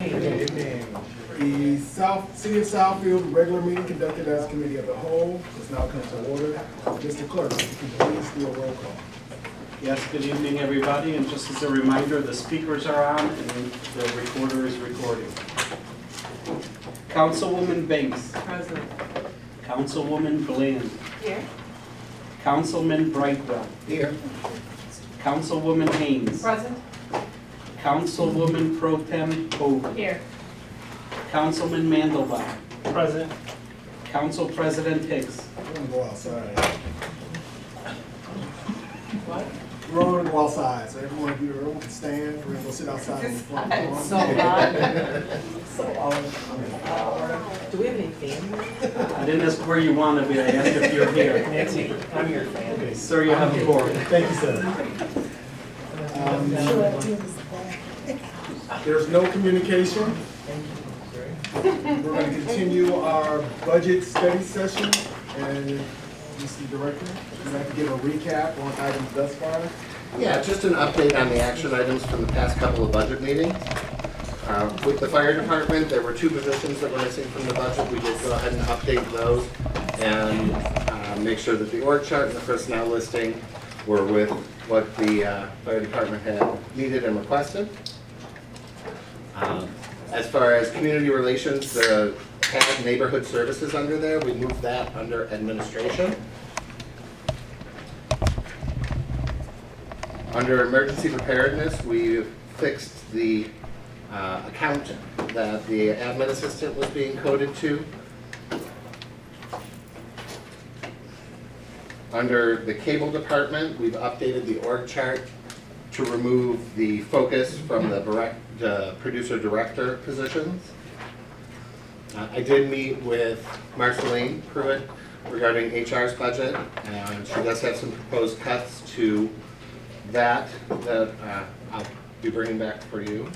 Good evening. The City of Southfield regular meeting conducted as committee of the whole has now come to order. Mr. Clerk, if you can please do a roll call. Yes, good evening, everybody. And just as a reminder, the speakers are on and the recorder is recording. Councilwoman Banks. Present. Councilwoman Bland. Here. Councilman Brightwell. Here. Councilwoman Haynes. Present. Councilwoman Pro Tem Hogue. Here. Councilman Mandelbaum. Present. Council President Hicks. We're gonna go outside. What? We're gonna go outside, so everyone in your room can stand. We're gonna go sit outside on the front lawn. It's so hot. So hot. Do we have any fans? I didn't ask where you want to be. I asked if you're here. Nancy, I'm your fan. Okay, sir, you have the floor. Thank you, sir. There's no communication. We're going to continue our budget study session, and Mr. Director, you have to give a recap on items thus far. Yeah, just an update on the action items from the past couple of budget meetings. With the fire department, there were 2 positions that were missing from the budget. We did go ahead and update those and make sure that the org chart and the personnel listing were with what the fire department had needed and requested. As far as community relations, the had neighborhood services under there, we moved that under administration. Under emergency preparedness, we fixed the account that the admin assistant was being coded to. Under the cable department, we've updated the org chart to remove the focus from the producer-director positions. I did meet with Marceline Pruitt regarding HR's budget, and she does have some proposed cuts to that I'll be bringing back for you.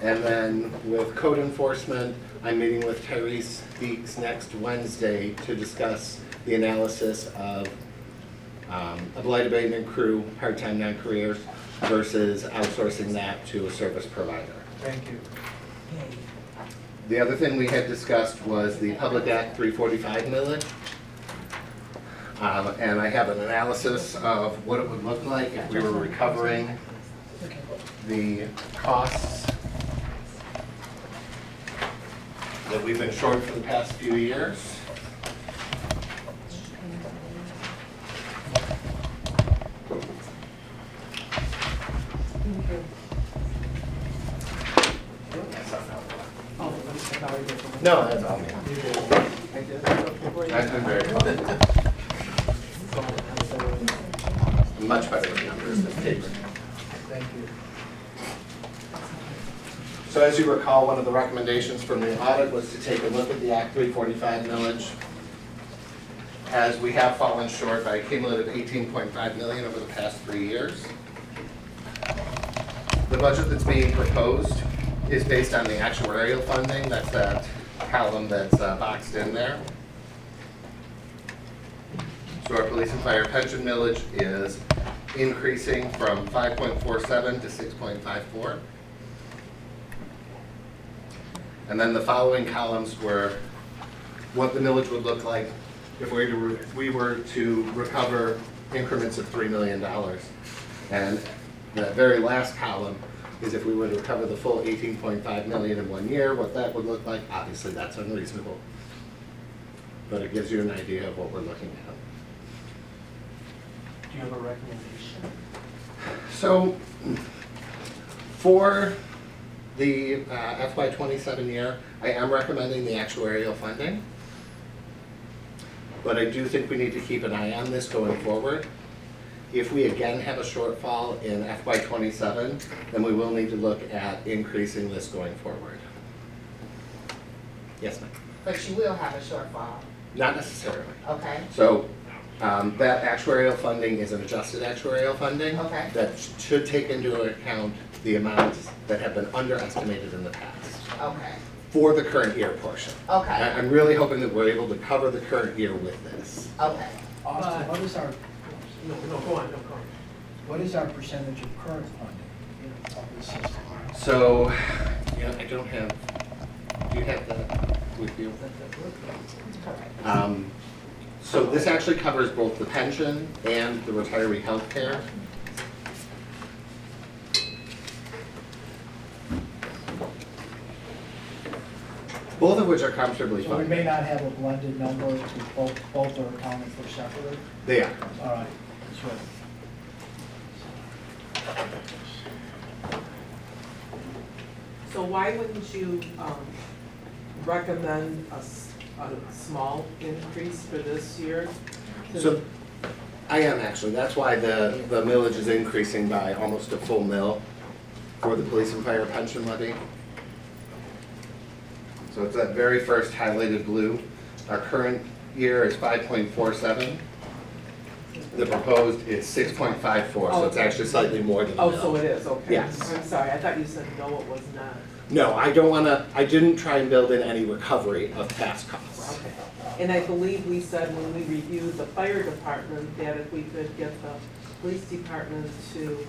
And then with code enforcement, I'm meeting with Tyrese Beeks next Wednesday to discuss the analysis of a blight abatement crew, part-time non-careers, versus outsourcing that to a service provider. Thank you. The other thing we had discussed was the Public Act 345 millage. And I have an analysis of what it would look like if we were recovering the costs that we've been short for the past few years. No, that's all me. I've been very fun. Much better with numbers than paper. Thank you. So as you recall, one of the recommendations from the audit was to take a look at the Act 345 millage. As we have fallen short by a cumulative $18.5 million over the past 3 years. The budget that's being proposed is based on the actuarial funding. That's that column that's boxed in there. So our police and fire pension millage is increasing from 5.47 to 6.54. And then the following columns were what the millage would look like if we were to recover increments of $3 million. And the very last column is if we were to recover the full 18.5 million in 1 year, what that would look like. Obviously that's unreasonable, but it gives you an idea of what we're looking at. Do you have a recommendation? So for the FY27 year, I am recommending the actuarial funding, but I do think we need to keep an eye on this going forward. If we again have a shortfall in FY27, then we will need to look at increasing this going forward. Yes, ma'am? But you will have a shortfall, Not necessarily. okay? So that actuarial funding is an adjusted actuarial funding. Okay. That should take into account the amounts that have been underestimated in the past Okay, for the current year portion. okay, I'm really hoping that we're able to cover the current year with this. okay. Austin, what is our, No, go on. what is our percentage of current funding of the system? So Yeah, I don't have, do you have that with you? So this actually covers both the pension and the retiree health care. Both of which are comfortably So we funded. may not have a blended number, because both are accounted for separately. They are. All right, sure. So why wouldn't you recommend a small increase for this year? So, I am actually, that's why the millage is increasing by almost a full mill for the police and fire pension levy. So it's that very first highlighted blue. Our current year is 5.47. The proposed is 6.54, so it's actually slightly more than the Oh, mill. so it is, okay. Yes. I'm sorry, I thought you said no, it was not. No, I didn't try and build in any recovery of past costs. Okay. And I believe we said when we reviewed the fire department that if we could get the police department to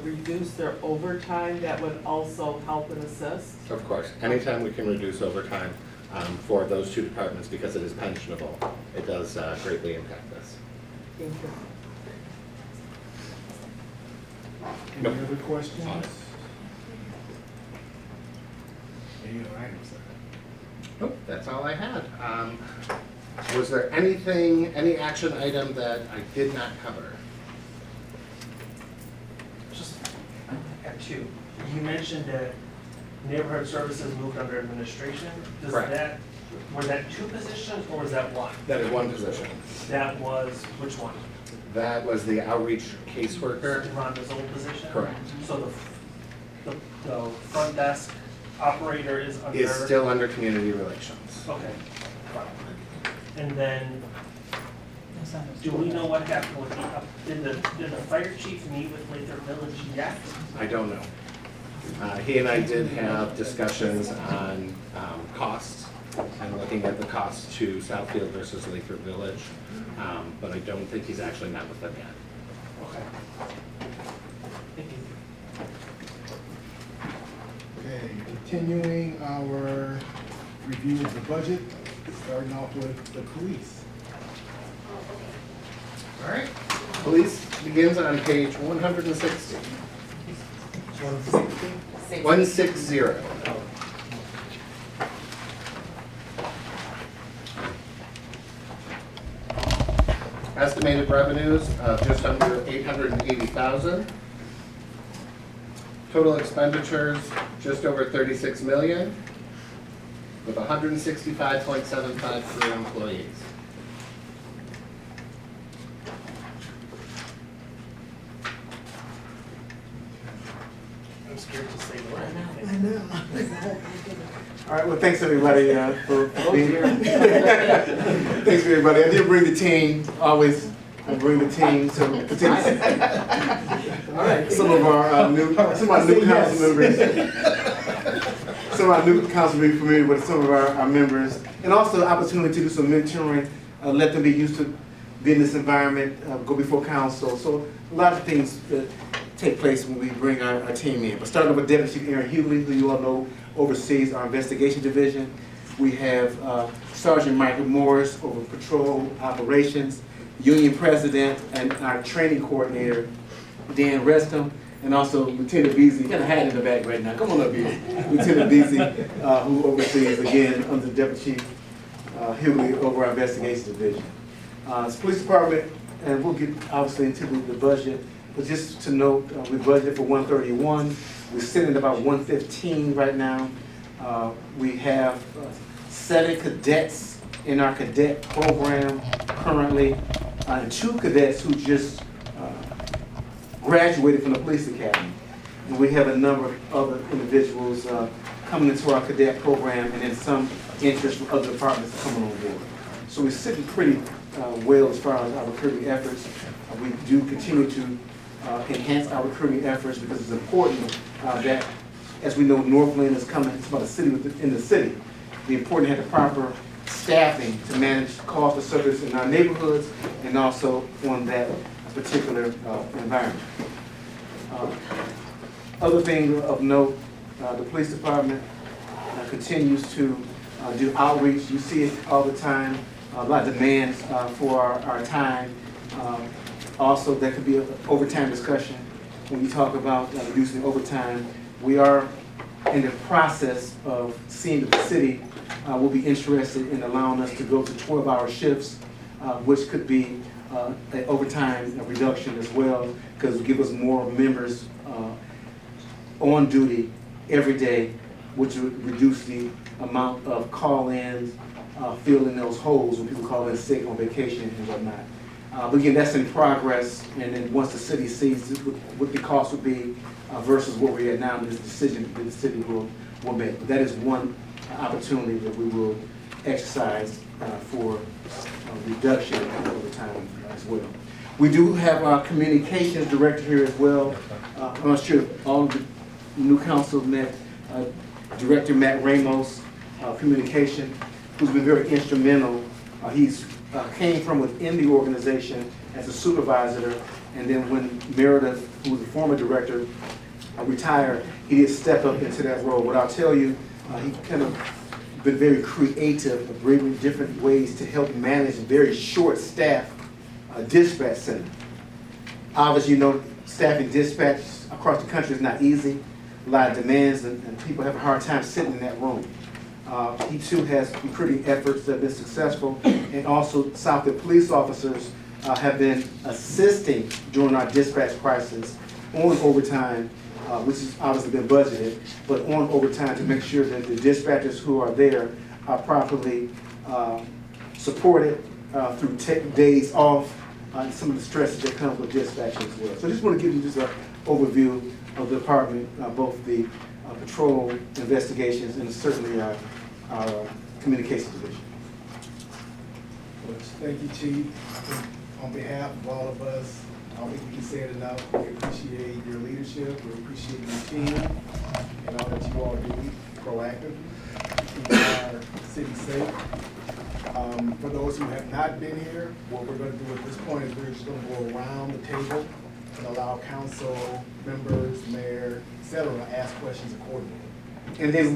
reduce their overtime, that would also help and assist. Of course, anytime we can reduce overtime for those two departments because it is pensionable, it does greatly impact us. Thank you. Any other questions? Any other items? Nope, that's all I had. Was there anything, any action item that I did not cover? Just, I have two. You mentioned that neighborhood services moved under administration. Does Correct. that, were that two positions or was that one? That is one position. That was, which one? That was the outreach caseworker. Rhonda's old position? Correct. So the front desk operator is under? Is still under community relations. Okay. And then, do we know what happened with did the fire chief meet with Lathrop Village yet? I don't know. He and I did have discussions on costs and looking at the cost to Southfield versus Lathrop Village, but I don't think he's actually met with them yet. Okay. Thank you. Okay, continuing our review of the budget, starting off with the police. All right. Police begins on page 160. 160. Estimated revenues of just under 880,000. Total expenditures just over 36 million, with 165.75 per employees. I'm scared to say the right thing. All right, well, thanks everybody for being here. Thanks everybody. I did bring the team, always I bring the team to some of our new council members. Some of our new council members familiar with some of our members, and also the opportunity to do some mentoring, let them be used to being in this environment, go before council. So a lot of things take place when we bring our team in. But starting with Deputy Chief Aaron Hughley, who you all know oversees our investigation division. We have Sergeant Michael Morris over patrol operations, Union President, and our training coordinator, Dan Reston, and also Lieutenant Beasley. You kind of hiding in the back right now. Come on up here. Lieutenant Beasley, who oversees, again, under Deputy Chief Hughley over our investigation division. It's police department, and we'll get obviously into the budget, but just to note, we budgeted for 131. We're sitting at about 115 right now. We have 7 cadets in our cadet program currently, and 2 cadets who just graduated from the police academy. And we have a number of other individuals coming into our cadet program, and then some interest from other departments coming on board. So we're sitting pretty well as far as our recruiting efforts. We do continue to enhance our recruiting efforts because it's important that, as we know, Northland is coming, it's about a city within the city. It's important to have the proper staffing to manage cost of service in our neighborhoods and also on that particular environment. Other thing of note, The police department continues to do outreach. You see it all the time, a lot of demands for our time. Also, there could be an overtime discussion when you talk about reducing overtime. We are in the process of seeing if the city will be interested in allowing us to go to 12-hour shifts, which could be an overtime reduction as well, because it will give us more members on duty every day, which would reduce the amount of call-ins, filling those holes when people call in sick on vacation and whatnot. But again, that's in progress, and then once the city sees what the cost would be versus what we're at now, this decision that the city will make. But that is one opportunity that we will exercise for reduction over time as well. We do have our communications director here as well. I'm not sure if all of the new council met Director Matt Ramos, communication, who's been very instrumental. He's came from within the organization as a supervisor, and then when Meredith, who was the former director, retired, he did step up into that role. What I'll tell you, he kind of been very creative, of bringing different ways to help manage very short staff dispatch center. Obviously, you know, staffing dispatch across the country is not easy. A lot of demands, and people have a hard time sitting in that room. He too has recruiting efforts that have been successful, and also Southfield police officers have been assisting during our dispatch crisis on overtime, which has obviously been budgeted, but on overtime to make sure that the dispatchers who are there are properly supported through days off, and some of the stresses that come with dispatching as well. So I just want to give you just an overview of the department, both the patrol investigations and certainly our communications division. Thank you, Chief. On behalf of all of us, I don't think we can say it enough. We appreciate your leadership. We appreciate your team and all that you all do proactively to keep our city safe. For those who have not been here, what we're going to do at this point is we're just going to go around the table and allow council members, mayor, et cetera, to ask questions accordingly. And then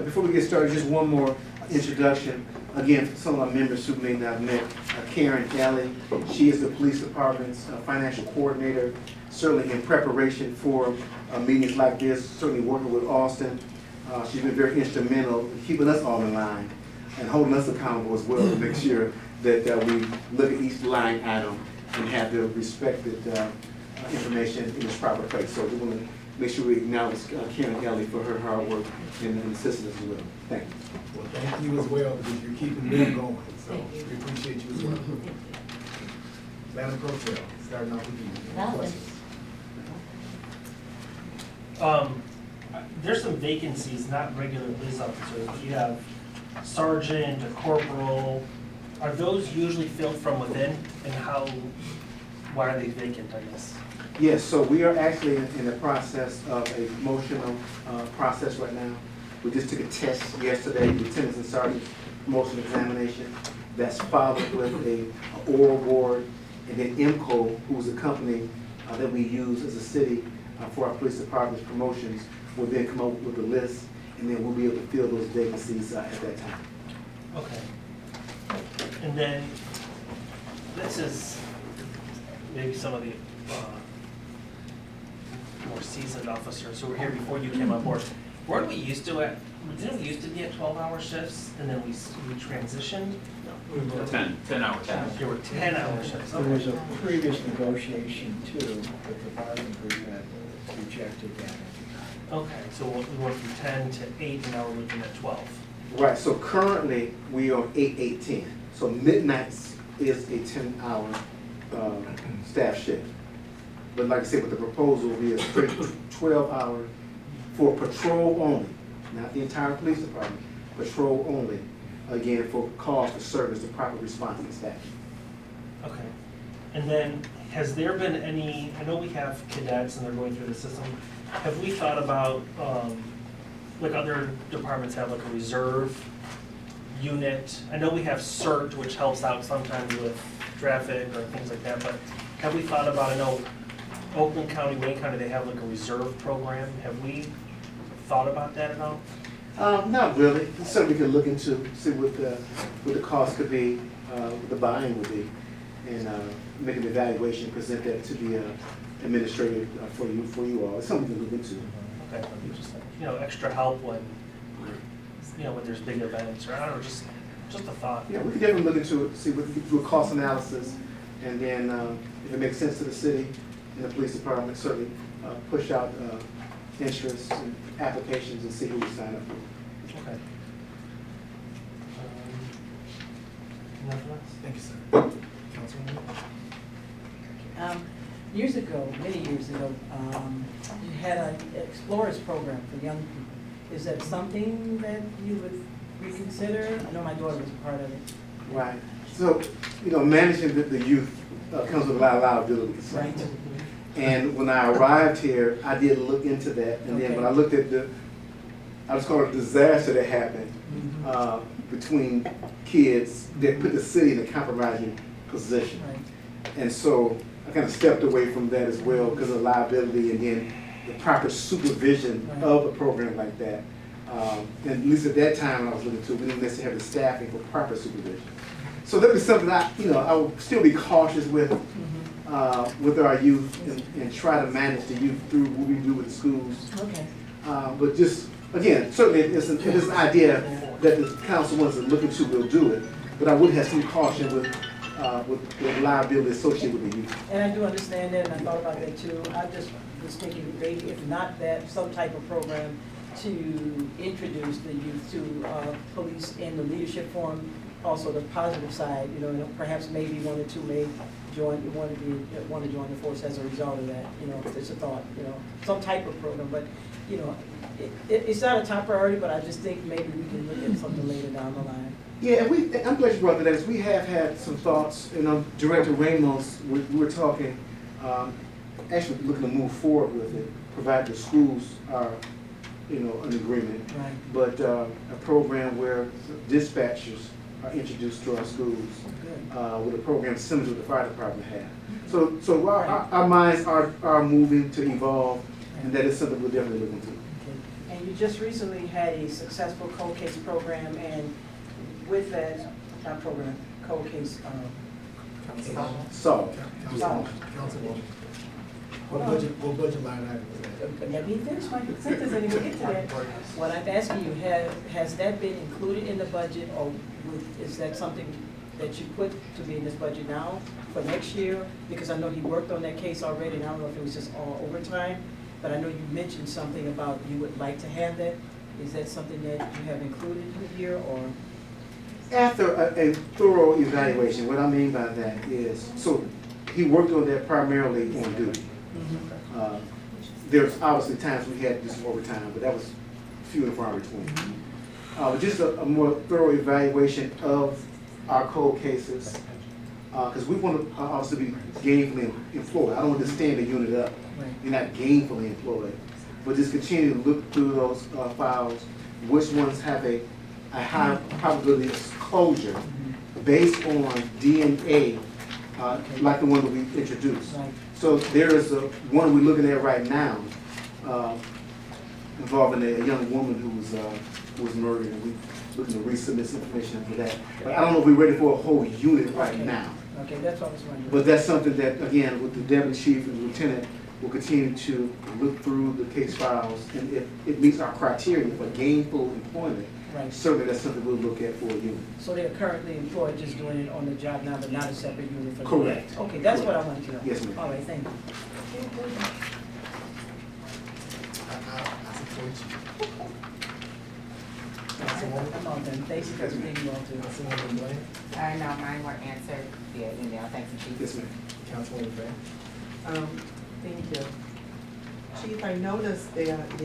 before we get started, just one more introduction. Again, for some of our members who may not have met, Karen Alley. She is the police department's financial coordinator, certainly in preparation for meetings like this, certainly working with Austin. She's been very instrumental in keeping us all in line and holding us accountable as well to make sure that we look at each line item and have the respected information in its proper place. So we want to make sure we acknowledge Karen Alley for her hard work and assistance as well. Thank you. Well, thank you as well, because you're keeping them going, so we appreciate you as well. Madam Pro Tem, starting off with you. Any questions? There's some vacancies, not regular police officers, but you have sergeant, a corporal. Are those usually filled from within, and why are they vacant, I guess? Yes, so we are actually in the process of a promotional process right now. We just took a test yesterday, lieutenants and sergeants promotion examination. That's followed with a oral board, and then IMCO, who's a company that we use as a city for our police department's promotions, will then come up with a list, and then we'll be able to fill those vacancies at that time. Okay. And then, this is maybe some of the more seasoned officers who were here before you came on board. Weren't we used to it? Didn't we used to be at 12-hour shifts, and then we transitioned? No. 10-hour shifts. There were 10-hour shifts. There was a previous negotiation too, but the bargaining group had rejected that. Okay, so we went from 10 to 8, and now we're looking at 12. Right, so currently we are 8-8-10. So midnights is a 10-hour staff shift. But like I said, with the proposal will be a straight 12-hour for patrol only, not the entire police department, patrol only, again, for calls for service, the proper response and staff. Okay. And then, has there been any, I know we have cadets and they're going through the system, have we thought about, like other departments have like a reserve unit? I know we have CERT, which helps out sometimes with traffic or things like that, but have we thought about, I know Oakland County, Wayne County, they have like a reserve program. Have we thought about that at all? Not really. Certainly we can look into, see what the cost could be, what the buy-in would be, and make an evaluation, present that to the administrator for you all. It's something we can look into. Okay, just, extra help when, when there's big events, or I don't know, just a thought. Yeah, we can definitely look into it, see what, do a cost analysis, and then if it makes sense to the city and the police department, certainly push out interests and applications and see who we sign up for. Okay. Nothing else? Thank you, sir. Councilwoman? Years ago, many years ago, you had an Explorers program for young people. Is that something that you would reconsider? I know my daughter was a part of it. Right. So, managing the youth comes with a lot of liabilities. Right. And when I arrived here, I did look into that, and then when I looked at I just call it a disaster that happened between kids that put the city in a compromising position. Right. And so I kind of stepped away from that as well because of liability and then the proper supervision of a program like that. And at least at that time when I was looking to, we didn't necessarily have the staffing for proper supervision. So that was something I would still be cautious with our youth and try to manage the youth through what we do with the schools. Okay. But just, again, certainly it's an idea that the council wants to look into, we'll do it. But I would have some caution with the liability associated with the youth. And I do understand that, and I thought about that too. I just was thinking maybe if not that, some type of program to introduce the youth to police in the leadership forum, also the positive side, and perhaps maybe one or two may want to join the force as a result of that, it's a thought, some type of program, but, it's not a top priority, but I just think maybe we can look at something later down the line. Yeah, I'm glad you brought that up. We have had some thoughts, Director Ramos, we were talking, actually looking to move forward with it, provided the schools are, an agreement. Right. But a program where dispatchers are introduced to our schools with a program similar to what the fire department had. So our minds are moving to evolve, and that is something we'll definitely look into. Okay. And you just recently had a successful cold case program, and with that, not program, cold case, So, Councilwoman. What budget line item is that? let me finish my sentence and then we'll get to that. What I'm asking you, has that been included in the budget, or is that something that you put to be in this budget now for next year? Because I know he worked on that case already, and I don't know if it was just all overtime, but I know you mentioned something about you would like to have that. Is that something that you have included in here, or? after a thorough evaluation, what I mean by that is, so he worked on that primarily on duty. There's obviously times we had this overtime, but that was few and far between. Just a more thorough evaluation of our cold cases, because we want to obviously be gainfully employed. I don't want to stand the unit up. You're not gainfully employed, but just continue to look through those files, which ones have a high probability of closure based on DNA, like the one that we introduced. So there is one we're looking at right now involving a young woman who was murdered, and we're looking to resubmit some information for that. But I don't know if we're ready for a whole unit right now. Okay, that's what I was wondering. But that's something that, again, with the deputy chief and lieutenant, we'll continue to look through the case files, and if it meets our criteria for gainful employment, certainly that's something we'll look at for a unit. So they're currently employed, just doing it on the job now, but not a separate unit for the Correct. Okay, that's what I wanted to know. Yes, ma'am. All right, thank you. I support you. I'm all done. Thank you for everything you all do. Councilwoman Blaine? No, mine were answered via email, thank you, Chief. Yes, ma'am. Councilwoman Bay? Thank you. Chief, I noticed that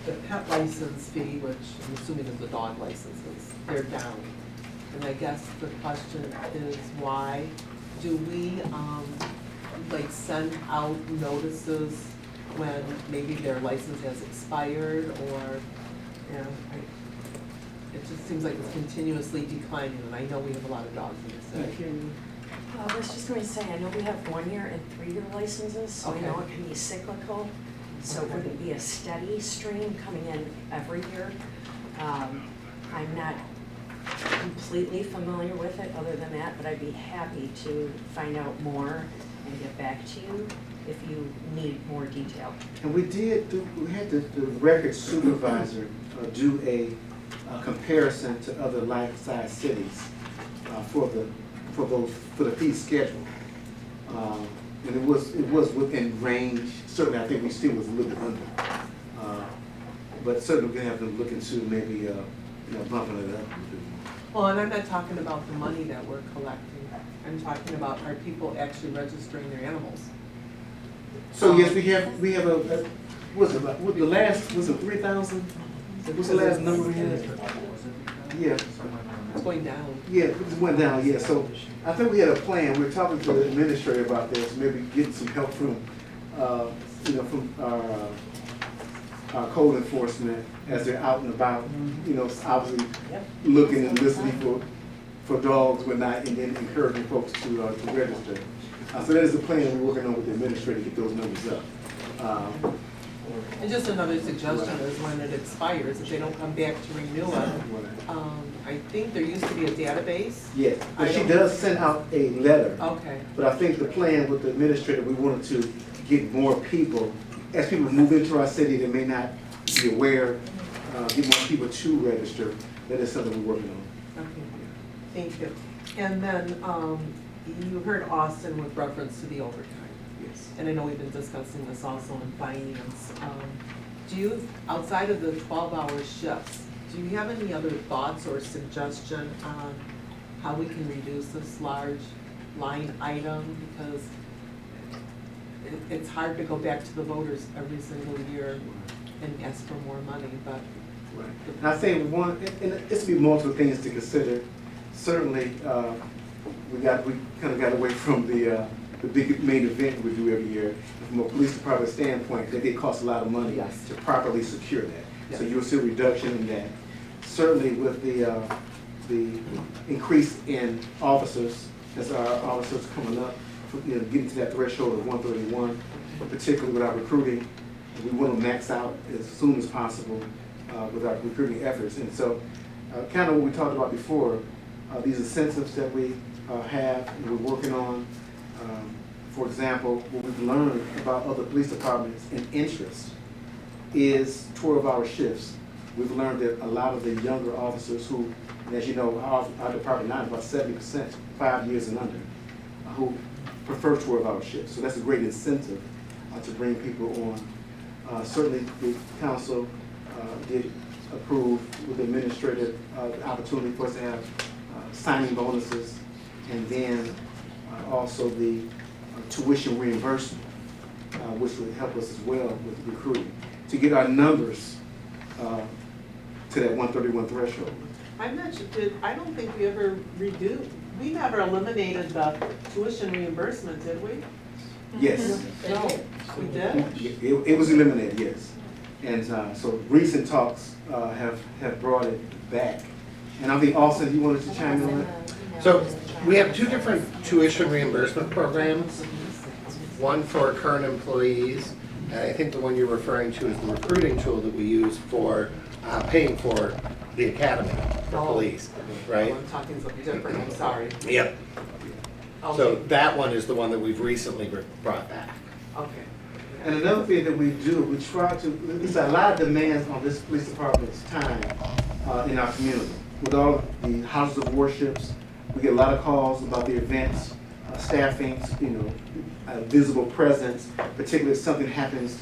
the pet license fee, which I'm assuming is the dog licenses, they're down. And I guess the question is why? Do we, send out notices when maybe their license has expired, or, it just seems like it's continuously declining, and I know we have a lot of dogs in the city. I was just going to say, I know we have 1-year and 3-year licenses, so I know it can be cyclical. So would it be a steady stream coming in every year? I'm not completely familiar with it other than that, but I'd be happy to find out more and get back to you if you need more detail. And we had the record supervisor do a comparison to other life-size cities for the fee schedule. And it was within range. Certainly, I think we still was a little bit under. But certainly we're gonna have to look into maybe bumping it up a little bit more. Well, and I'm not talking about the money that we're collecting. I'm talking about, are people actually registering their animals? So yes, we have a was it the last, was it 3,000? What's the last number we had? Yeah. It's going down. Yeah, it just went down, yeah. So I think we had a plan. We were talking to the administrator about this, maybe getting some help from, from our code enforcement as they're out and about, obviously looking and listening for dogs when not, and then encouraging folks to register. So that is the plan we're working on with the administrator to get those numbers up. And just another suggestion is when it expires, if they don't come back to renew it, I think there used to be a database. Yeah, but she does send out a letter. Okay. But I think the plan with the administrator, we wanted to get more people, as people move into our city, they may not be aware, get more people to register. That is something we're working on. Okay, thank you. And then you heard Austin with reference to the overtime. Yes. And I know we've been discussing this also in finance. Do you, outside of the 12-hour shifts, do you have any other thoughts or suggestion on how we can reduce this large line item? Because it's hard to go back to the voters every single year and ask for more money, but. Right. And I think one, and it's be multiple things to consider. Certainly, we kind of got away from the big main event we do every year. From a police department standpoint, that did cost a lot of money to properly secure that. Yes. So you'll see a reduction in that. Certainly with the increase in officers, as our officers coming up, getting to that threshold of 131, particularly with our recruiting, we want to max out as soon as possible with our recruiting efforts. And so kind of what we talked about before, these incentives that we have and we're working on. For example, what we've learned about other police departments and interest is 12-hour shifts. We've learned that a lot of the younger officers who, and as you know, our department now is about 70%, 5 years and under, who prefer 12-hour shifts. So that's a great incentive to bring people on. Certainly the council did approve with the administrative the opportunity for us to have signing bonuses, and then also the tuition reimbursement, which would help us as well with recruiting, to get our numbers to that 131 threshold. I'm not sure, I don't think we ever we never eliminated the tuition reimbursement, did we? Yes. No, we did? It was eliminated, yes. And so recent talks have brought it back. And I think Austin, you wanted to chime in on that? So we have two different tuition reimbursement programs. One for current employees, and I think the one you're referring to is the recruiting tool that we use for paying for the academy for police, right? Oh, I'm talking something different, I'm sorry. Yep. Okay. So that one is the one that we've recently brought back. Okay. And another thing that we do, we try to, there's a lot of demands on this police department's time in our community. With all the houses of worships, we get a lot of calls about the events, staffing, visible presence, particularly if something happens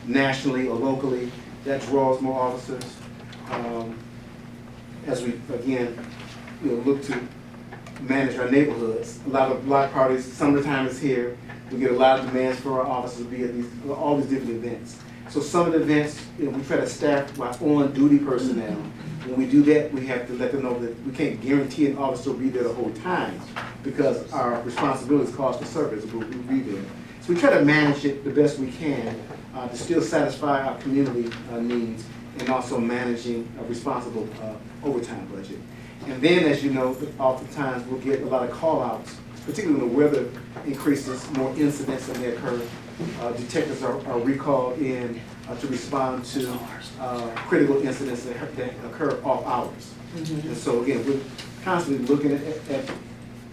nationally or locally, that draws more officers. As we, again, look to manage our neighborhoods. A lot of block parties, summertime is here. We get a lot of demands for our officers to be at all these different events. So some of the events, we try to staff by on-duty personnel. When we do that, we have to let them know that we can't guarantee an officer will be there the whole time because our responsibility is cost of service, but we'll be there. So we try to manage it the best we can to still satisfy our community needs and also managing a responsible overtime budget. And then, as you know, oftentimes we'll get a lot of call-outs particularly when the weather increases, more incidents than they occur. Detectives are recalled in to respond to critical incidents that occur off hours. And so again, we're constantly looking at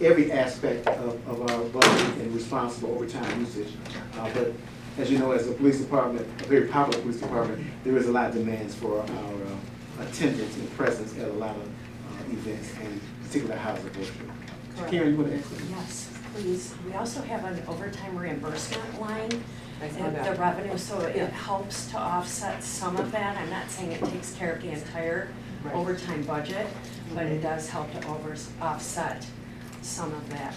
every aspect of our budget and responsible overtime usage. But as you know, as a police department, a very popular police department, there is a lot of demands for our attendance and presence at a lot of events, and particularly hours of worship. Karen, you want to add something? Yes, please. We also have an overtime reimbursement line I saw in that. the revenue, so Yeah. it helps to offset some of that. I'm not saying it takes care of the entire Right. overtime budget, but it does help to offset some of that.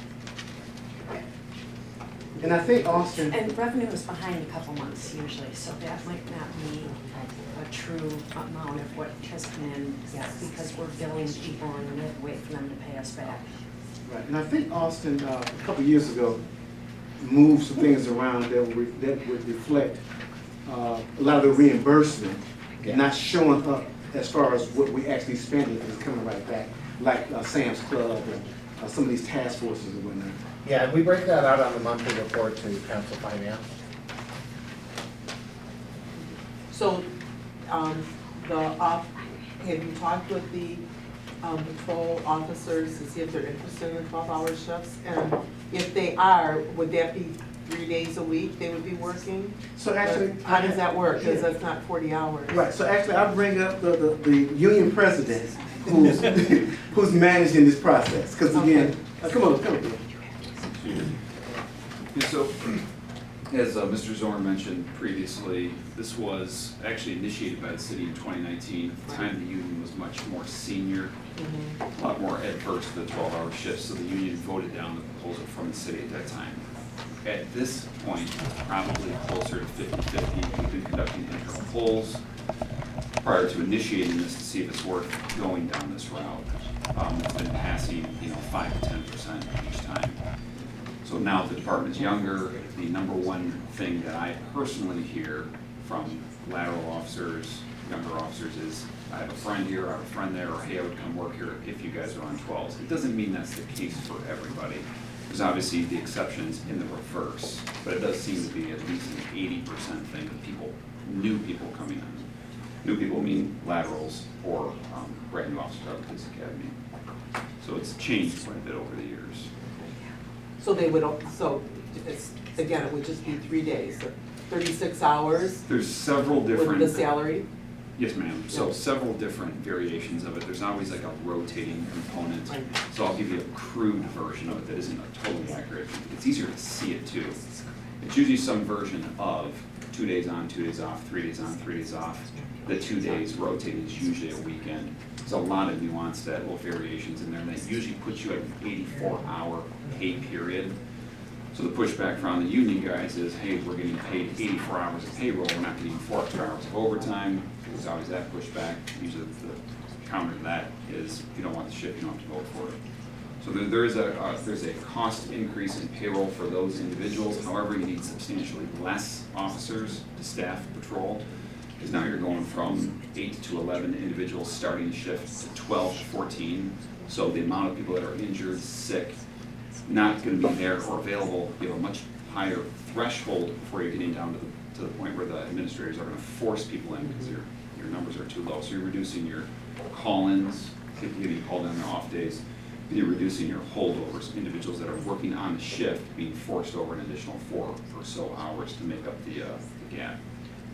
And I think Austin, And revenue is behind a couple months usually, so that might not be a true amount of what has come in yet, because we're billing people and we have to wait for them to pay us back. right, and I think Austin, a couple years ago, moved some things around that would reflect a lot of the reimbursement, Yeah. not showing up as far as what we actually spend and it's coming right back, like Sam's Club and some of these task forces and whatnot. Yeah, and we break that out on the monthly report to council finance. So, have you talked with the patrol officers to see if they're interested in the 12-hour shifts? And if they are, would that be 3 days a week they would be working? So actually, How does that work? Because that's not 40 hours. Right, so actually I bring up the union president who's, who's managing this process, because again, come on. Yeah, so, as Mr. Zorn mentioned previously, this was actually initiated by the city in 2019. At the time, the union was much more senior, a lot more adverse to the 12-hour shifts, so the union voted down the proposal from the city at that time. At this point, probably closer to 50-50, we've been conducting internal polls prior to initiating this to see if it's worth going down this route. It's been passing, 5 to 10% each time. So now the department's younger, the number one thing that I personally hear from lateral officers, younger officers is, I have a friend here, I have a friend there, or hey, I would come work here if you guys are on 12s. It doesn't mean that's the case for everybody. There's obviously the exceptions in the reverse, but it does seem to be at least an 80% thing of people, new people coming in. New people mean laterals or brand new officers out of the police academy. So it's changed quite a bit over the years. So they would, again, it would just be 3 days, so 36 hours There's several different. with the salary? Yes, ma'am. So Yeah. several different variations of it. There's always like a rotating component. So I'll give you a crude version of it that isn't totally accurate. It's easier to see it too. It's usually some version of 2 days on, 2 days off, 3 days on, 3 days off. The 2 days rotated is usually a weekend. There's a lot of nuance to that, little variations in there that usually puts you at an 84-hour pay period. So the pushback from the union guys is, hey, we're getting paid 84 hours of payroll, we're not getting 4 extra hours of overtime. There's always that pushback. Usually the counter to that is, if you don't want the shift, you don't have to vote for it. So there's a cost increase in payroll for those individuals. However, you need substantially less officers to staff patrol, because now you're going from 8 to 11 individuals starting the shift to 12 to 14. So the amount of people that are injured, sick, not going to be there or available, you have a much higher threshold before you're getting down to the point where the administrators are going to force people in because your numbers are too low. So you're reducing your call-ins, people getting called on their off days. You're reducing your holdovers, individuals that are working on the shift being forced over an additional 4 or so hours to make up the gap.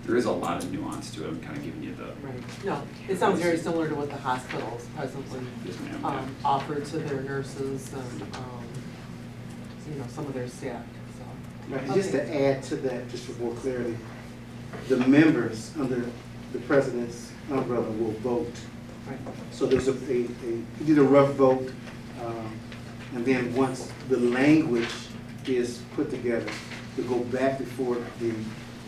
There is a lot of nuance to it. I'm kind of giving you the. Right. No, it sounds very similar to what the hospitals presently Yes, ma'am, yeah. offer to their nurses and, some of their staff, so. Right, and just to add to that, just for more clarity, the members under the president's umbrella will vote. Right. So there's he did a rough vote, and then once the language is put together, to go back before the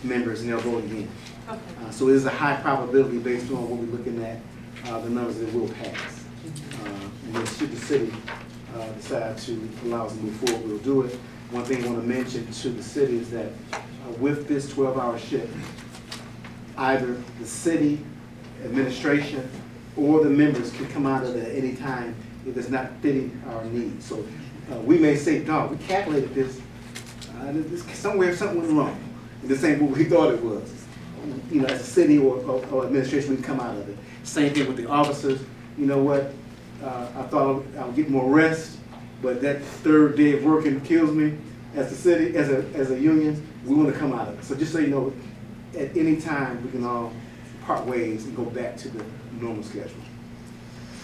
members and they'll vote again. Okay. So it is a high probability based on what we're looking at, the numbers that will pass. And then should the city decide to allow us to move forward, we'll do it. One thing I want to mention to the city is that with this 12-hour shift, either the city administration or the members can come out of it at any time if it's not fitting our needs. So we may say, dog, we calculated this, somewhere something went wrong. And this ain't what we thought it was. You know, as a city or administration, we can come out of it. Same thing with the officers. You know what? I thought I would get more rest, but that third day of working kills me. As a city, as a union, we want to come out of it. So just so you know, at any time, we can all part ways and go back to the normal schedule.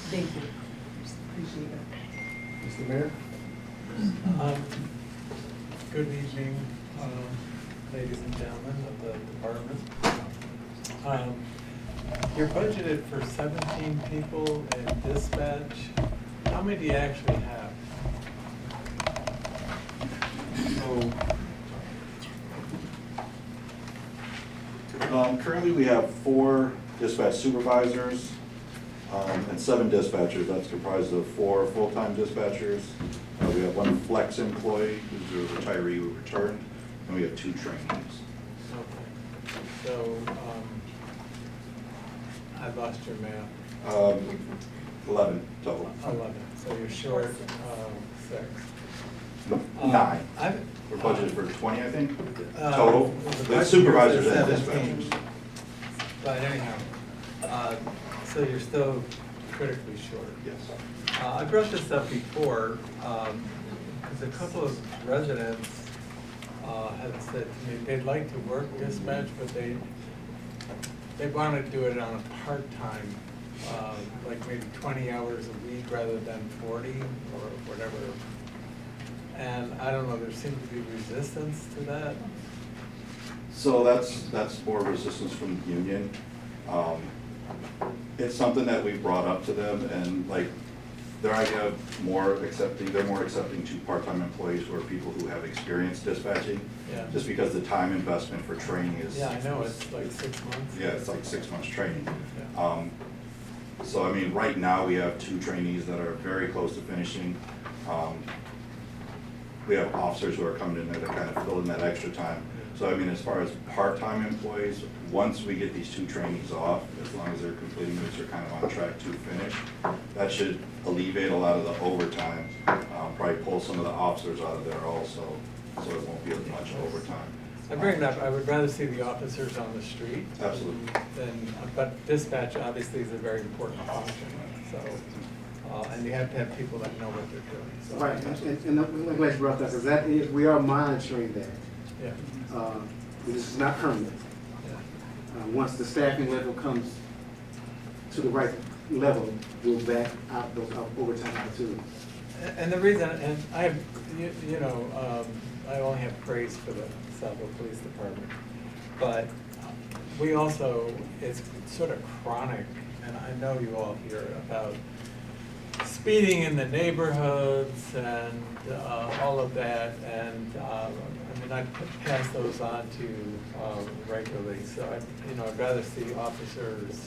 Thank you. Appreciate it. Mr. Mayor? Good evening, ladies and gentlemen of the department. You're budgeted for 17 people in dispatch. How many do you actually have? Currently, we have 4 dispatch supervisors and 7 dispatchers. That's comprised of 4 full-time dispatchers. We have 1 flex employee who's a retiree who returned, and we have 2 trainees. Okay. So, I lost your math. 11 total. 11, so you're short 6. 9. I've- We're budgeted for 20, I think, Uh, total, the with budget supervisors here and says 17. dispatchers. But anyhow, so you're still critically short. Yes. I brought this up before, because a couple of residents had said to me they'd like to work dispatch, but they want to do it on a part-time, like maybe 20 hours a week rather than 40 or whatever. And I don't know, there seems to be resistance to that. So that's more resistance from the union. It's something that we brought up to them, and like, they're more accepting to part-time employees who are people who have experience dispatching. Yeah. Just because the time investment for training is. Yeah, I know, it's like 6 months. Yeah, it's like 6 months training. Yeah. So I mean, right now, we have 2 trainees that are very close to finishing. We have officers who are coming in there to kind of fill in that extra time. So I mean, as far as part-time employees, once we get these 2 trainees off, as long as they're completing this, they're kind of on track to finish, that should alleviate a lot of the overtime, probably pull some of the officers out of there also, so it won't be as much overtime. I bring it up, I would rather see the officers on the street. Absolutely. But dispatch obviously is a very important function, so, and you have to have people that know what they're doing, so. Right, and I'm glad you brought that, because we are monitoring that. Yeah, This is not permanent. yeah. Once the staffing level comes to the right level, we'll back out those overtime opportunities. And the reason, and I have, you know, I only have praise for the Southfield Police Department, but we also, it's sort of chronic, and I know you all hear about speeding in the neighborhoods and all of that, and I mean, I pass those on to regularly, so I'd rather see officers,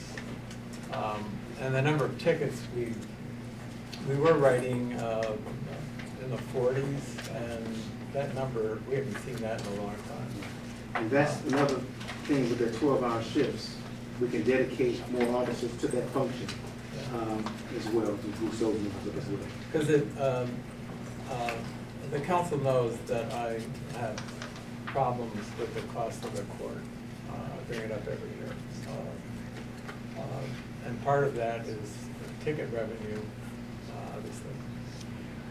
and the number of tickets we were writing in the 40s, and that number, we haven't seen that in a long time. And that's another thing with the 12-hour shifts. We can dedicate more officers to that function as well, to boost those numbers as well. Because the council knows that I have problems with the cost of the court. I bring it up every year. And part of that is ticket revenue, obviously.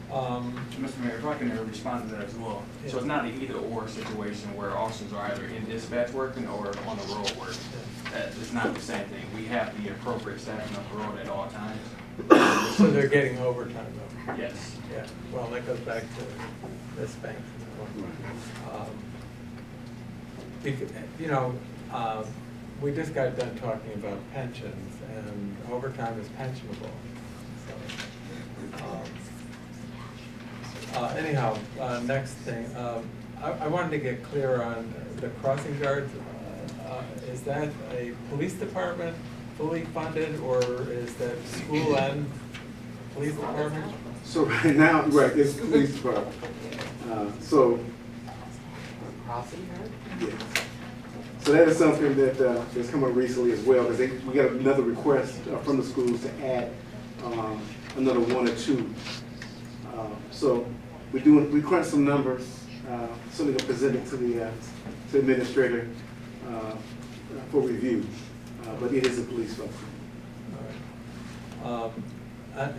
Mr. Mayor, if I can respond to that as well. Yeah. So it's not an either-or situation where officers are either in dispatch working or on the road working. It's not the same thing. We have the appropriate staffing on the road at all times. So they're getting overtime though? Yes. Yeah, well, that goes back to this bank. We just got done talking about pensions, and overtime is pensionable. So, anyhow, next thing, I wanted to get clear on the crossing guards. Is that a police department fully funded, or is that school and police department? So right now, right, it's the police department. Crossing guard? Yes. So that is something that that's come up recently as well, because we got another request from the schools to add another 1 or 2. So we crunched some numbers, so we can present it to the administrator for review, but it is a police function. All right.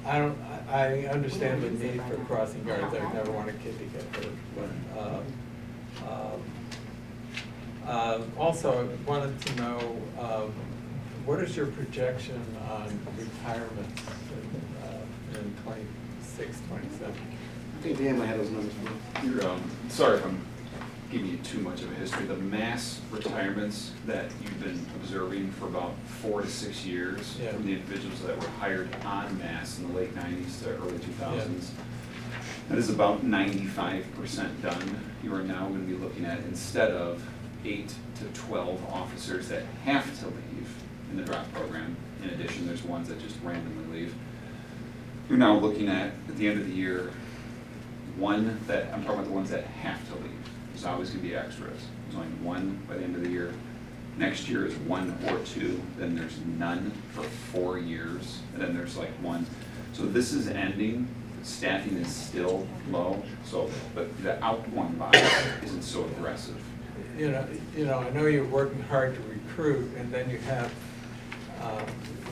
I understand the need for crossing guards. I never want a kid to get hurt, but, also, I wanted to know, what is your projection on retirements in 26, 27? I think Dan might have those numbers for you. You're, sorry if I'm giving you too much of a history. The mass retirements that you've been observing for about 4 to 6 years Yeah. from the individuals that were hired en masse in the late 90s to early 2000s, that is about 95% done. You are now going to be looking at, instead of 8 to 12 officers that have to leave in the drop program, in addition, there's ones that just randomly leave. You're now looking at the end of the year, one that, I'm talking about the ones that have to leave. There's always going to be extras. There's only one by the end of the year. Next year is 1 or 2, then there's none for 4 years, and then there's like 1. So this is ending, staffing is still low, so, but the outgoing bias isn't so aggressive. You know, I know you're working hard to recruit, and then you have,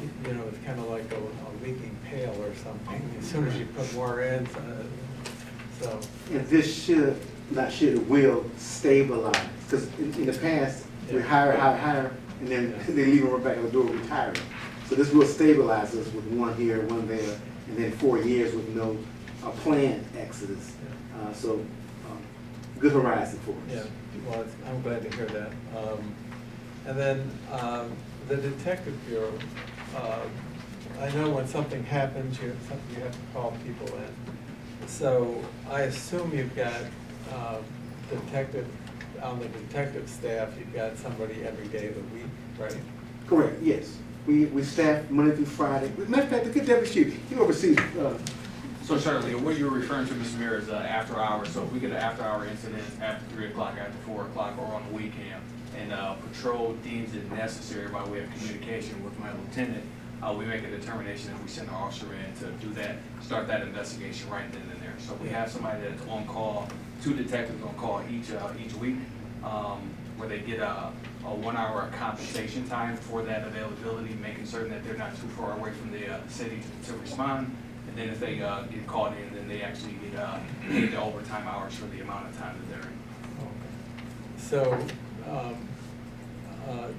it's kind of like a leaking pail or something. As soon as you put more in, so. And this will stabilize, because in the past, we Yeah. hire, and then they leave them right back at the door retiring. So this will stabilize us with 1 here, 1 there, and then 4 years with no planned exodus. So good horizon for us. Yeah, well, I'm glad to hear that. And then the Detective Bureau, I know when something happens, you have to call people in. So I assume you've got on the detective staff, you've got somebody every day of the week, right? Correct, yes. We staff Monday through Friday. Matter of fact, the good deputy chief, he oversees, So certainly, what you're referring to, Mr. Mayor, is after hours. So if we get an after hour incident after 3 o'clock, after 4 o'clock, or on the weekend, and patrol deems it necessary by way of communication with my lieutenant, we make a determination if we send an officer in to do that, start that investigation right then and there. So we have somebody that's on call, 2 detectives on call each week, where they get a 1 hour compensation time for that availability, making certain that they're not too far away from the city to respond. And then if they get called in, then they actually get paid the overtime hours for the amount of time that they're in. So,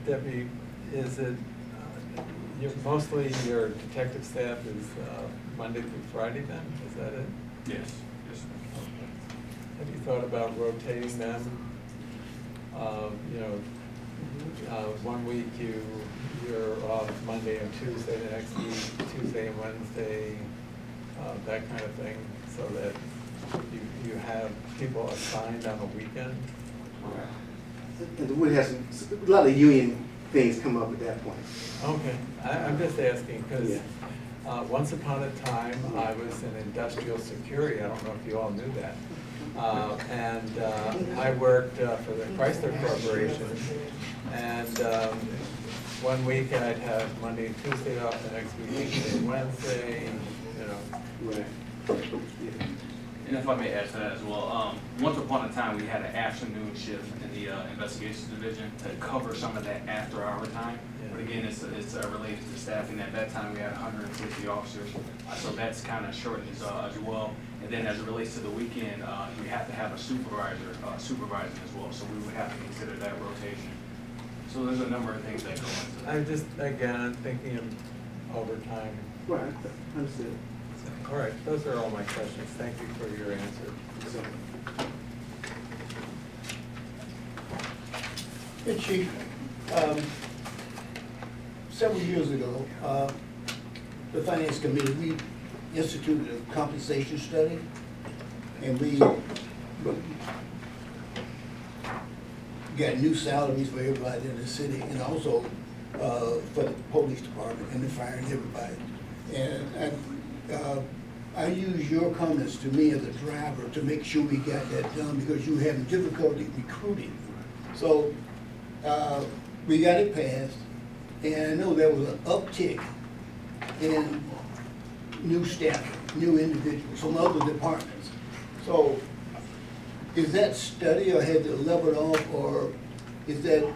Debbie, is it, mostly your detective staff is Monday through Friday then? Is that it? Yes. Yes. Okay. Have you thought about rotating them? 1 week you're off Monday and Tuesday, the next week Tuesday and Wednesday, that kind of thing, so that you have people assigned on a weekend? and the Wood has a lot of union things come up at that point. Okay, I'm just asking, because Yeah. once upon a time, I was in industrial security, I don't know if you all knew that. And I worked for the Chrysler Corporation, and 1 week I'd have Monday and Tuesday off, the next week Tuesday and Wednesday, Right. And if I may add to that as well, once upon a time, we had an afternoon shift in the investigations division to cover some of that after-hour time. But again, it's related to staffing. At that time, we had 160 officers, so that's kind of shortened as well. And then as it relates to the weekend, we have to have a supervisor supervising as well, so we would have to consider that rotation. So there's a number of things that go into that. I'm just, again, I'm thinking of overtime. Right, understood. All right, those are all my questions. Thank you for your answer. So, Hey, Chief, several years ago, the Finance Committee, we instituted a compensation study, and we got new salaries for everybody in the city, and also for the police department and the fire and everybody. And I use your comments to me as a driver to make sure we got that done, because you were having difficulty recruiting. So we got it passed, and I know there was an uptick in new staffing. new individuals from other departments. So is that steady, or has it leveled off, or is that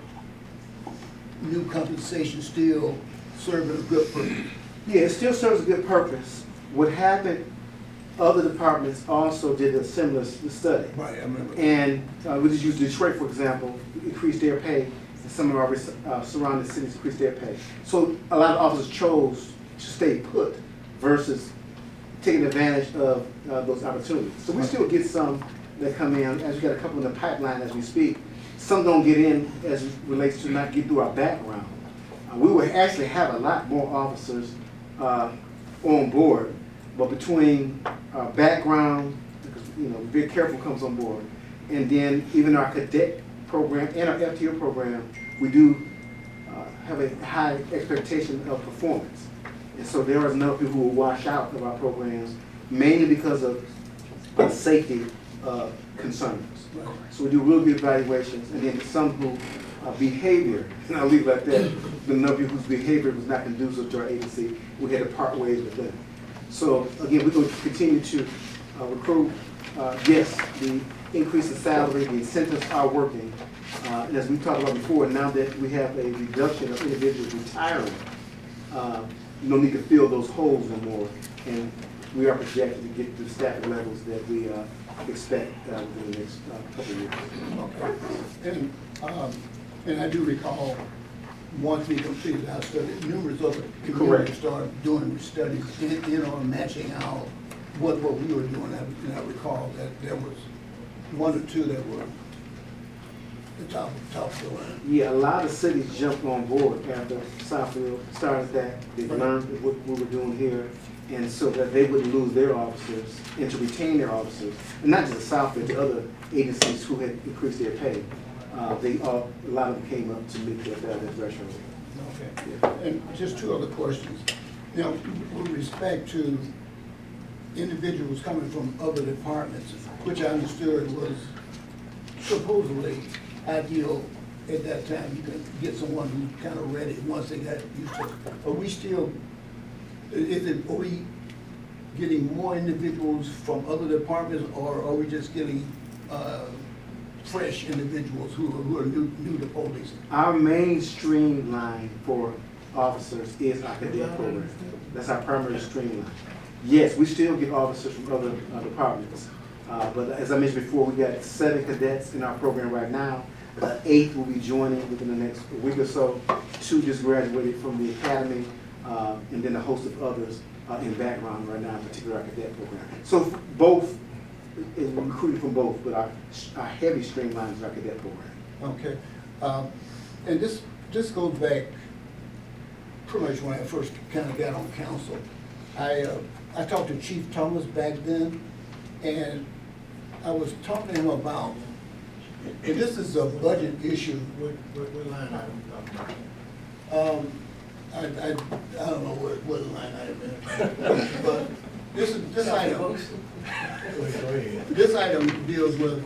new compensation still serving a good purpose? Yeah, it still serves a good purpose. What happened, other departments also did a similar study. Right, I remember. And we just use Detroit, for example, increased their pay, and some of our surrounding cities increased their pay. So a lot of officers chose to stay put versus taking advantage of those opportunities. So we still get some that come in, as we got a couple in the pipeline as we speak. Some don't get in as it relates to not get through our background. We will actually have a lot more officers on board, but between background, because very careful comes on board, and then even our cadet program and our FTO program, we do have a high expectation of performance. And so there are enough people who will wash out of our programs, mainly because of safety concerns. So we do real good evaluations, and then some who behavior, and I'll leave it like that, the number of whose behavior was not conducive to our agency, we had to part ways with them. So again, we're going to continue to recruit. Yes, the increase in salary, the incentives are working. And as we talked about before, now that we have a reduction of individuals retiring, no need to fill those holes no more. And we are projected to get to the staffing levels that we expect within the next couple of years. Okay. And I do recall, once we completed our study, numerous other Correct. communities started doing studies, matching out what we were doing. And I recall that there was one or two that were the top of the line. Yeah, a lot of cities jumped on board after Southfield started that. They learned what we were doing here, and so that they wouldn't lose their officers and to retain their officers. And not just the Southfield, the other agencies who had increased their pay. A lot of them came up to meet that threshold. Okay. Yeah. And just two other questions. Now, with respect to individuals coming from other departments, which I understood was supposedly ideal at that time, you could get someone who's kind of ready once they got used to it. Are we still, are we getting more individuals from other departments, or are we just getting fresh individuals who are new to police? Our main streamline for officers is our cadet program. That's our primary streamline. Yes, we still get officers from other departments. But as I mentioned before, we got 7 cadets in our program right now. 8 will be joining within the next week or so. 2 just graduated from the academy, and then a host of others in background right now, particularly our cadet program. So both, is recruited from both, but our heavy streamline is our cadet program. Okay. And this goes back pretty much when I first kind of got on council. I talked to Chief Thomas back then, and I was talking to him about, and this is a budget issue. What line item I don't know what line item is, but this item. This item deals with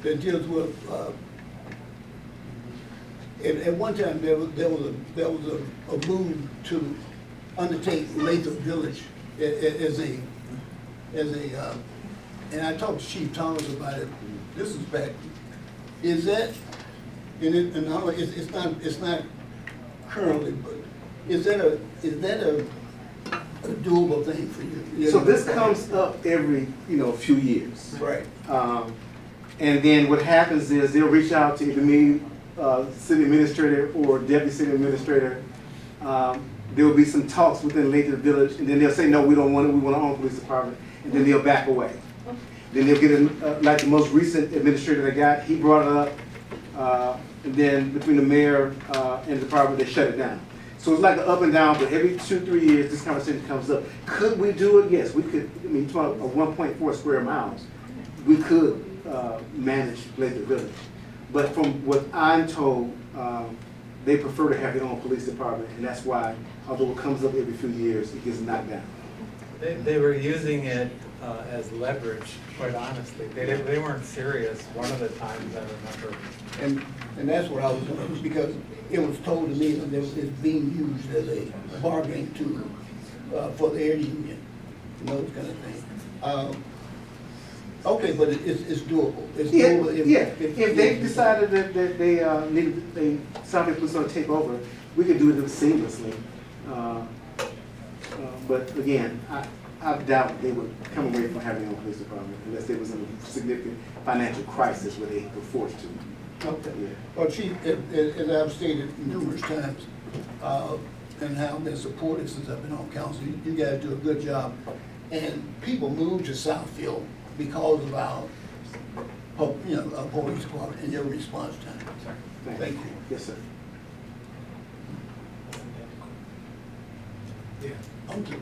that deals with at one time there was a move to undertake Latham Village as a and I talked to Chief Thomas about it. This is back. Is that it's not currently, but is that a doable thing for you? So this comes up every few years. Right. And then what happens is they'll reach out to either me, city administrator, or deputy city administrator. There will be some talks within Latham Village, and then they'll say, no, we don't want it, we want our own police department, and then they'll back away. Then they'll get like the most recent administrator they got, he brought it up, and then between the mayor and the department, they shut it down. So it's like an up and down, but every 2-3 years, this conversation comes up. Could we do it? Yes, we could. I mean, talk about 1.4 square miles. We could manage Latham Village. But from what I'm told, they prefer to have their own police department, and that's why, although it comes up every few years, it gets knocked down. They were using it as leverage, quite honestly. They weren't serious one of the times I remember. And that's what I was, because it was told to me that it's being used as a bargaining tool for their union, and those kind of things. Okay, but it's doable. It's Yeah, doable if they decided that they Southfield was gonna take over, we could do it seamlessly. But again, I doubt they would come away from having their own police department unless there was a significant financial crisis where they were forced to. Okay. Yeah. Well, Chief, as I've stated numerous times, and how I've been supported since I've been on council, you guys do a good job. And people move to Southfield because of our, our police department and your response time. Thank you. Yes, sir. Yeah, Thank you.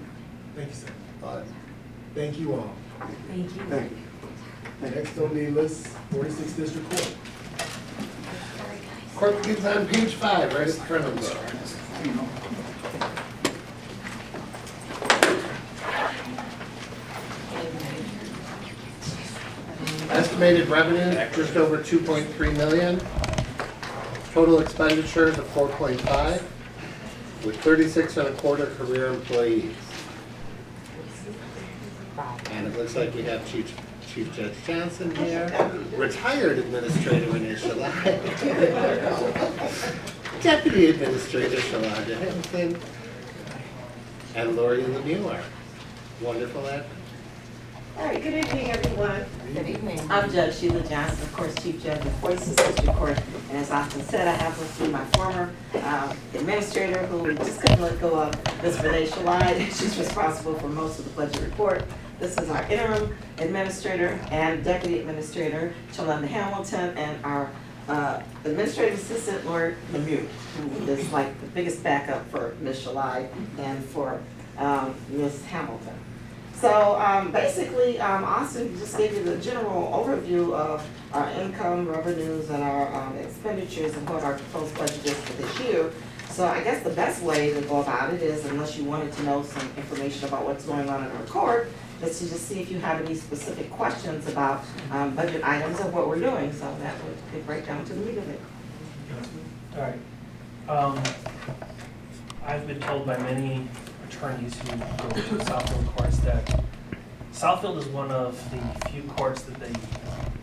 thank you, sir. All right. Thank you all. Thank you. Thank you. Next on the list, 46th District Court. Court begins on page 5, right at the front of the book. Estimated revenue, just over 2.3 million. Total expenditures of 4.5, with 36 and a quarter career employees. And it looks like we have Chief Judge Johnson here, retired administrator in Ishalai. Deputy Administrator Shalonda Henson, and Lori Lemieux. Wonderful admin. All right, good evening, everyone. Good evening. I'm Judge Sheila Johnson, of course, Chief Judge of 46th District Court. And as often said, I have with me my former administrator who we just couldn't let go of, Ms. Renee Shalai. She's responsible for most of the budget report. This is our interim administrator and deputy administrator, Shalonda Hamilton, and our administrative assistant, Lord Lemieux, who is like the biggest backup for Ms. Shalai and for Ms. Hamilton. So basically, Austin just gave you the general overview of our income, revenues, and our expenditures and what our proposed budget is for this year. So I guess the best way to go about it is, unless you wanted to know some information about what's going on in our court, is to just see if you have any specific questions about budget items or what we're doing. So that would get right down to the meat of it. All right. I've been told by many attorneys who go to the Southfield courts that Southfield is one of the few courts that they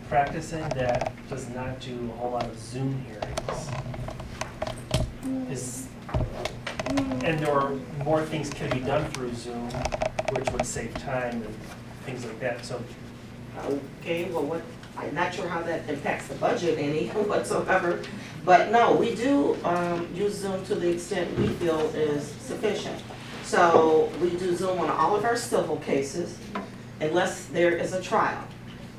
practice in that does not do a whole lot of Zoom hearings. And there are more things can be done through Zoom, which would save time and things like that. So, Okay, well, I'm not sure how that impacts the budget any whatsoever, but no, we do use Zoom to the extent we feel is sufficient. So we do Zoom on all of our civil cases unless there is a trial.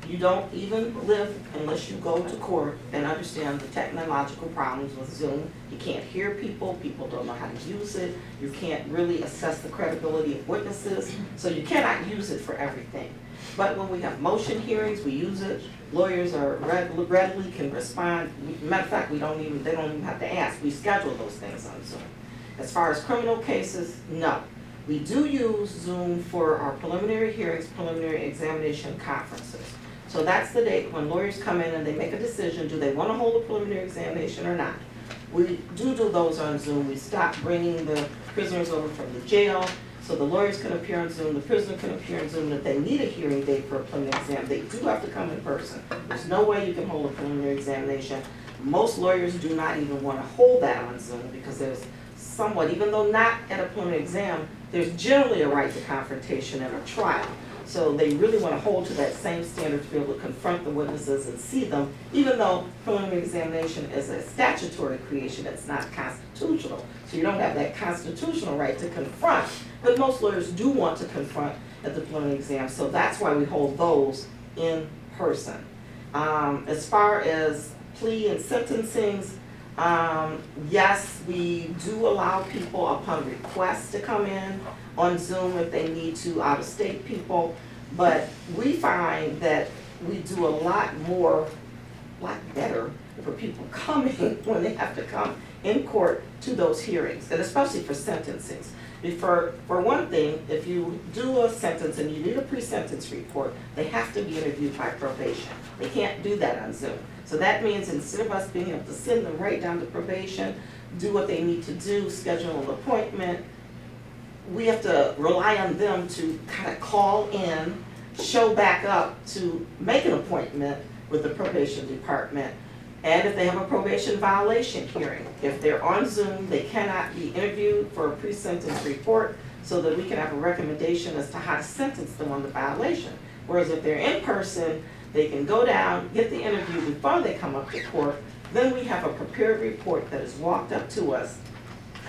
You don't even live unless you go to court and understand the technological problems with Zoom. You can't hear people, people don't know how to use it, you can't really assess the credibility of witnesses, so you cannot use it for everything. But when we have motion hearings, we use it. Lawyers are readily can respond. Matter of fact, they don't even have to ask. We schedule those things on Zoom. As far as criminal cases, no. We do use Zoom for our preliminary hearings, preliminary examination conferences. So that's the date when lawyers come in and they make a decision, do they want to hold a preliminary examination or not? We do those on Zoom. We stop bringing the prisoners over from the jail, so the lawyers can appear on Zoom, the prisoner can appear on Zoom. If they need a hearing date for a preliminary exam, they do have to come in person. There's no way you can hold a preliminary examination. Most lawyers do not even want to hold that on Zoom because there's somewhat, even though not at a preliminary exam, there's generally a right to confrontation at a trial. So they really want to hold to that same standard to be able to confront the witnesses and see them, even though preliminary examination is a statutory creation, it's not constitutional. So you don't have that constitutional right to confront, but most lawyers do want to confront at the preliminary exam, so that's why we hold those in person. As far as plea and sentencings, yes, we do allow people upon request to come in on Zoom if they need to, out-of-state people, but we find that we do a lot better for people coming when they have to come in court to those hearings, and especially for sentencings. For one thing, if you do a sentence and you need a pre-sentence report, they have to be interviewed by probation. They can't do that on Zoom. So that means instead of us being able to send them right down to probation, do what they need to do, schedule an appointment, we have to rely on them to kind of call in, show back up to make an appointment with the probation department. And if they have a probation violation hearing, if they're on Zoom, they cannot be interviewed for a pre-sentence report so that we can have a recommendation as to how to sentence them on the violation. Whereas if they're in person, they can go down, get the interview before they come up to court, then we have a prepared report that is walked up to us,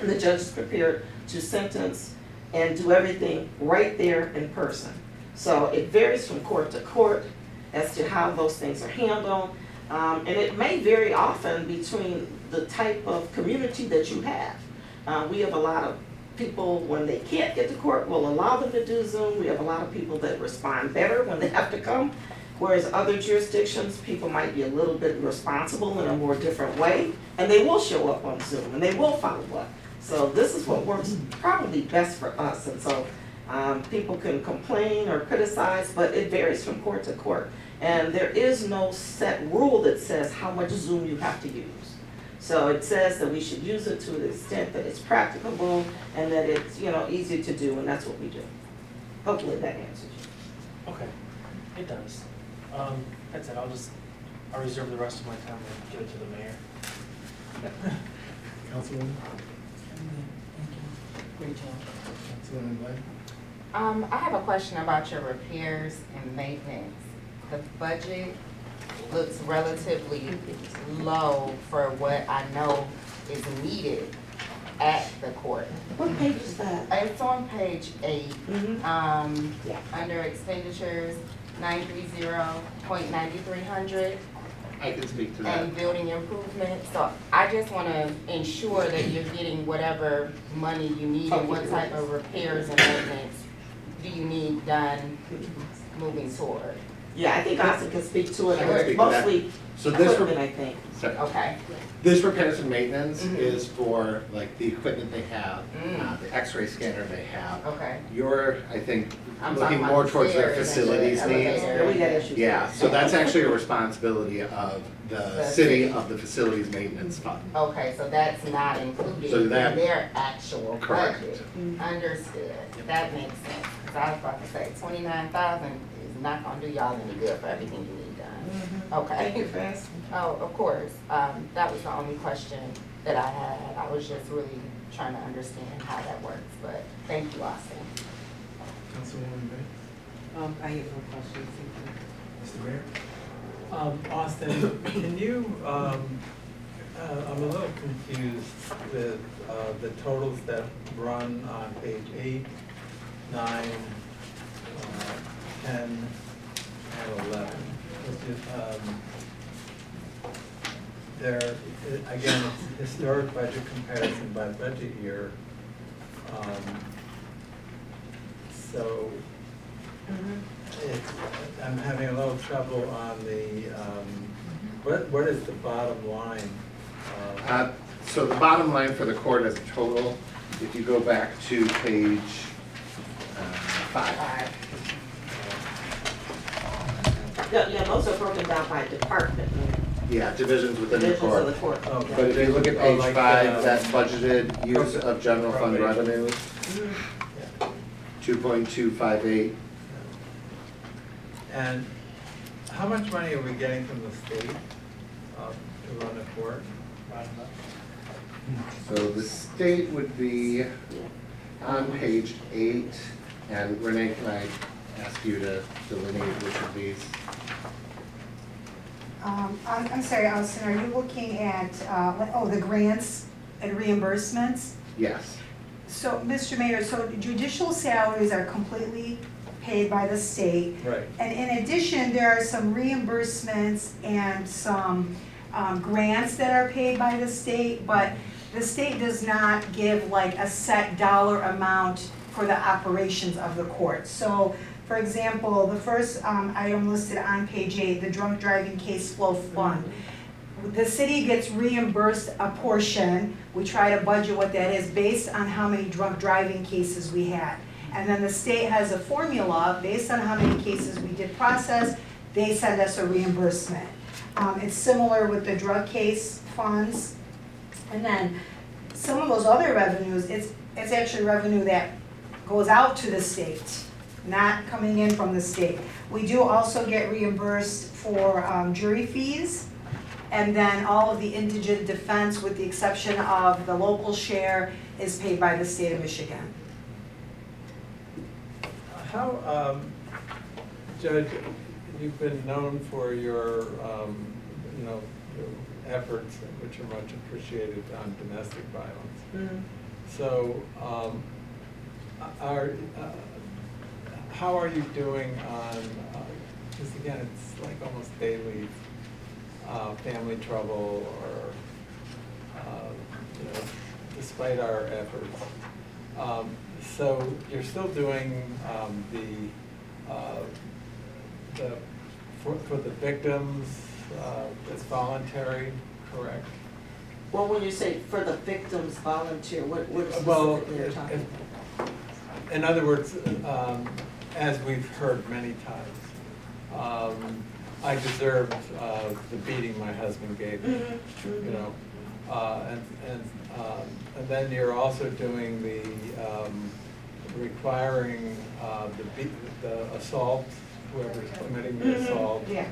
and the judge is prepared to sentence and do everything right there in person. So it varies from court to court as to how those things are handled. And it may vary often between the type of community that you have. We have a lot of people, when they can't get to court, will allow them to do Zoom. We have a lot of people that respond better when they have to come. Whereas other jurisdictions, people might be a little bit responsible in a more different way, and they will show up on Zoom, and they will follow up. So this is what works probably best for us, and so people can complain or criticize, but it varies from court to court. And there is no set rule that says how much Zoom you have to use. So it says that we should use it to the extent that it's practicable and that it's, easy to do, and that's what we do. Hopefully that answers you. Okay, it does. That's it, I'll reserve the rest of my time and give it to the mayor. Councilwoman? Great job. Councilwoman Black? I have a question about your repairs and maintenance. The budget looks relatively low for what I know is needed at the court. What page is that? It's on page 8, Yeah. under expenditures, 930.9300. I can speak to that. And building improvement, so I just wanna ensure that you're getting whatever money you need and what type of repairs and maintenance do you need done moving forward? Yeah, I think Austin can speak to it. I can speak to that. Mostly So this equipment, I think. Sorry. Okay, This repairs and maintenance Mhm. is for like the equipment they have, the x-ray scanner they have. okay. You're, I think, I'm looking talking more about towards their stairs and facilities the needs. elevator. We got issues. Yeah, so that's actually a responsibility of the The city city. of the facilities maintenance fund. Okay, so that's not So included in that- their actual Correct. budget? Understood, that makes sense, cause I was about to say 29,000 is not gonna do y'all any good for everything you need done. Okay. Thank you for asking. Oh, of course, that was the only question that I had, I was just really trying to understand how that works, but thank you, Austin. Councilwoman Bay? I have no questions. Mr. Mayor? Austin, can you, I'm a little confused with the totals that run on page 8, 9, 10, and 11. There, again, it's historic budget comparison by budget year. So I'm having a little trouble on the, what is the bottom line? So the bottom line for the court as a total, if you go back to page 5. Yeah, those are broken down by department. Yeah, divisions within the Divisions of the court. court. Okay. But if you look at Oh, page like 5, the- that's budgeted use of general fund Probation. revenue, 2.258. And how much money are we getting from the state to run the court? So the state would be on page 8, and Renee, can I ask you to delineate which of these? I'm sorry, Austin, are you looking at, the grants and reimbursements? Yes. So, Mr. Mayor, so judicial salaries are completely paid by the state. Right. And in addition, there are some reimbursements and some grants that are paid by the state, but the state does not give like a set dollar amount for the operations of the court. So, for example, the first item listed on page 8, the drunk driving case flow fund. the city gets reimbursed a portion, we try to budget what that is based on how many drunk driving cases we had. And then the state has a formula, based on how many cases we did process, they send us a reimbursement. It's similar with the drug case funds. And then some of those other revenues, it's actually revenue that goes out to the state, not coming in from the state. We do also get reimbursed for jury fees, and then all of the indigent defense, with the exception of the local share, is paid by the state of Michigan. How, Judge, you've been known for your, your efforts, which are much appreciated, on domestic violence. Mm-hmm. So, how are you doing on, because again, it's like almost daily family trouble, or, despite our efforts. So you're still doing for the victims, it's voluntary, correct? Well, when you say for the victims volunteer, what Well, specifically you're talking about? in other words, as we've heard many times, I deserved the beating my husband gave me, you know. And then you're also doing the requiring the assault, whoever's committing the assault. Yeah.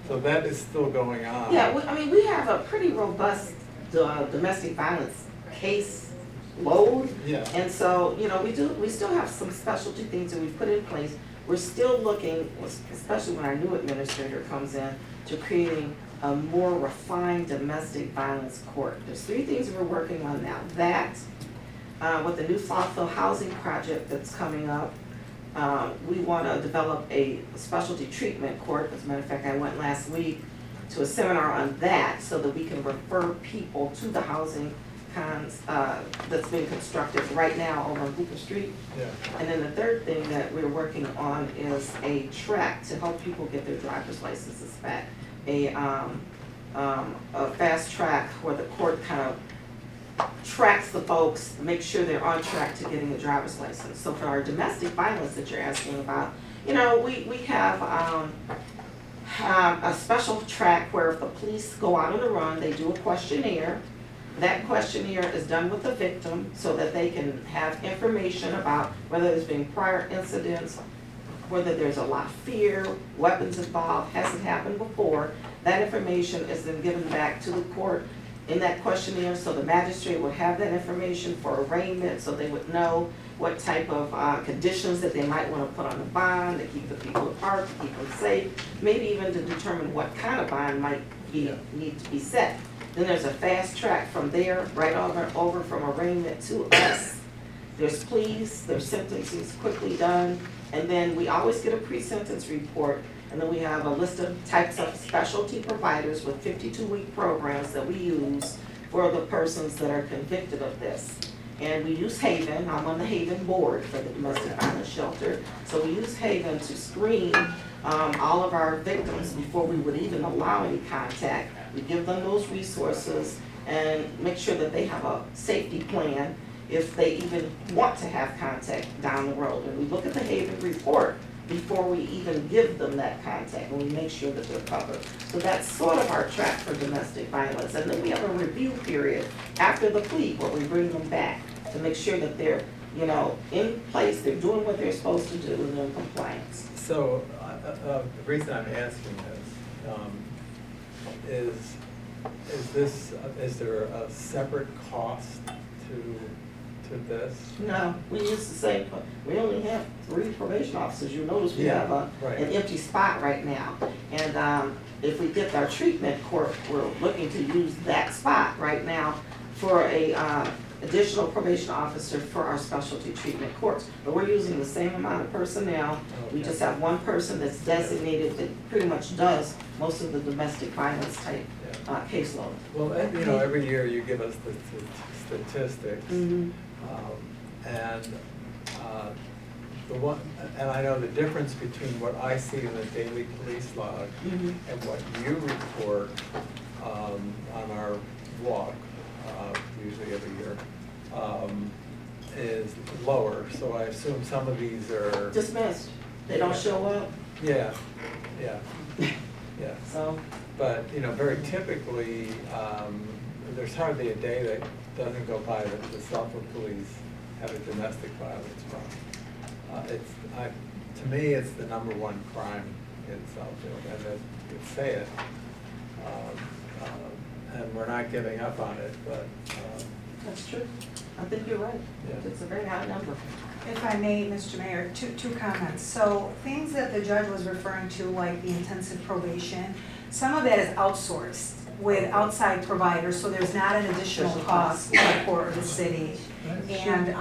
So that is still going on. Yeah, I mean, we have a pretty robust domestic violence case load. Yeah. And so, we still have some specialty things that we've put in place. We're still looking, especially when our new administrator comes in, to creating a more refined domestic violence court. There's 3 things we're working on now. That, with the new Southfield housing project that's coming up, we want to develop a specialty treatment court. As a matter of fact, I went last week to a seminar on that so that we can refer people to the housing that's being constructed right now over on Hooper Street. Yeah. And then the third thing that we're working on is a track to help people get their driver's licenses back. A fast track where the court kind of tracks the folks, make sure they're on track to getting a driver's license. So for our domestic violence that you're asking about, we have a special track where if the police go out on the run, they do a questionnaire. That questionnaire is done with the victim so that they can have information about whether there's been prior incidents, whether there's a lot of fear, weapons involved, has it happened before. That information is then given back to the court in that questionnaire, so the magistrate would have that information for arraignment, so they would know what type of conditions that they might want to put on the bond to keep the people apart, to keep them safe, maybe even to determine what kind of bond might need to be set. Then there's a fast track from there, right over from arraignment to us. There's pleas, there's sentencing quickly done, and then we always get a pre-sentence report, and then we have a list of types of specialty providers with 52-week programs that we use for the persons that are convicted of this. And we use Haven. I'm on the Haven board for the domestic violence shelter. So we use Haven to screen all of our victims before we would even allow any contact. We give them those resources and make sure that they have a safety plan if they even want to have contact down the road. And we look at the Haven report before we even give them that contact, and we make sure that they're covered. So that's sort of our track for domestic violence. And then we have a review period after the plea where we bring them back to make sure that they're, in place, they're doing what they're supposed to do, and they're in compliance. So the reason I'm asking this is there a separate cost to this? No, we use the same, we only have 3 probation officers. You notice we have an empty spot right now. And if we get our treatment court, we're looking to use that spot right now for a additional probation officer for our specialty treatment courts. But we're using the same amount of personnel. We just have one person that's designated that pretty much does most of the domestic violence type caseload. Well, every year you give us the statistics. Mm-hmm. And I know the difference between what I see in the daily police log Mm-hmm. and what you report on our walk, usually every year, is lower, so I assume some of these are. Dismissed, they don't show up, Yeah, yeah, yeah. so. But, you know, very typically, there's hardly a day that doesn't go by that the Southfield police have a domestic violence problem. To me, it's the #1 crime in Southfield, and to say it. And we're not giving up on it, but. That's true. I think you're right. Yeah. It's a very high number. If I may, Mr. Mayor, two comments. So things that the judge was referring to, like the intensive probation, some of that is outsourced with outside providers, so there's not an additional cost to the court or the city. And,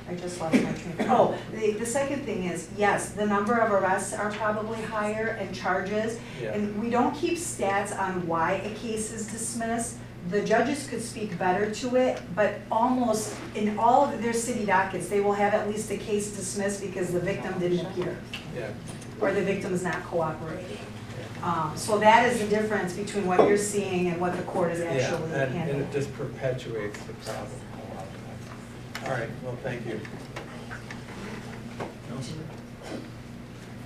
I just lost my train of thought. Oh, the second thing is, yes, the number of arrests are probably higher and charges. Yeah. And we don't keep stats on why a case is dismissed. The judges could speak better to it, but almost in all of their city dockets, they will have at least a case dismissed because the victim didn't appear, Yeah. or the victim is not cooperating. So that is the difference between what you're seeing and what the court is actually Yeah, and handling. it just perpetuates the problem a lot of times. All right, well, thank you.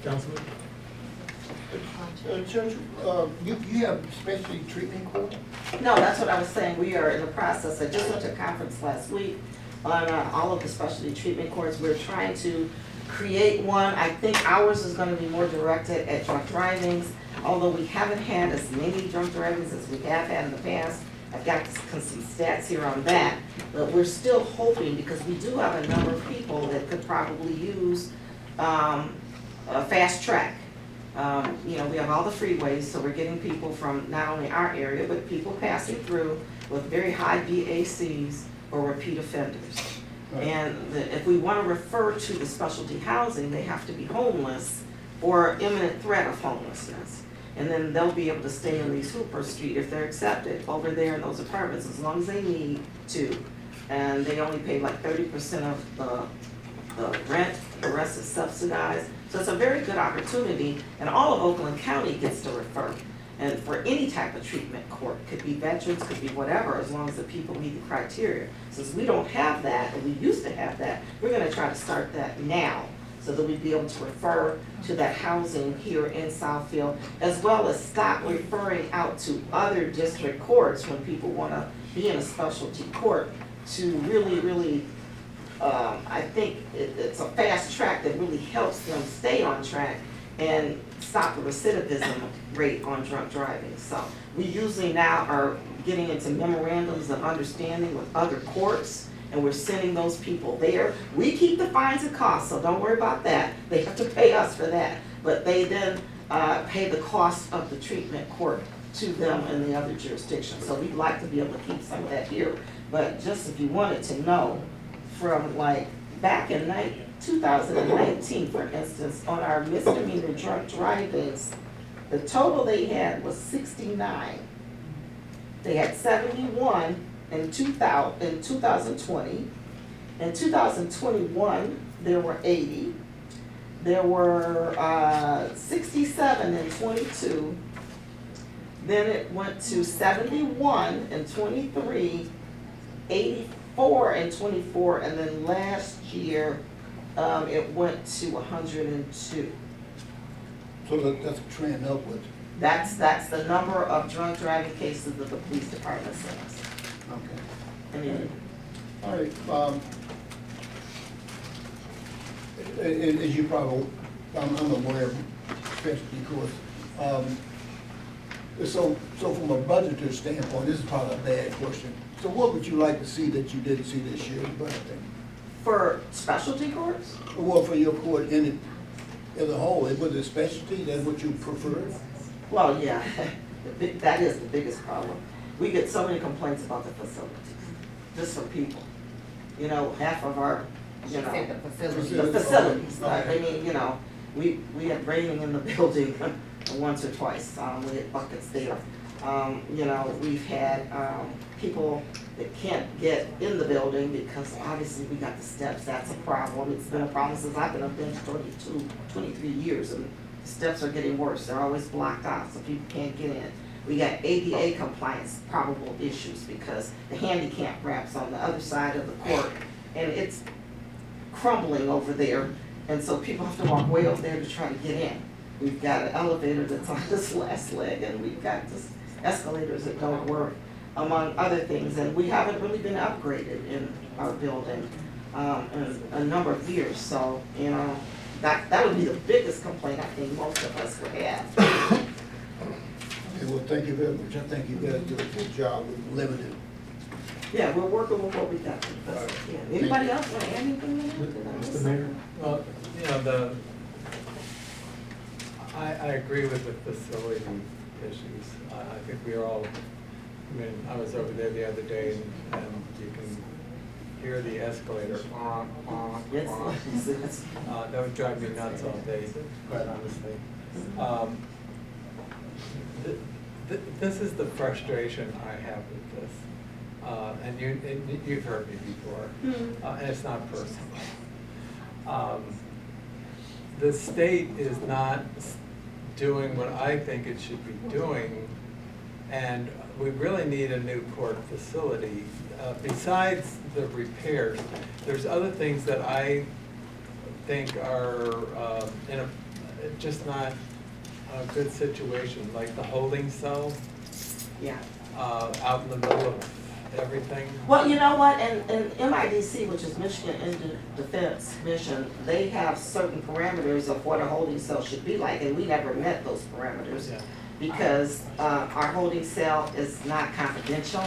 Councilman? Judge, you have specialty treatment court? No, that's what I was saying, we are in the process, I just went to a conference last week on all of the specialty treatment courts. We're trying to create one. I think ours is gonna be more directed at drunk drivings, although we haven't had as many drunk drivings as we have had in the past. I've got some stats here on that, but we're still hoping, because we do have a number of people that could probably use a fast track. You know, we have all the freeways, so we're getting people from not only our area, but people passing through with very high VACs or repeat offenders. And if we want to refer to the specialty housing, they have to be homeless or imminent threat of homelessness. And then they'll be able to stay in East Hooper Street if they're accepted over there in those apartments as long as they need to. And they only pay like 30% of the rent, the rest is subsidized. So it's a very good opportunity, and all of Oakland County gets to refer. And for any type of treatment court, could be veterans, could be whatever, as long as the people meet the criteria. Since we don't have that, and we used to have that, we're gonna try to start that now, so that we'd be able to refer to that housing here in Southfield, as well as stop referring out to other district courts when people wanna be in a specialty court, to really, I think it's a fast track that really helps them stay on track and stop the recidivism rate on drunk driving. So we usually now are getting into memorandums of understanding with other courts, and we're sending those people there. We keep the fines and costs, so don't worry about that. They have to pay us for that, but they then pay the cost of the treatment court to them in the other jurisdictions. So we'd like to be able to keep some of that here, but just if you wanted to know, from like back in 2019, for instance, on our misdemeanor drunk drivings, the total they had was 69. They had 71 in 2020. In 2021, there were 80. There were 67 in 22. Then it went to 71 in 23, 84 in 24, and then last year, it went to 102. So that's a trend upward. That's the number of drunk driving cases that the police department says. Okay. And then, All right, as you probably, I'm aware of specialty courts. So from a budgetary standpoint, this is probably a bad question. So what would you like to see that you didn't see this year in budgeting? for specialty courts? Well, for your court in it, as a whole, was it specialty, that's what you prefer? Well, yeah, that is the biggest problem. We get so many complaints about the facilities, just from people. You know, half of our, you know, Said the facilities. the facilities, Okay. I mean, you know, we had raining in the building once or twice, we had buckets there. You know, we've had, people that can't get in the building because obviously we got the steps, that's a problem. It's been a problem since I've been up there 23 years, and the steps are getting worse, they're always blocked out, so people can't get in. We got ADA compliance probable issues because the handicap ramps on the other side of the court and it's crumbling over there. And so people have to walk way over there to try to get in. We've got an elevator that's on this last leg and we've got this escalators that don't work, among other things. And we haven't really been upgraded in our building in a number of years. So, you know, that would be the biggest complaint I think most of us would have. Okay, well, thank you very much. I think you guys do a good job with limited. Yeah, we're working with what we got. Yeah. Anybody else want to add anything to that? Did I miss something? Well, you know, I agree with the facility issues. I think we are all, I mean, I was over there the other day and you can hear the escalator, Yes. that would drive me nuts all day, quite honestly. This is the frustration I have with this, and you've heard me before, and it's not personal. The state is not doing what I think it should be doing, and we really need a new court facility. Besides the repairs, there's other things that I think are just not a good situation, like the holding cell. Yeah. Out in the middle of everything. Well, you know what, and MIDC, which is Michigan Defense Mission, they have certain parameters of what a holding cell should be like, and we never met those parameters. Yeah. Because our holding cell is not confidential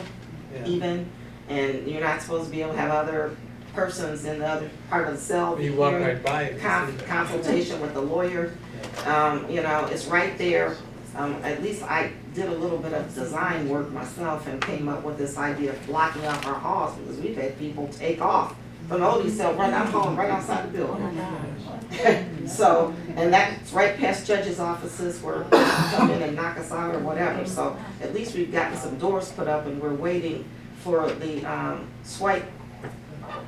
even, and you're not supposed to be able to have other persons in the other part of the cell. You walk right by it. Consultation with the lawyer. You know, it's right there. At least I did a little bit of design work myself and came up with this idea of blocking off our halls because we've had people take off from the holding cell right out home, right outside the building. So, and that's right past judges' offices where they come in and knock us out or whatever. So at least we've gotten some doors put up and we're waiting for the swipe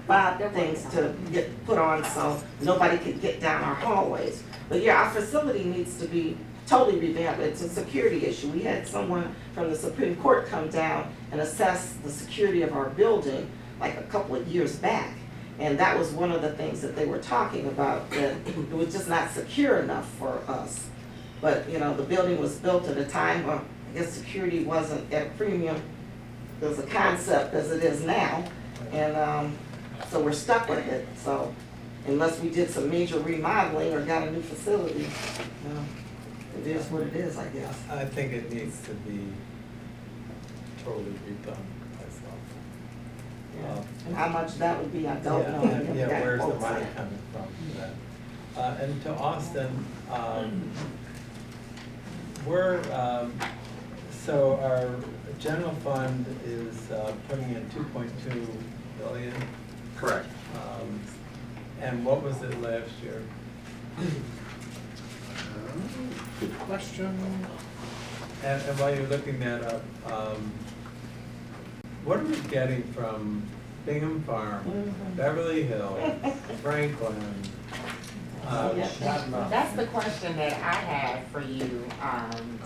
bob things to get put on so nobody can get down our hallways. But yeah, our facility needs to be totally revamped. It's a security issue. We had someone from the Supreme Court come down and assess the security of our building like a couple of years back. And that was one of the things that they were talking about, that it was just not secure enough for us. But, you know, the building was built at a time where I guess security wasn't at a premium as a concept as it is now. And so we're stuck with it. So unless we did some major remodeling or got a new facility, it is what it is, I guess. I think it needs to be totally redone myself. And how much that would be, I don't know. Yeah, where's the money coming from for that? And to Austin, so our general fund is putting in 2.2 billion. Correct. And what was it last year? Good question. And while you're looking that up, what are we getting from Bingham Farm, Beverly Hills, Franklin? That's the question that I had for you,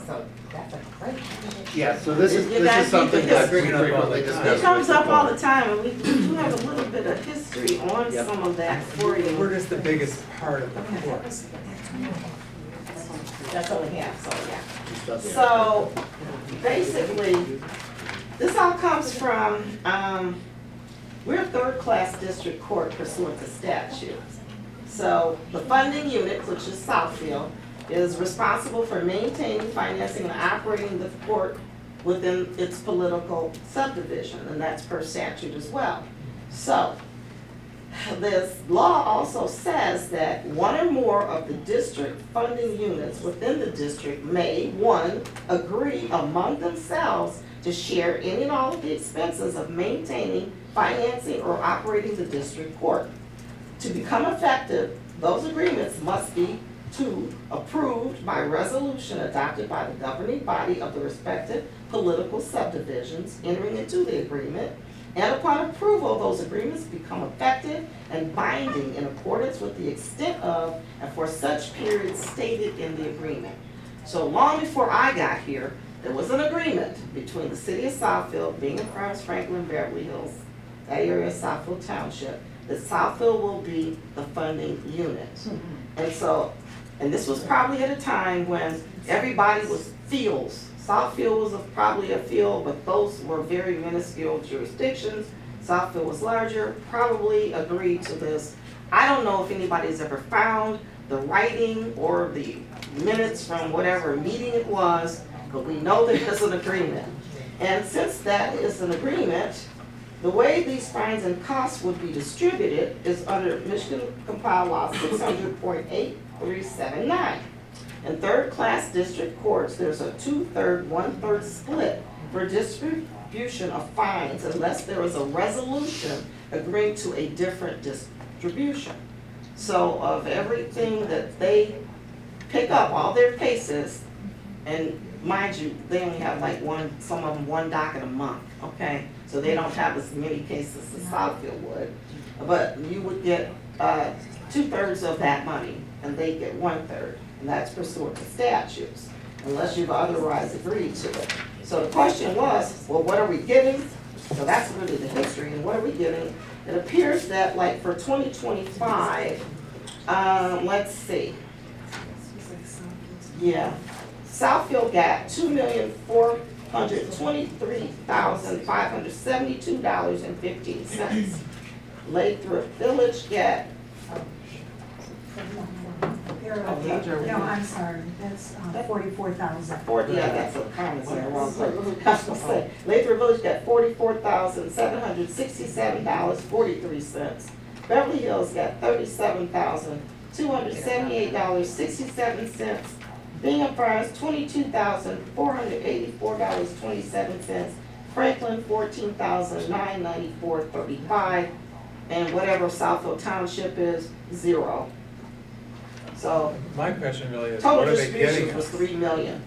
so that's a great question. Yeah, so this is something that we frequently discuss. It comes up all the time, and we do have a little bit of history on some of that for you. We're just the biggest part of the course. That's all we have, so yeah. So basically, this all comes from, we're a third-class district court pursuant to statute. So the funding unit, which is Southfield, is responsible for maintaining, financing, and operating the court within its political subdivision, and that's per statute as well. So this law also says that one or more of the district funding units within the district may, one, agree among themselves to share any and all of the expenses of maintaining, financing, or operating the district court. To become effective, those agreements must be, two, approved by resolution adopted by the governing body of the respective political subdivisions entering into the agreement, and upon approval, those agreements become effective and binding in accordance with the extent of and for such periods stated in the agreement. So long before I got here, there was an agreement between the city of Southfield, Bingham Farms, Franklin, Beverly Hills, that area of Southfield Township, that Southfield will be the funding unit. And so, and this was probably at a time when everybody was fields. Southfield was probably a field, but those were very minuscule jurisdictions. Southfield was larger, probably agreed to this. I don't know if anybody's ever found the writing or the minutes from whatever meeting it was, but we know there's an agreement. And since that is an agreement, the way these fines and costs would be distributed is under Michigan Compiled Law 600.8379. In third-class district courts, there's a 2/3, 1/3 split for distribution of fines unless there is a resolution agreeing to a different distribution. So of everything that they pick up, all their cases, and mind you, they only have like some of them one docket a month, okay? So they don't have as many cases as Southfield would. But you would get 2/3 of that money, and they get 1/3, and that's pursuant to statutes, unless you've otherwise agreed to it. So the question was, well, what are we getting? So that's really the history, and what are we getting? It appears that like for 2025, let's see. Yeah, Southfield got $2,423,572.15. Lathrop Village got. No, I'm sorry, that's 44,000. Yeah, that's a comment in the wrong place. I was gonna say, Lathrop Village got $44,767.43. Beverly Hills got $37,278.67. Bingham Farms, $22,484.27. Franklin, $14,994.35. And whatever Southfield Township is, 0. So My question really is, total what are they distribution getting was us? 3 million.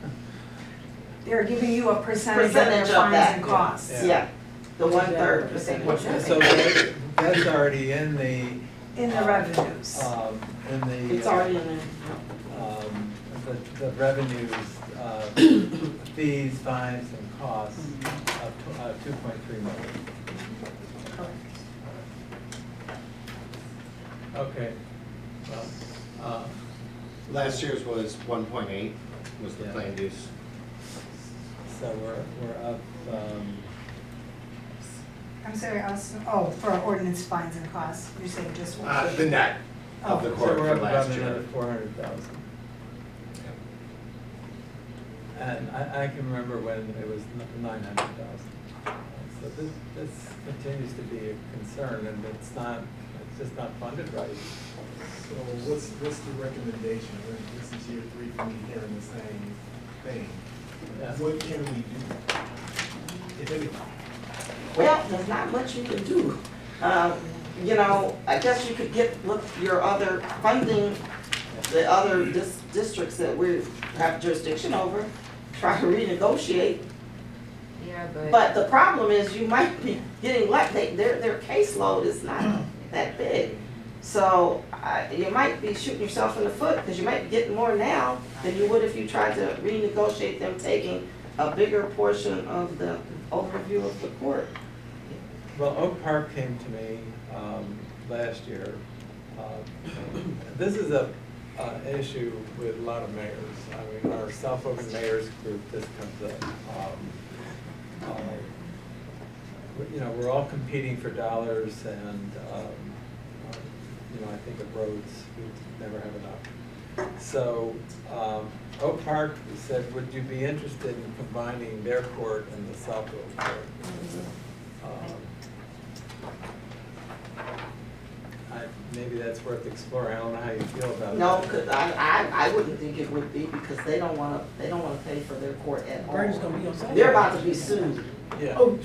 They're giving you a percentage of their Percentage of fines that. and costs. Yeah, the 1/3 percentage. So that's already in the, In the revenues. in the. It's already in there. The revenues, fees, fines, and costs of 2.3 million. Okay, well, Last year's was 1.8, was the Yeah. planned use. so we're up, I'm sorry, for ordinance fines and costs, you're saying just one? The net of the so court we're for up about last another year. 400,000. And I can remember when it was 900,000. So this continues to be a concern, and it's just not funded right. So what's the recommendation? This is year 3 for me hearing the same thing. Yeah. What can we do? If anything? Well, there's not much you can do. You know, I guess you could look your other funding, the other districts that we have jurisdiction over, try to renegotiate. Yeah, But the problem is you might be getting their caseload is not that big. So you might be shooting yourself in the foot because you might be getting more now than you would if you tried to renegotiate them taking a bigger portion of the overview of the court. Well, Oak Park came to me last year. This is an issue with a lot of mayors. I mean, our South Oakland Mayors Group, this comes up. You know, we're all competing for dollars, and you know, I think of roads, we never have enough. So Oak Park said, would you be interested in combining their court and the Southfield court? Maybe that's worth exploring. I don't know how you feel about it. No, because I wouldn't think it would be because they don't wanna pay for their court at all. Burden's gonna be on Southfield. They're about to be sued. Yeah. Oh,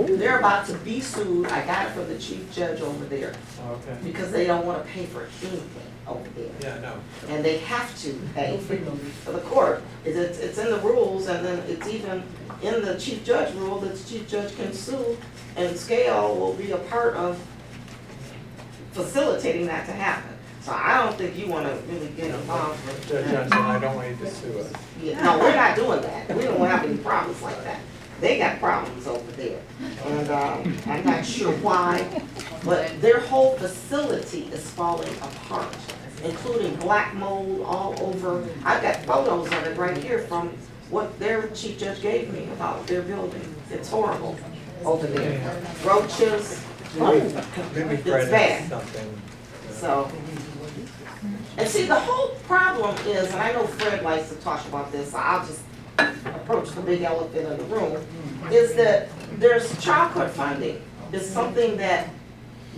They're about to be sued. I got it from the chief judge over there Okay. because they don't wanna pay for anything over there. Yeah, no. And they have to pay for the court. It's in the rules, and then it's even in the chief judge rule that the chief judge can sue, and scale will be a part of facilitating that to happen. So I don't think you wanna really get involved with Judge Johnson, I don't want you to sue us. Yeah, no, we're not doing that. We don't have any problems like that. They got problems over there. And, I'm not sure why, but their whole facility is falling apart, including black mold all over. I've got photos of it right here from what their chief judge gave me about their building. It's horrible over there. Roaches, Maybe Fred it's bad. has something. So, and see, the whole problem is, and I know Fred likes to talk about this, so I'll just approach the big elephant in the room, is that there's child court funding is something that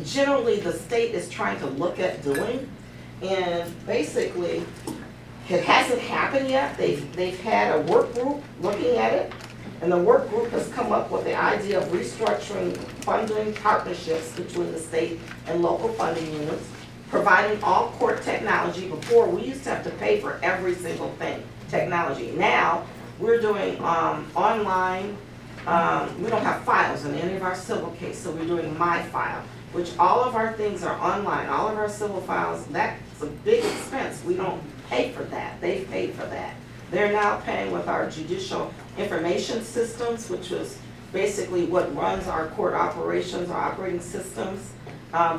generally the state is trying to look at doing. And basically, it hasn't happened yet. They've had a work group looking at it. And the work group has come up with the idea of restructuring funding partnerships between the state and local funding units, providing all court technology. Before, we used to have to pay for every single thing, technology. Now, we're doing online, we don't have files in any of our civil case, so we're doing My File, which all of our things are online, all of our civil files. That's a big expense. We don't pay for that. They've paid for that. They're now paying with our judicial information systems, which was basically what runs our court operations, our operating systems.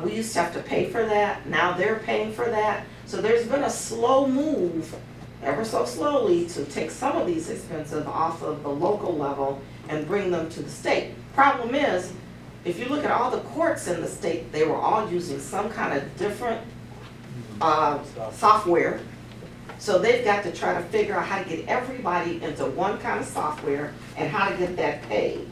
We used to have to pay for that. Now they're paying for that. So there's been a slow move, ever so slowly, to take some of these expenses off of the local level and bring them to the state. Problem is, if you look at all the courts in the state, they were all using some kind of different software. So they've got to try to figure out how to get everybody into one kind of software and how to get that paid.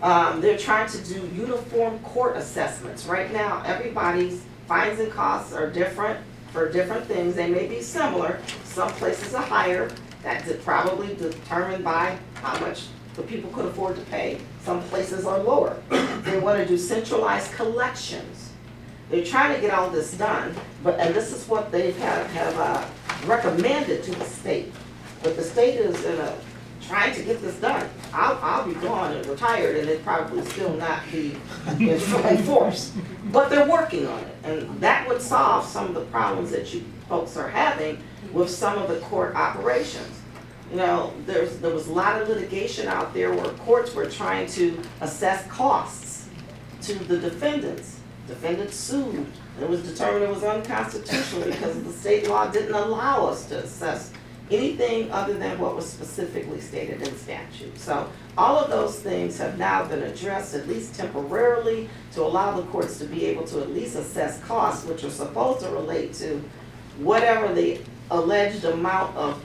They're trying to do uniform court assessments. Right now, everybody's fines and costs are different for different things. They may be similar. Some places are higher. That's probably determined by how much the people could afford to pay. Some places are lower. They want to do centralized collections. They're trying to get all this done, and this is what they have recommended to the state. But the state is trying to get this done. I'll be gone and retired, and it probably still not be in full force. But they're working on it, and that would solve some of the problems that you folks are having with some of the court operations. You know, there was a lot of litigation out there where courts were trying to assess costs to the defendants. Defendants sued. It was determined it was unconstitutional because the state law didn't allow us to assess anything other than what was specifically stated in statute. So all of those things have now been addressed, at least temporarily, to allow the courts to be able to at least assess costs, which are supposed to relate to whatever the alleged amount of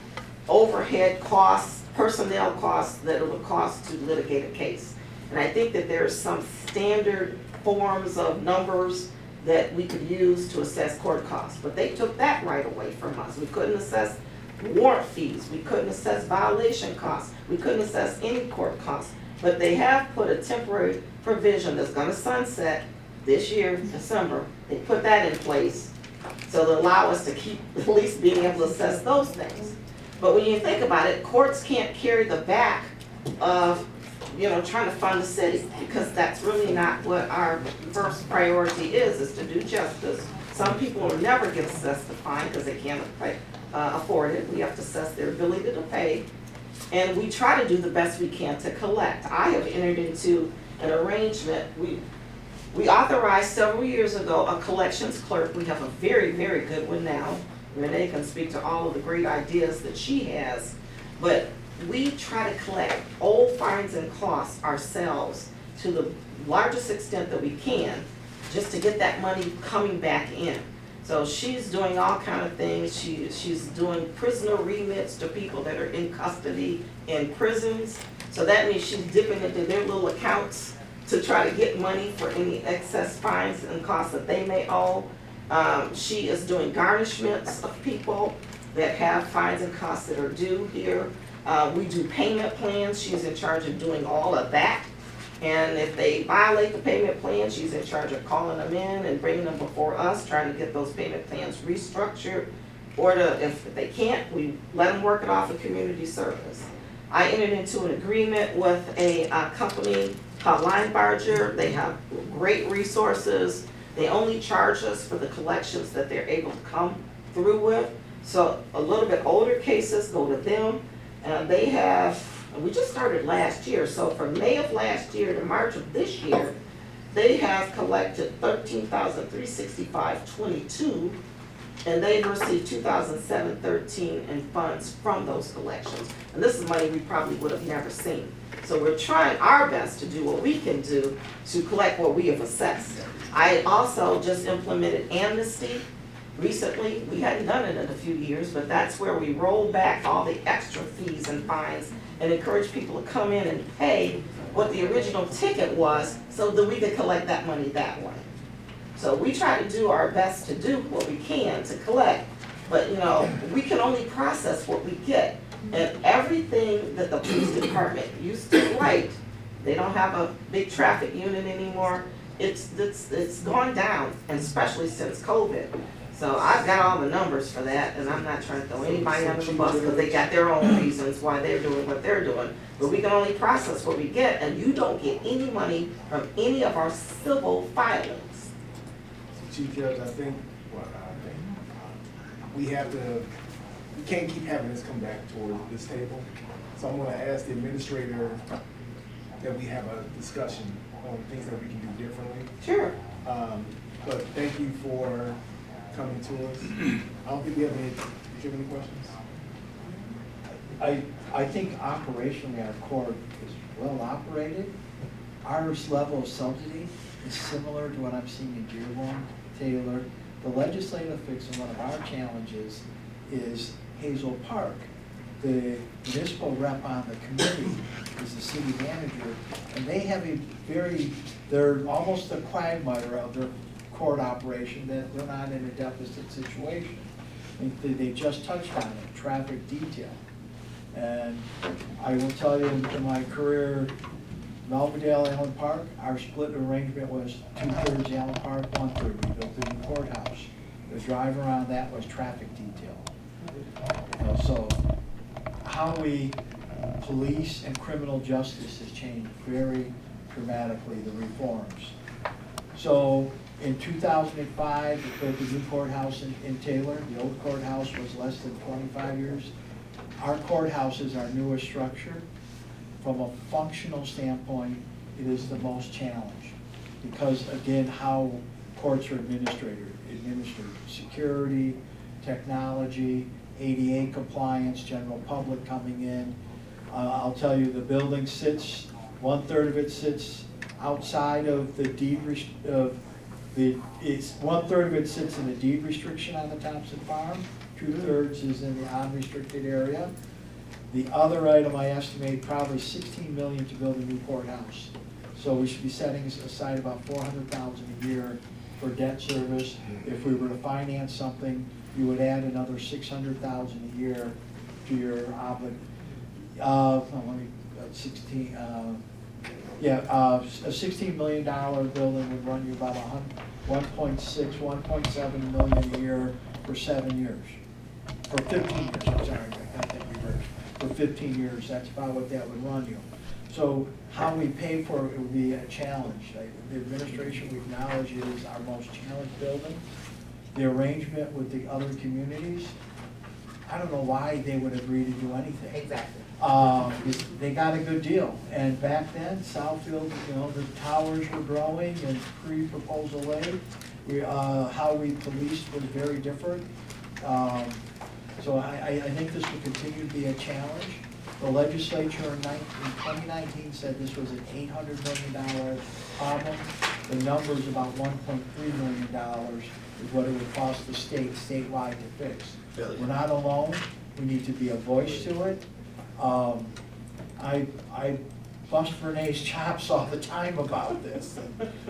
overhead costs, personnel costs that it would cost to litigate a case. And I think that there's some standard forms of numbers that we could use to assess court costs. But they took that right away from us. We couldn't assess warrant fees. We couldn't assess violation costs. We couldn't assess any court costs. But they have put a temporary provision that's gonna sunset this year, December. They put that in place so to allow us to keep at least being able to assess those things. But when you think about it, courts can't carry the back of trying to fund the city, because that's really not what our first priority is to do justice. Some people will never get assessed the fine because they can't afford it. We have to assess their ability to pay, and we try to do the best we can to collect. I have entered into an arrangement. We authorized several years ago a collections clerk. We have a very, very good one now. Renee can speak to all of the great ideas that she has, but we try to collect old fines and costs ourselves to the largest extent that we can, just to get that money coming back in. So she's doing all kind of things. She's doing prisoner remits to people that are in custody in prisons. So that means she's dipping into their little accounts to try to get money for any excess fines and costs that they may owe. She is doing garnishments of people that have fines and costs that are due here. We do payment plans. She's in charge of doing all of that. And if they violate the payment plan, she's in charge of calling them in and bringing them before us, trying to get those payment plans restructured. Or if they can't, we let them work it off of community service. I entered into an agreement with a company called Line Barger. They have great resources. They only charge us for the collections that they're able to come through with. So a little bit older cases go to them, and they have, and we just started last year, so from May of last year to March of this year, they have collected $13,365.22, and they've received $2,713 in funds from those collections. And this is money we probably would have never seen. So we're trying our best to do what we can do to collect what we have assessed. I also just implemented amnesty recently. We hadn't done it in a few years, but that's where we roll back all the extra fees and fines and encourage people to come in and pay what the original ticket was so that we could collect that money that way. So we try to do our best to do what we can to collect, but you know, we can only process what we get. And everything that the police department used to collect, they don't have a big traffic unit anymore. It's gone down, and especially since COVID. So I've got all the numbers for that, and I'm not trying to throw anybody under the bus because they got their own reasons why they're doing what they're doing. But we can only process what we get, and you don't get any money from any of our civil filings. Chief Judge, I think, we can't keep having this come back toward this table. So I'm gonna ask the administrator that we have a discussion on things that we can do differently. Sure. But thank you for coming to us. I don't think we have any, do you have any questions? I think operationally our court is well operated. Our level of subsidy is similar to what I'm seeing in Dearborn, Taylor. The legislative fix and one of our challenges is Hazel Park. The municipal rep on the committee is the city manager, and they have they're almost a quagmire of their court operation, that they're not in a deficit situation. And they just touched on it, traffic detail. And I will tell you, in my career, Melverdale, Allen Park, our split arrangement was 2/3 Allen Park, 1/3. We built the new courthouse. The driver on that was traffic detail. You know, so how we police and criminal justice has changed very dramatically, the reforms. So in 2005, we built the new courthouse in Taylor. The old courthouse was less than 25 years. Our courthouse is our newest structure. From a functional standpoint, it is the most challenged because, again, how courts are administered, security, technology, ADA compliance, general public coming in. I'll tell you, the building sits, 1/3 of it sits outside of the deed, 1/3 of it sits in the deed restriction on the Thompson Farm, 2/3 is in the unrestricted area. The other item, I estimate probably $16 million to build a new courthouse. So we should be setting aside about $400,000 a year for debt service. If we were to finance something, you would add another $600,000 a year to your a $16 million building would run you about 1.6, 1.7 million a year for 7 years. For 15 years, I'm sorry, I got that reversed. For 15 years, that's about what that would run you. So how we pay for it would be a challenge. The administration, we acknowledge, it is our most challenged building. The arrangement with the other communities, I don't know why they would agree to do anything. Exactly. They got a good deal. And back then, Southfield, you know, the towers were growing and pre-proposal A. How we policed was very different. So I think this will continue to be a challenge. The legislature in 2019 said this was an $800 million problem. The number is about $1.3 million is what it would cost the state, statewide to fix. We're not alone. We need to be a voice to it. I bust Renee's chops all the time about this.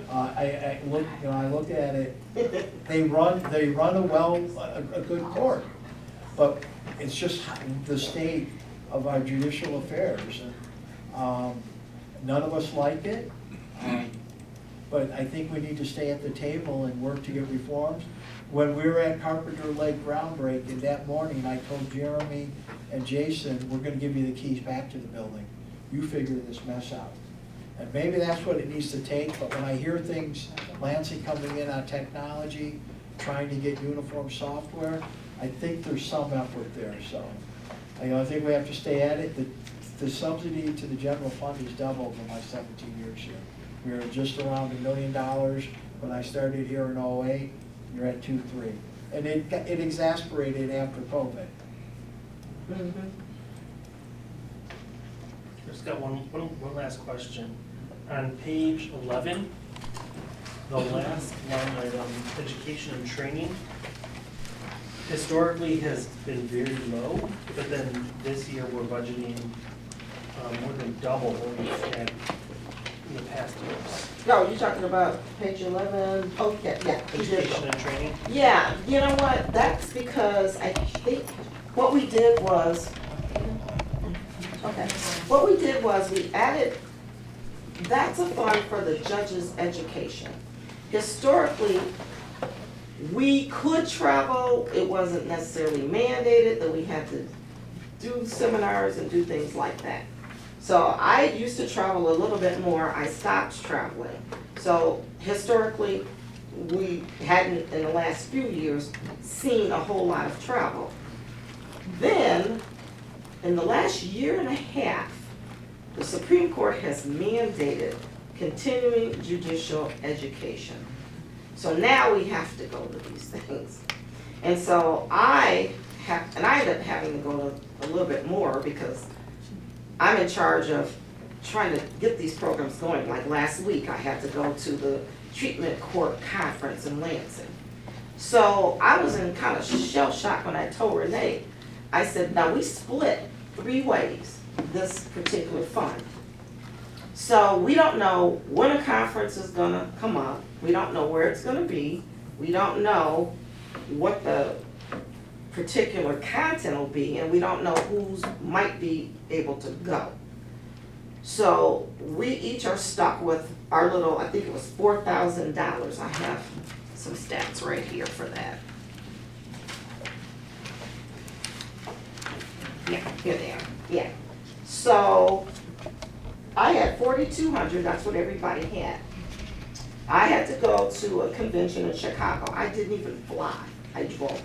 I look at it. They run a good court, but it's just the state of our judicial affairs. None of us like it, but I think we need to stay at the table and work to get reforms. When we were at Carpenter Lake groundbreaking that morning, I told Jeremy and Jason, we're gonna give you the keys back to the building. You figure this mess out. And maybe that's what it needs to take, but when I hear things, Lansing coming in on technology, trying to get uniform software, I think there's some effort there, so. I think we have to stay at it. The subsidy to the general fund has doubled in my 17 years here. We were just around $1 million when I started here in '08. You're at 2.3. And it exasperated after COVID. Just got one last question. On page 11, the last line item, education and training, historically has been very low, but then this year we're budgeting more than double what we've had in the past years. No, you're talking about page 11, okay, yeah. Education and training? Yeah, you know what, that's because I think what we did was, we added, that's a fund for the judge's education. Historically, we could travel, it wasn't necessarily mandated that we had to do seminars and do things like that. So I used to travel a little bit more, I stopped traveling. So historically, we hadn't in the last few years seen a whole lot of travel. Then, in the last year and a half, the Supreme Court has mandated continuing judicial education. So now we have to go to these things. And so I ended up having to go to a little bit more because I'm in charge of trying to get these programs going. Like last week, I had to go to the treatment court conference in Lansing. So I was in kind of shell shock when I told Renee, I said, now we split 3 ways this particular fund. So we don't know when a conference is gonna come up. We don't know where it's gonna be. We don't know what the particular content will be, and we don't know who's might be able to go. So we each are stuck with our little, I think it was $4,000. I have some stats right here for that. Yeah, here they are, yeah. So I had 4,200, that's what everybody had. I had to go to a convention in Chicago. I didn't even fly, I drove.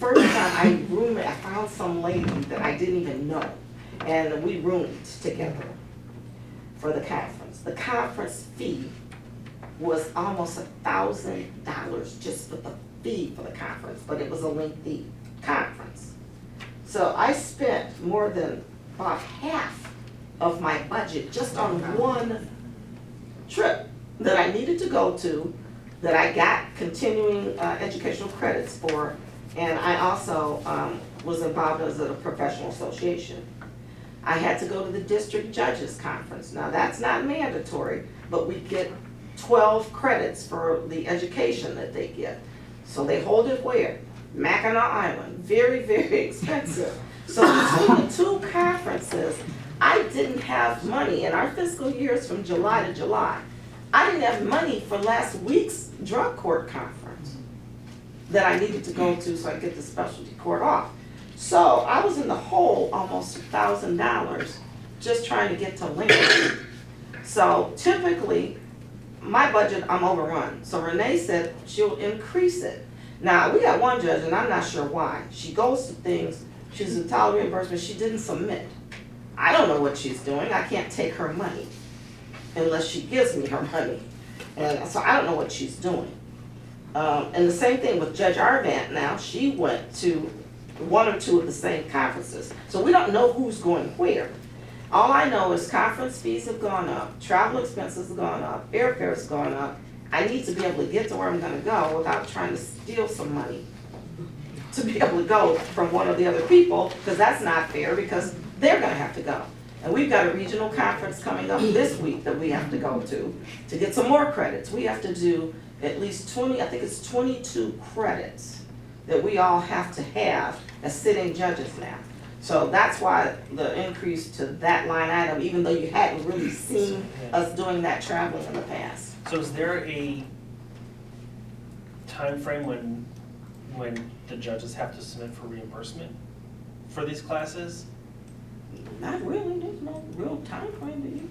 First time I found some lady that I didn't even know, and we roomed together for the conference. The conference fee was almost $1,000 just for the fee for the conference, but it was a lengthy conference. So I spent more than about half of my budget just on one trip that I needed to go to, that I got continuing educational credits for, and I also was involved as a professional association. I had to go to the district judges conference. Now that's not mandatory, but we get 12 credits for the education that they get. So they hold it where? Mackinac Island, very, very expensive. So between the 2 conferences, I didn't have money, and our fiscal year is from July to July. I didn't have money for last week's drug court conference that I needed to go to so I could get the specialty court off. So I was in the hole almost $1,000 just trying to get to Lincoln. So typically, my budget, I'm overrun. So Renee said she'll increase it. Now, we got one judge, and I'm not sure why. She goes to things, she's entitled reimbursement, she didn't submit. I don't know what she's doing. I can't take her money unless she gives me her money. And so I don't know what she's doing. And the same thing with Judge Arvant now. She went to 1 or 2 of the same conferences. So we don't know who's going where. All I know is conference fees have gone up, travel expenses have gone up, airfare has gone up. I need to be able to get to where I'm gonna go without trying to steal some money to be able to go from one of the other people, because that's not fair, because they're gonna have to go. And we've got a regional conference coming up this week that we have to go to get some more credits. We have to do at least 20, I think it's 22 credits that we all have to have as sitting judges now. So that's why the increase to that line item, even though you hadn't really seen us doing that traveling in the past. So is there a time frame when the judges have to submit for reimbursement for these classes? Not really, there's no real time frame, do you?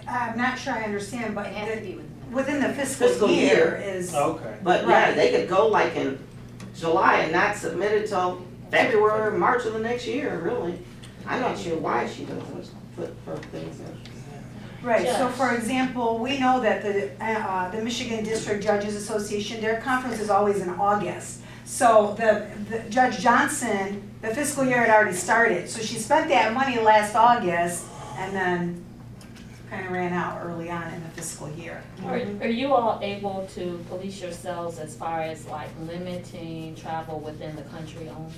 I'm not sure I understand, but It has to be within the Fiscal fiscal year. year is. Okay. But yeah, Right. they could go like in July and not submit it till February, March of the next year, really. I'm not sure why she doesn't put her things in. Right, so Judge. for example, we know that the Michigan District Judges Association, their conference is always in August. So the Judge Johnson, the fiscal year had already started, so she spent that money last August and then kind of ran out early on in the fiscal year. Are you all able to police yourselves as far as like limiting travel within the country only?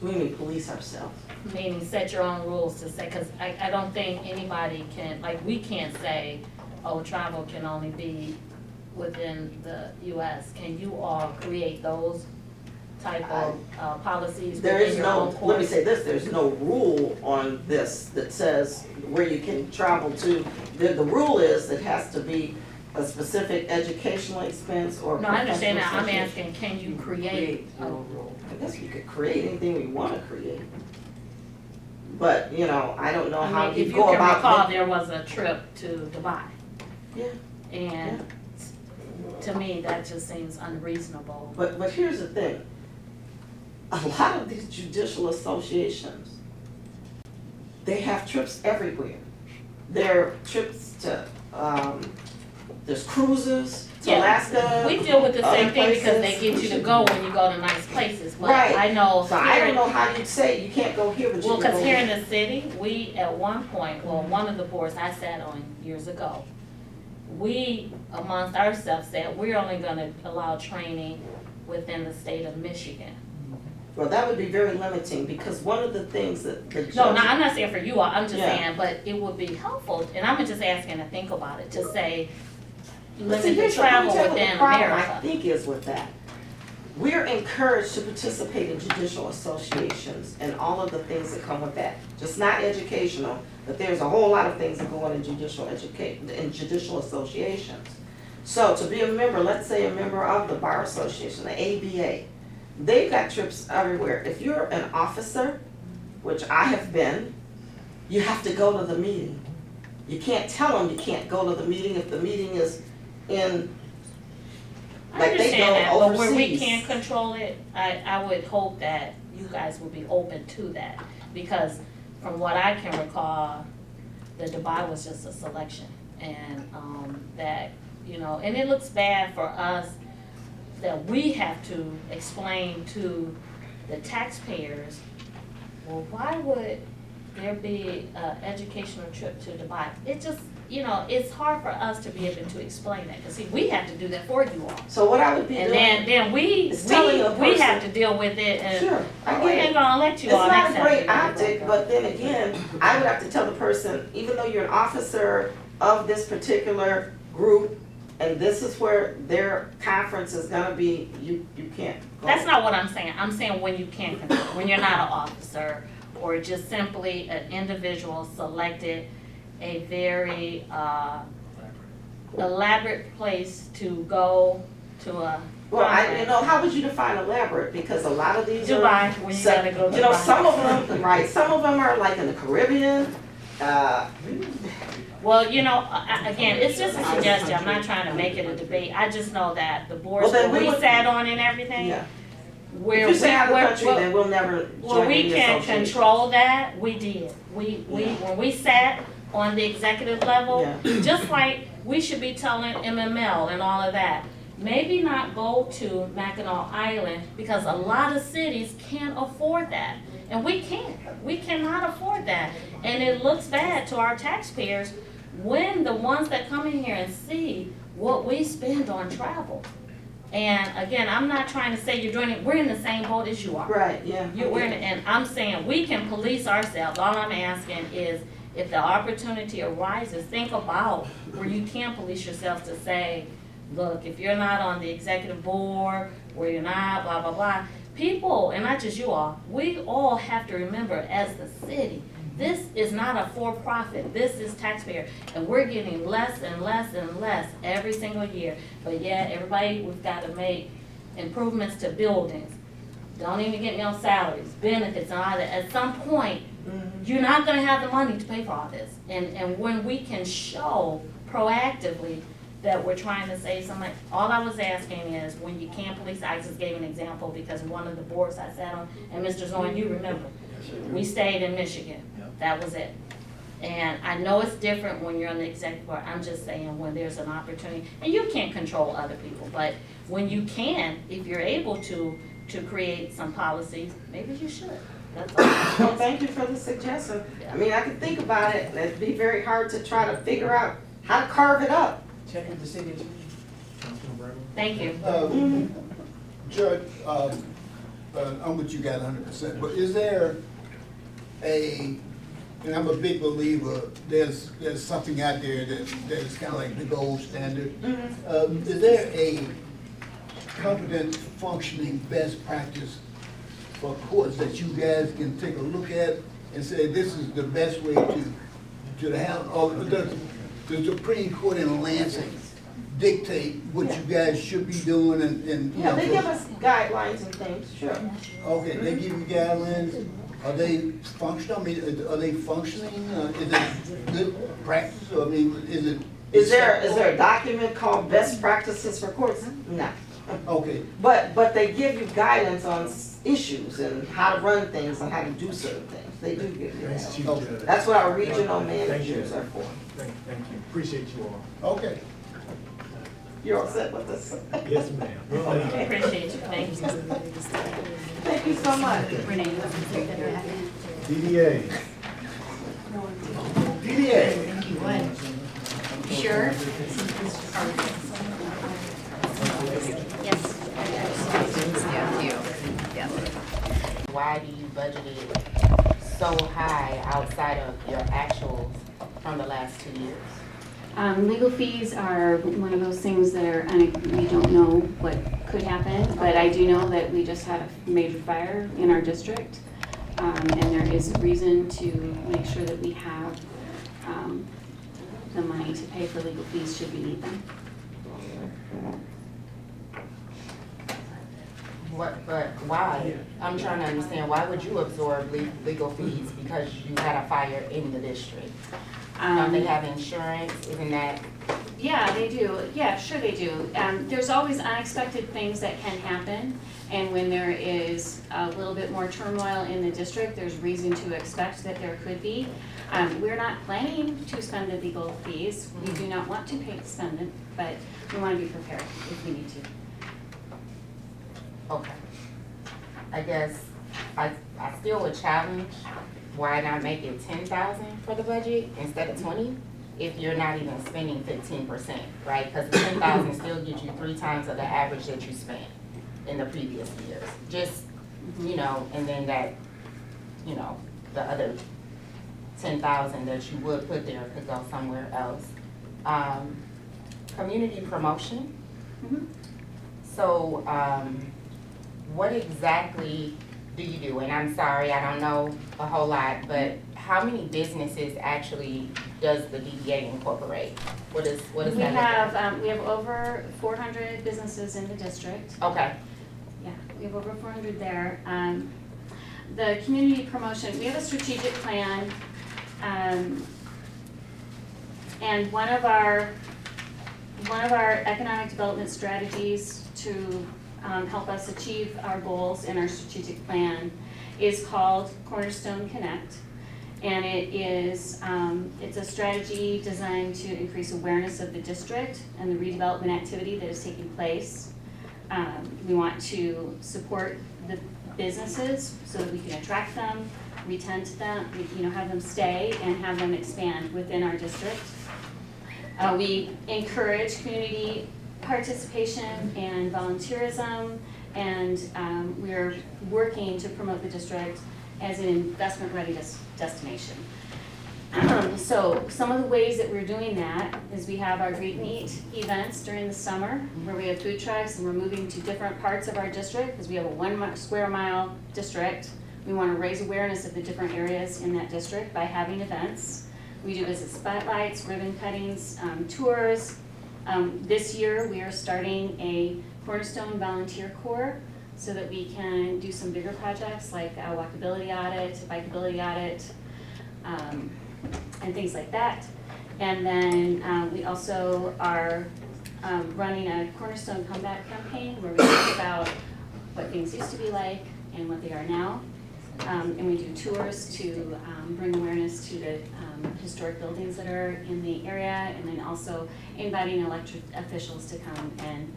We mean police ourselves. Meaning set your own rules to say, because I don't think anybody can, like, we can't say, oh, travel can only be within the US. Can you all create those type of policies There within is your no, own let me courts? say this, there's no rule on this that says where you can travel to. The rule is it has to be a specific educational expense or. No, I understand that, I'm professional asking, can you create a rule? I guess we could create anything we wanna create. But, you know, I don't know how I mean, you if you go can about. recall, there was a trip to Dubai. Yeah. And to me, that just seems unreasonable. But here's the thing. A lot of these judicial associations, they have trips everywhere. There are trips to, there's cruises to Yeah, Alaska. We deal with the same other thing because they places. get you to go when you go to nice places, but Right. I know So I here, don't know how you'd say you can't go here, but you well, can cause go here in the city, we at one point, well, one of the boards I sat on years ago, we amongst ourselves said, we're only gonna allow training within the state of Michigan. Well, that would be very limiting, because one of the things that the judge. No, I'm not saying for you all, I'm just Yeah. saying, but it would be helpful, and I'm just asking to think about it, to say, But see, limit the here's let me travel tell you what within the problem I America. think is with that. We're encouraged to participate in judicial associations and all of the things that come with that. Just not educational, but there's a whole lot of things that go on in judicial associations. So to be a member, let's say a member of the Bar Association, the ABA, they've got trips everywhere. If you're an officer, which I have been, you have to go to the meeting. You can't tell them you can't go to the meeting if the meeting is in, I like they understand that, go but where we overseas. can't control it, I would hope that you guys would be open to that. Because from what I can recall, the Dubai was just a selection. And, that, you know, and it looks bad for us that we have to explain to the taxpayers, well, why would there be an educational trip to Dubai? It just, you know, it's hard for us to be able to explain that, because see, we have to do that for you all. So what I would be And doing. then we is telling a we have person- to deal with it, and Sure, I we get ain't it. gonna let you It's all not next a time. great optic, but then again, I would have to tell the person, even though you're an officer of this particular group, and this is where their conference is gonna be, you can't go. That's not what I'm saying. I'm saying when you can't control, when you're not an officer, or just simply an individual selected a very elaborate place to go to a Well, you conference. know, how would you define elaborate? Because a lot of these are. Dubai, when you gotta go to You know, Dubai. some of them, right, some of them are like in the Caribbean, Well, you know, again, it's just a suggestion. I'm not trying to make it a debate. I just know that the boards Well, then that we we would- sat on and everything, yeah. where If we, you say out of the where- country, where- then we'll never well, join we any can association. control that, we did. We, when we sat on the executive level, just like we should be telling MML and all of that, maybe not go to Mackinac Island, because a lot of cities can't afford that. And we can't, we cannot afford that. And it looks bad to our taxpayers when the ones that come in here and see what we spend on travel. And again, I'm not trying to say you're doing it, we're in the same boat as you are. Right, yeah. And I'm saying we can police ourselves. All I'm asking is, if the opportunity arises, think about where you can police yourselves to say, look, if you're not on the executive board, where you're not, blah, blah, blah. People, and not just you all, we all have to remember as the city, this is not a for-profit, this is taxpayer, and we're getting less and less and less every single year. But yeah, everybody, we've got to make improvements to buildings. Don't even get me on salaries, benefits, and all that. At some point, you're not gonna have the money to pay for all this. And when we can show proactively that we're trying to save some money, all I was asking is, when you can't police, I just gave an example because one of the boards I sat on, and Mr. Zorn, you remember, we stayed in Michigan, that was it. And I know it's different when you're on the executive board, I'm just saying when there's an opportunity, and you can't control other people, but when you can, if you're able to create some policies, maybe you should. That's all. Well, thank you for the suggestion. I mean, I can think about it, and it'd be very hard to try to figure out how to carve it up. Check with the city attorney. Thank you. Judge, I'm with you guys 100%, but is there and I'm a big believer, there's something out there that is kind of like the gold standard. Is there a competent, functioning best practice for courts that you guys can take a look at and say this is the best way to have, or does the Supreme Court in Lansing dictate what you guys should be doing and you know? They give us guidelines and things, sure. Okay, they give you guidelines. Are they functional? I mean, are they functioning? Is it good practice? I mean, is it? Is there a document called best practices for courts? No. Okay. But they give you guidance on issues and how to run things and how to do certain things. They do give you that. Okay. That's what our regional managers are for. Thank you. Appreciate you all. Okay. You're all set with this? Yes, ma'am. Appreciate you, thank you. Thank you so much. DDA. Sure. Why do you budget it so high outside of your actuals from the last 2 years? Legal fees are one of those things that are, we don't know what could happen, but I do know that we just had a major fire in our district, and there is a reason to make sure that we have the money to pay for legal fees should we need them. But why? I'm trying to understand, why would you absorb legal fees because you had a fire in the district? Don't they have insurance, isn't that? Yeah, they do. Yeah, sure they do. There's always unexpected things that can happen, and when there is a little bit more turmoil in the district, there's reason to expect that there could be. We're not planning to spend the legal fees. We do not want to spend it, but we want to be prepared if we need to. Okay. I guess I still would challenge, why not make it 10,000 for the budget instead of 20? If you're not even spending 15%, right? Because the 10,000 still gives you 3 times of the average that you spent in the previous years. Just, you know, and then that, you know, the other 10,000 that you would put there could go somewhere else. Community promotion. So, what exactly do you do? And I'm sorry, I don't know a whole lot, but how many businesses actually does the DDA incorporate? What is that? We have over 400 businesses in the district. Okay. Yeah, we have over 400 there. The community promotion, we have a strategic plan, and one of our economic development strategies to help us achieve our goals in our strategic plan is called Cornerstone Connect. And it is, it's a strategy designed to increase awareness of the district and the redevelopment activity that is taking place. We want to support the businesses so that we can attract them, retain them, have them stay and have them expand within our district. We encourage community participation and volunteerism, and we're working to promote the district as an investment-ready destination. So some of the ways that we're doing that is we have our Greet and Eat events during the summer where we have food trucks, and we're moving to different parts of our district because we have a 1 square mile district. We want to raise awareness of the different areas in that district by having events. We do visit spotlights, ribbon cuttings, tours. This year we are starting a Cornerstone Volunteer Corps so that we can do some bigger projects like a walkability audit, bikeability audit, and things like that. And then we also are running a Cornerstone Comeback campaign where we talk about what things used to be like and what they are now. And we do tours to bring awareness to the historic buildings that are in the area, and then also inviting elected officials to come and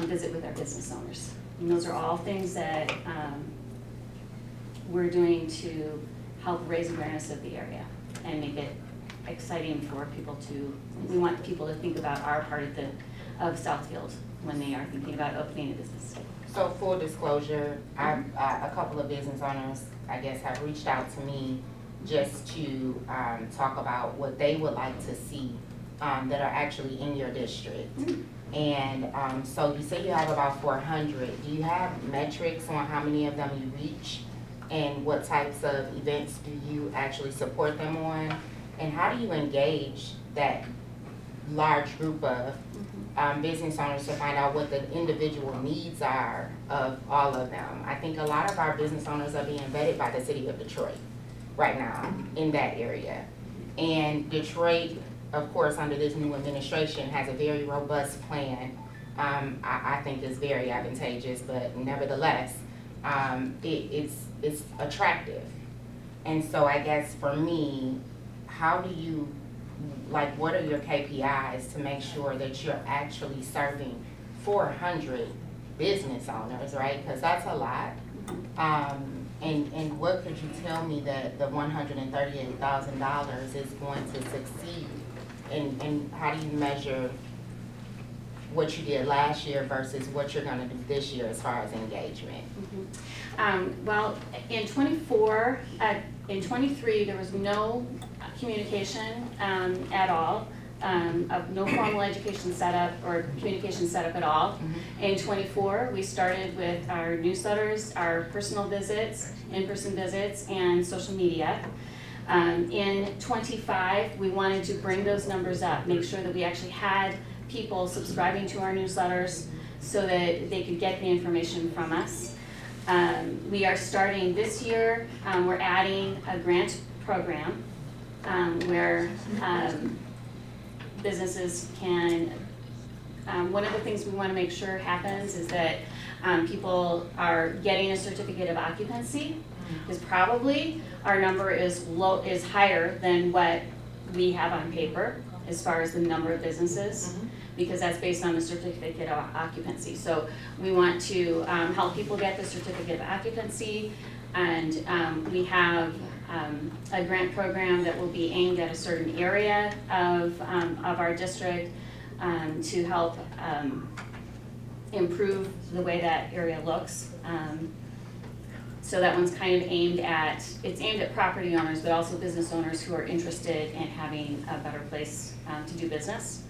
visit with our business owners. And those are all things that we're doing to help raise awareness of the area and make it exciting for people to, we want people to think about our part of Southfield when they are thinking about opening a business. So full disclosure, a couple of business owners, I guess, have reached out to me just to talk about what they would like to see that are actually in your district. And so you say you have about 400. Do you have metrics on how many of them you reach? And what types of events do you actually support them on? And how do you engage that large group of business owners to find out what the individual needs are of all of them? I think a lot of our business owners are being vetted by the city of Detroit right now in that area. And Detroit, of course, under this new administration, has a very robust plan. I think is very advantageous, but nevertheless, it's attractive. And so I guess for me, how do you, like, what are your KPIs to make sure that you're actually serving 400 business owners, right? Because that's a lot. And what could you tell me that the $138,000 is going to succeed? And how do you measure what you did last year versus what you're going to do this year as far as engagement? Well, in 23, there was no communication at all, of no formal education setup or communication setup at all. In 24, we started with our newsletters, our personal visits, in-person visits, and social media. In 25, we wanted to bring those numbers up, make sure that we actually had people subscribing to our newsletters so that they could get the information from us. We are starting this year, we're adding a grant program where businesses can, one of the things we want to make sure happens is that people are getting a certificate of occupancy, because probably our number is higher than what we have on paper as far as the number of businesses, because that's based on the certificate of occupancy. So we want to help people get the certificate of occupancy, and we have a grant program that will be aimed at a certain area of our district to help improve the way that area looks. So that one's kind of aimed at property owners, but also business owners who are interested in having a better place to do business.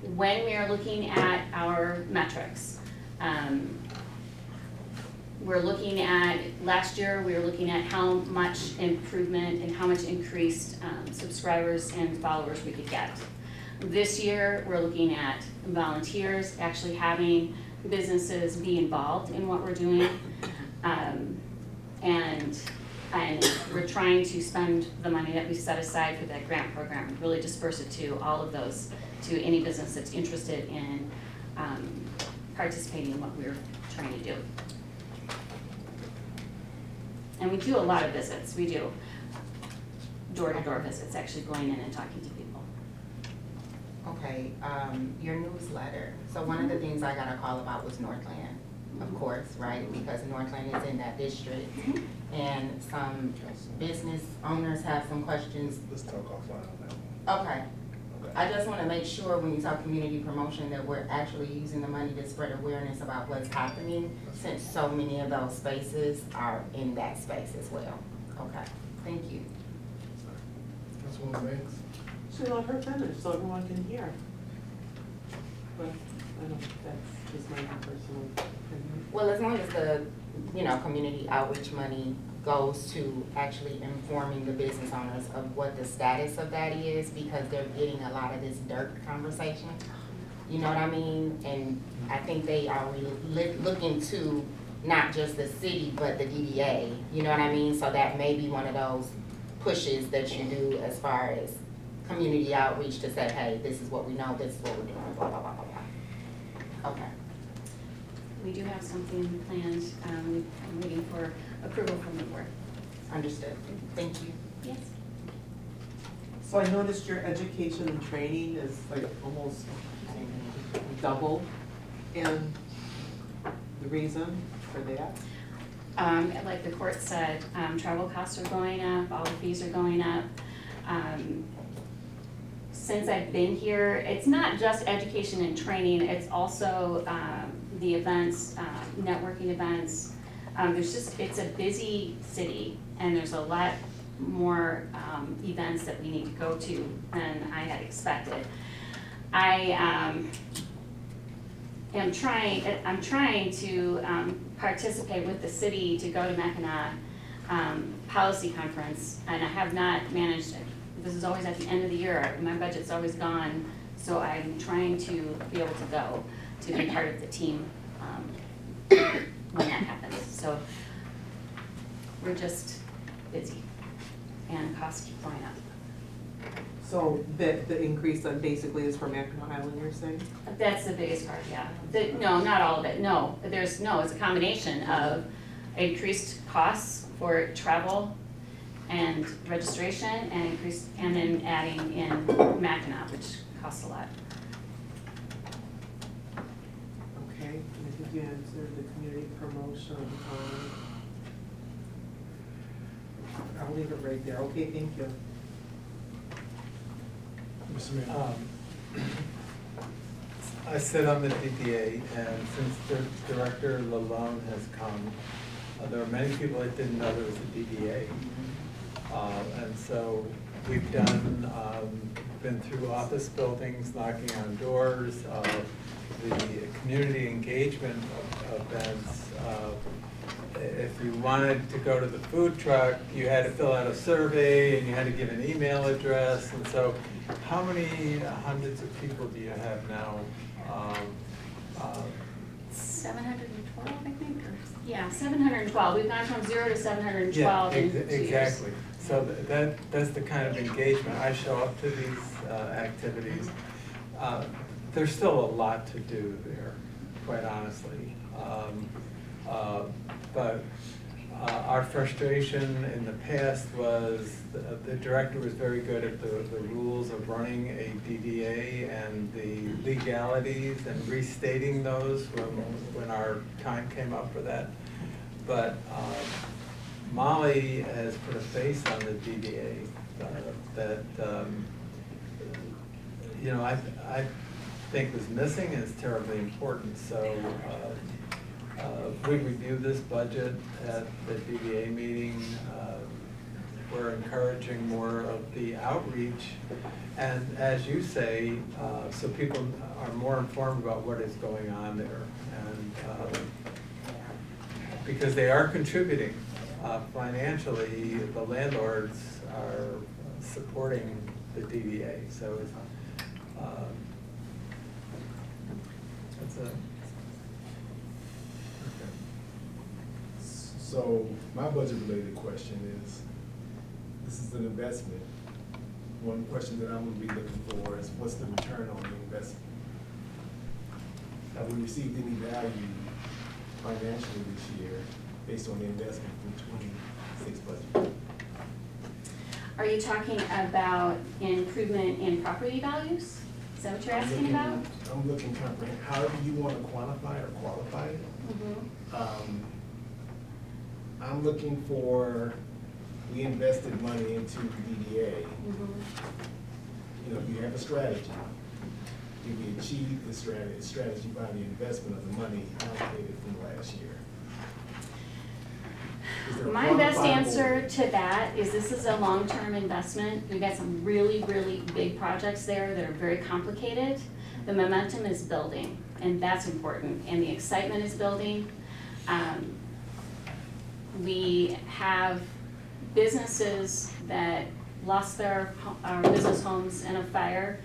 When we are looking at our metrics, we're looking at, last year we were looking at how much improvement and how much increased subscribers and followers we could get. This year we're looking at volunteers, actually having businesses be involved in what we're doing. And we're trying to spend the money that we set aside for that grant program and really disperse it to all of those, to any business that's interested in participating in what we're trying to do. And we do a lot of visits. We do door-to-door visits, actually going in and talking to people. Okay, your newsletter. So one of the things I got a call about was Northland, of course, right? Because Northland is in that district. And some business owners have some questions. Let's talk offline on that one. Okay. I just want to make sure when you talk community promotion that we're actually using the money to spread awareness about what's happening, since so many of those spaces are in that space as well. Okay, thank you. Councilwoman Banks? Should let her finish so everyone can hear. But I don't, that's just my personal opinion. Well, as long as the, community outreach money goes to actually informing the business owners of what the status of that is, because they're getting a lot of this dirt conversation. you know what I mean? And I think they are looking to not just the city, but the DDA, you know what I mean? So that may be one of those pushes that you do as far as community outreach to say, hey, this is what we know, this is what we're doing, blah, blah, blah, blah, blah. Okay. We do have something planned, I'm waiting for approval from the board. Understood. Thank you. Yes. So I noticed your education and training is like almost double, and the reason for that? Like the court said, travel costs are going up, all the fees are going up. Since I've been here, it's not just education and training, it's also the events, networking events. It's a busy city, and there's a lot more events that we need to go to than I had expected. I'm trying to participate with the city to go to Mackinac Policy Conference, and I have not managed. This is always at the end of the year. My budget's always gone, so I'm trying to be able to go to be part of the team when that happens. So we're just busy, and costs keep going up. So the increase then basically is for Mackinac Island, you're saying? That's the biggest part, yeah. No, not all of it, no. It's a combination of increased costs for travel and registration and then adding in Mackinac, which costs a lot. Okay, and I think you answered the community promotion. I'll leave it right there. Okay, thank you. Mr. Mayor. I sit on the DDA, and since the Director Lalone has come, there are many people that didn't know there was a DDA. And so we've been through office buildings, knocking on doors, the community engagement events. If you wanted to go to the food truck, you had to fill out a survey and you had to give an email address. And so how many hundreds of people do you have now? 712, I think, or, yeah, 712. We've gone from 0 to 712 Yeah, in 2 years. exactly. So that's the kind of engagement. I show up to these activities. There's still a lot to do there, quite honestly. But our frustration in the past was the director was very good at the rules of running a DDA and the legalities and restating those when our time came up for that. But Molly has put a face on the DDA that I think was missing and is terribly important. So we reviewed this budget at the DDA meeting. We're encouraging more of the outreach, and as you say, so people are more informed about what is going on there, and because they are contributing financially, the landlords are supporting the DDA. So it's a. So my budget related question is, this is an investment. One question that I'm gonna be looking for is what's the return on the investment? Have we received any value financially this year based on the investment from 26 budget? Are you talking about improvement in property values? Is that what you're asking about? I'm looking comprehend, however you want to quantify or qualify it. I'm looking for, we invested money into DDA. You know, you have a strategy. Did we achieve the strategy by the investment of the money allocated from last year? Is there a My best quantifiable- answer to that is this is a long-term investment. We've got some really, really big projects there that are very complicated. The momentum is building, and that's important, and the excitement is building. We have businesses that lost their business homes in a fire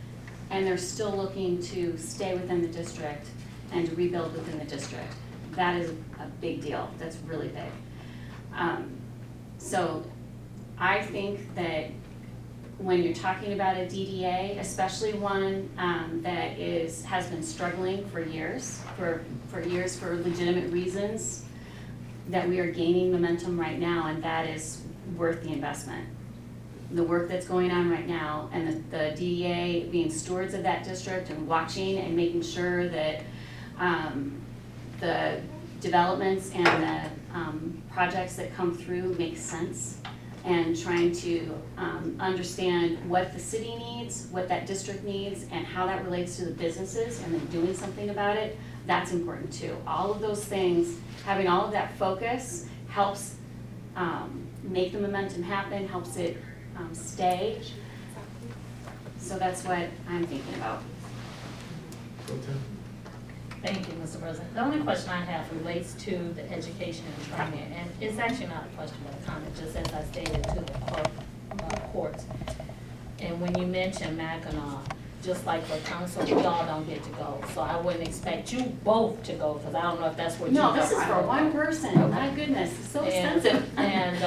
and they're still looking to stay within the district and to rebuild within the district. That is a big deal, that's really big. So I think that when you're talking about a DDA, especially one that has been struggling for years, for legitimate reasons, that we are gaining momentum right now, and that is worth the investment. The work that's going on right now, and the DDA being stewards of that district and watching and making sure that the developments and the projects that come through make sense, and trying to understand what the city needs, what that district needs, and how that relates to the businesses, and then doing something about it, that's important too. All of those things, having all of that focus helps make the momentum happen, helps it stay. So that's what I'm thinking about. Thank you, Mr. President. The only question I have relates to the education and training, and it's actually not a question but a comment, just as I stated to the courts. And when you mentioned Mackinac, just like for council, we all don't get to go. So I wouldn't expect you both to go, because I don't know if that's what you No, know. this is for one person, my goodness, it's so expensive. And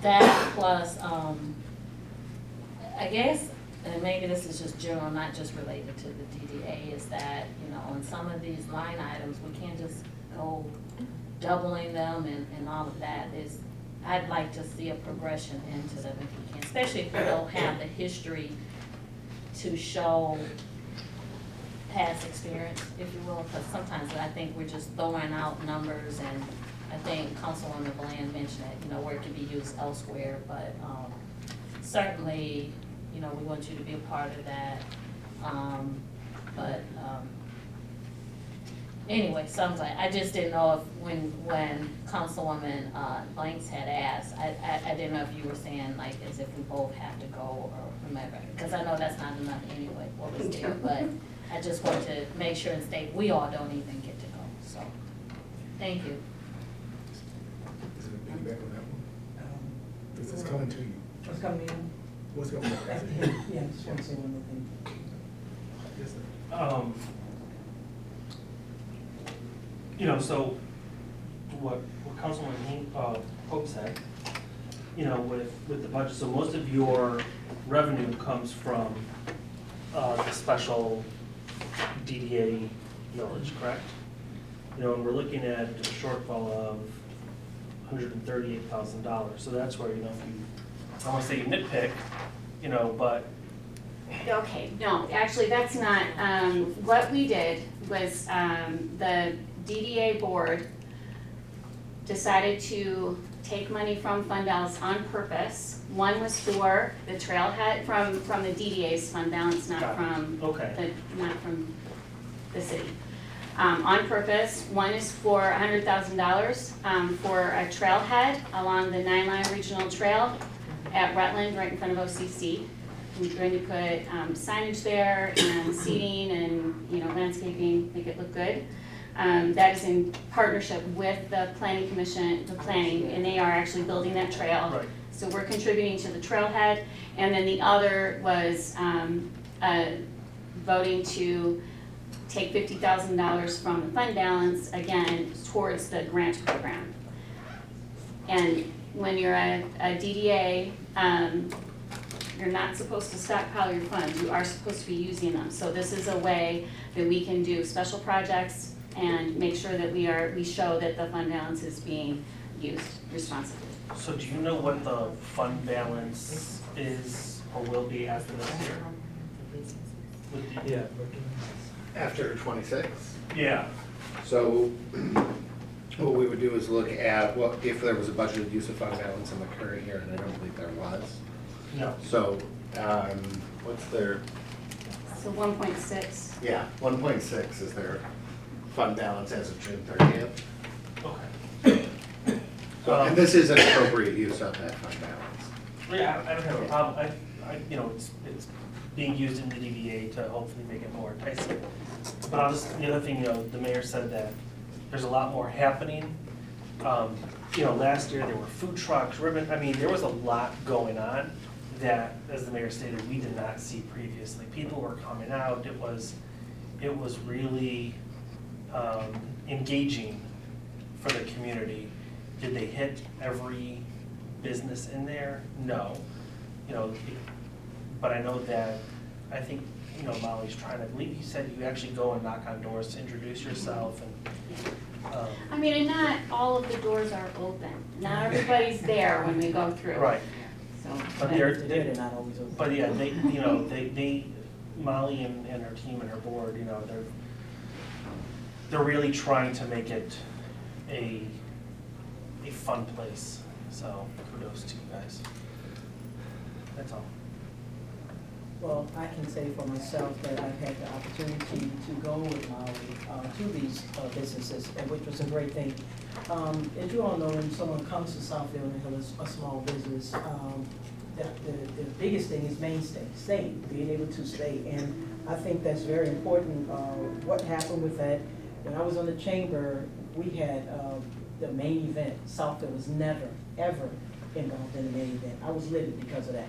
that plus, I guess, and maybe this is just general, not just related to the DDA, is that, you know, on some of these line items, we can't just go doubling them and all of that. I'd like to see a progression into them if we can, especially if we don't have the history to show past experience, if you will, because sometimes I think we're just throwing out numbers, and I think Councilwoman Bland mentioned that, you know, where it can be used elsewhere, but certainly, you know, we want you to be a part of that. Anyway, I just didn't know if when Councilwoman Blanks had asked, I didn't know if you were saying like as if we both have to go or whomever, because I know that's not enough anyway, what was there, but I just want to make sure and state we all don't even get to go, so, thank you. Is there a feedback on that one? This is coming to you. What's coming in? What's going on? Yeah, just want to say one more thing. Yes, sir. You know, so what Councilman Pope said, you know, with the budget, so most of your revenue comes from the special DDA millage, correct? You know, and we're looking at a shortfall of $138,000. So that's where, you know, if you, I don't want to say you nitpick, you know, but. Okay, no, actually, that's not, what we did was, the DDA board decided to take money from fund balance on purpose. One was for the trailhead, from the DDA's fund balance, not from the city. On purpose, one is for $100,000 for a trailhead along the 9-Line Regional Trail at Rutland, right in front of OCC. We're going to put signage there and seating and, you know, landscaping, make it look good. That is in partnership with the planning commission, and they are actually building that trail. Right. So we're contributing to the trailhead, and then the other was voting to take $50,000 from the fund balance, again, towards the grant program. And when you're a DDA, you're not supposed to stockpile your funds, you are supposed to be using them. So this is a way that we can do special projects and make sure that we show that the fund balance is being used responsibly. So do you know what the fund balance is or will be after this year? Yeah. After 26? Yeah. So what we would do is look at what if there was a budgeted use of fund balance in the current year, and I don't believe there was. No. So what's their? So 1.6. Yeah, 1.6 is their fund balance as of June 30th. Okay. So, and this is an appropriate use of that fund balance. Yeah, I don't have a problem. You know, it's being used in the DDA to hopefully make it more enticing. But the other thing, you know, the mayor said that there's a lot more happening. You know, last year there were food trucks, ribbon, I mean, there was a lot going on. that, as the mayor stated, we did not see previously. People were coming out, it was really engaging for the community. Did they hit every business in there? No. You know, but I know that, I think, you know, Molly's trying to, I believe you said you actually go and knock on doors to introduce yourself and, I mean, and not all of the doors are open. Not everybody's there when we go through. right. So, But They're not always open. But yeah, they, you know, they, Molly and her team and her board, you know, they're really trying to make it a fun place. So kudos to you guys. That's all. Well, I can say for myself that I've had the opportunity to go with Molly to these businesses, and which was a great thing. As you all know, when someone comes to Southfield and has a small business, the biggest thing is staying, being able to stay. And I think that's very important. What happened with that, when I was on the chamber, we had the main event. Southfield was never, ever involved in the main event. I was livid because of that.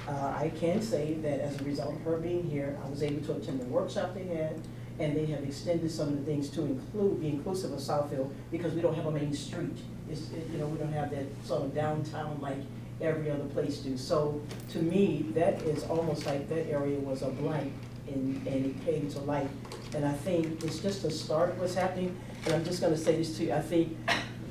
I can say that as a result of her being here, I was able to attend the workshop they had, and they have extended some of the things to be inclusive of Southfield, because we don't have a main street. You know, we don't have that sort of downtown like every other place do. So to me, that is almost like that area was a blank, and it came to light. And I think it's just a start of what's happening. And I'm just gonna say this to you, I think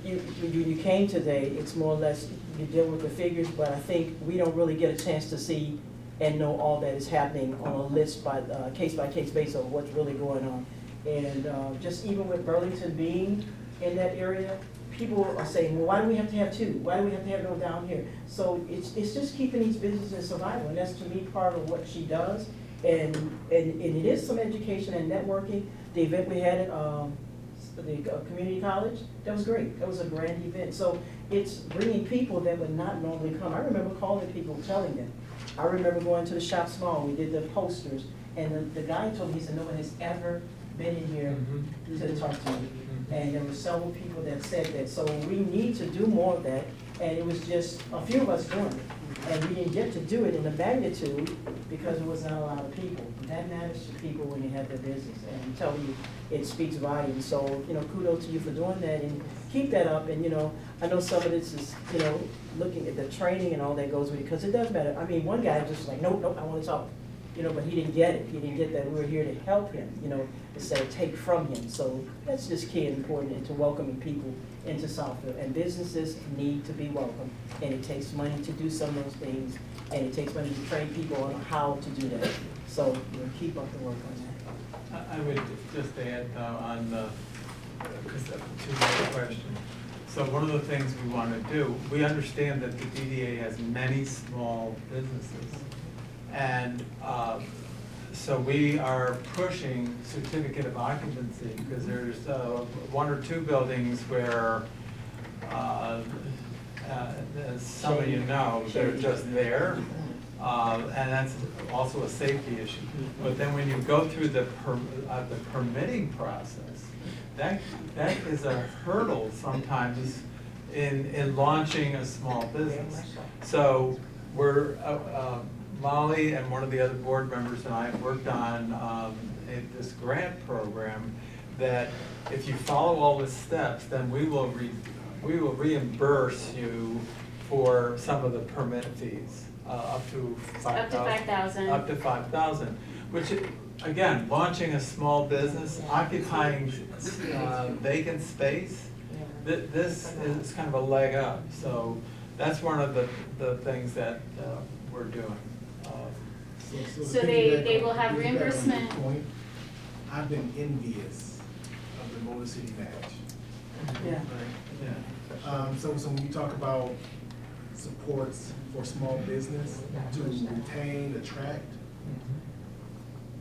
you came today, it's more or less, you deal with the figures, but I think we don't really get a chance to see and know all that is happening on a list by case basis of what's really going on. And just even with Burlington being in that area, people are saying, well, why do we have to have two? Why do we have to have them down here? So it's just keeping these businesses in survival, and that's to me part of what she does. And it is some education and networking. The event we had at the community college, that was great. That was a grand event. So it's bringing people that would not normally come. I remember calling people, telling them. I remember going to the Shop Small, we did the posters, and the guy told me, he said, no one has ever been in here to talk to me. And there were several people that said that. So we need to do more of that, and it was just a few of us doing it. And we didn't get to do it in the magnitude because there was not a lot of people. That matters to people when you have their business, and I'm telling you, it speaks volumes. So, you know, kudos to you for doing that, and keep that up. And, you know, I know some of this is, you know, looking at the training and all that goes with it, because it does matter. I mean, one guy just like, nope, I want to talk. You know, but he didn't get it. He didn't get that we were here to help him, you know, instead of take from him. So that's just key and important into welcoming people into Southfield. And businesses need to be welcome. And it takes money to do some of those things. And it takes money to train people on how to do that. So, you know, keep up the work on that. I would just add on the, because to the question. So one of the things we want to do, we understand that the DDA has many small businesses. And so we are pushing certificate of occupancy, because there's one or two buildings where, as some of you know, they're just there. And that's also a safety issue. But then when you go through the permitting process, that is a hurdle sometimes in launching a small business. So we're, Molly and one of the other board members and I have worked on this grant program that if you follow all the steps, then we will reimburse you for some of the permit fees. Up to 5,000. Up to 5,000, which, again, launching a small business, occupying vacant space, this is kind of a leg up. So that's one of the things that we're doing. So they will have reimbursement. I've been envious of the Motor City Match. Yeah. So when you talk about supports for small business to retain, attract,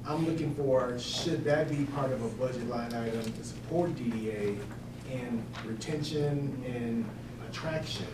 I'm looking for, should that be part of a budget line item to support DDA in retention and attraction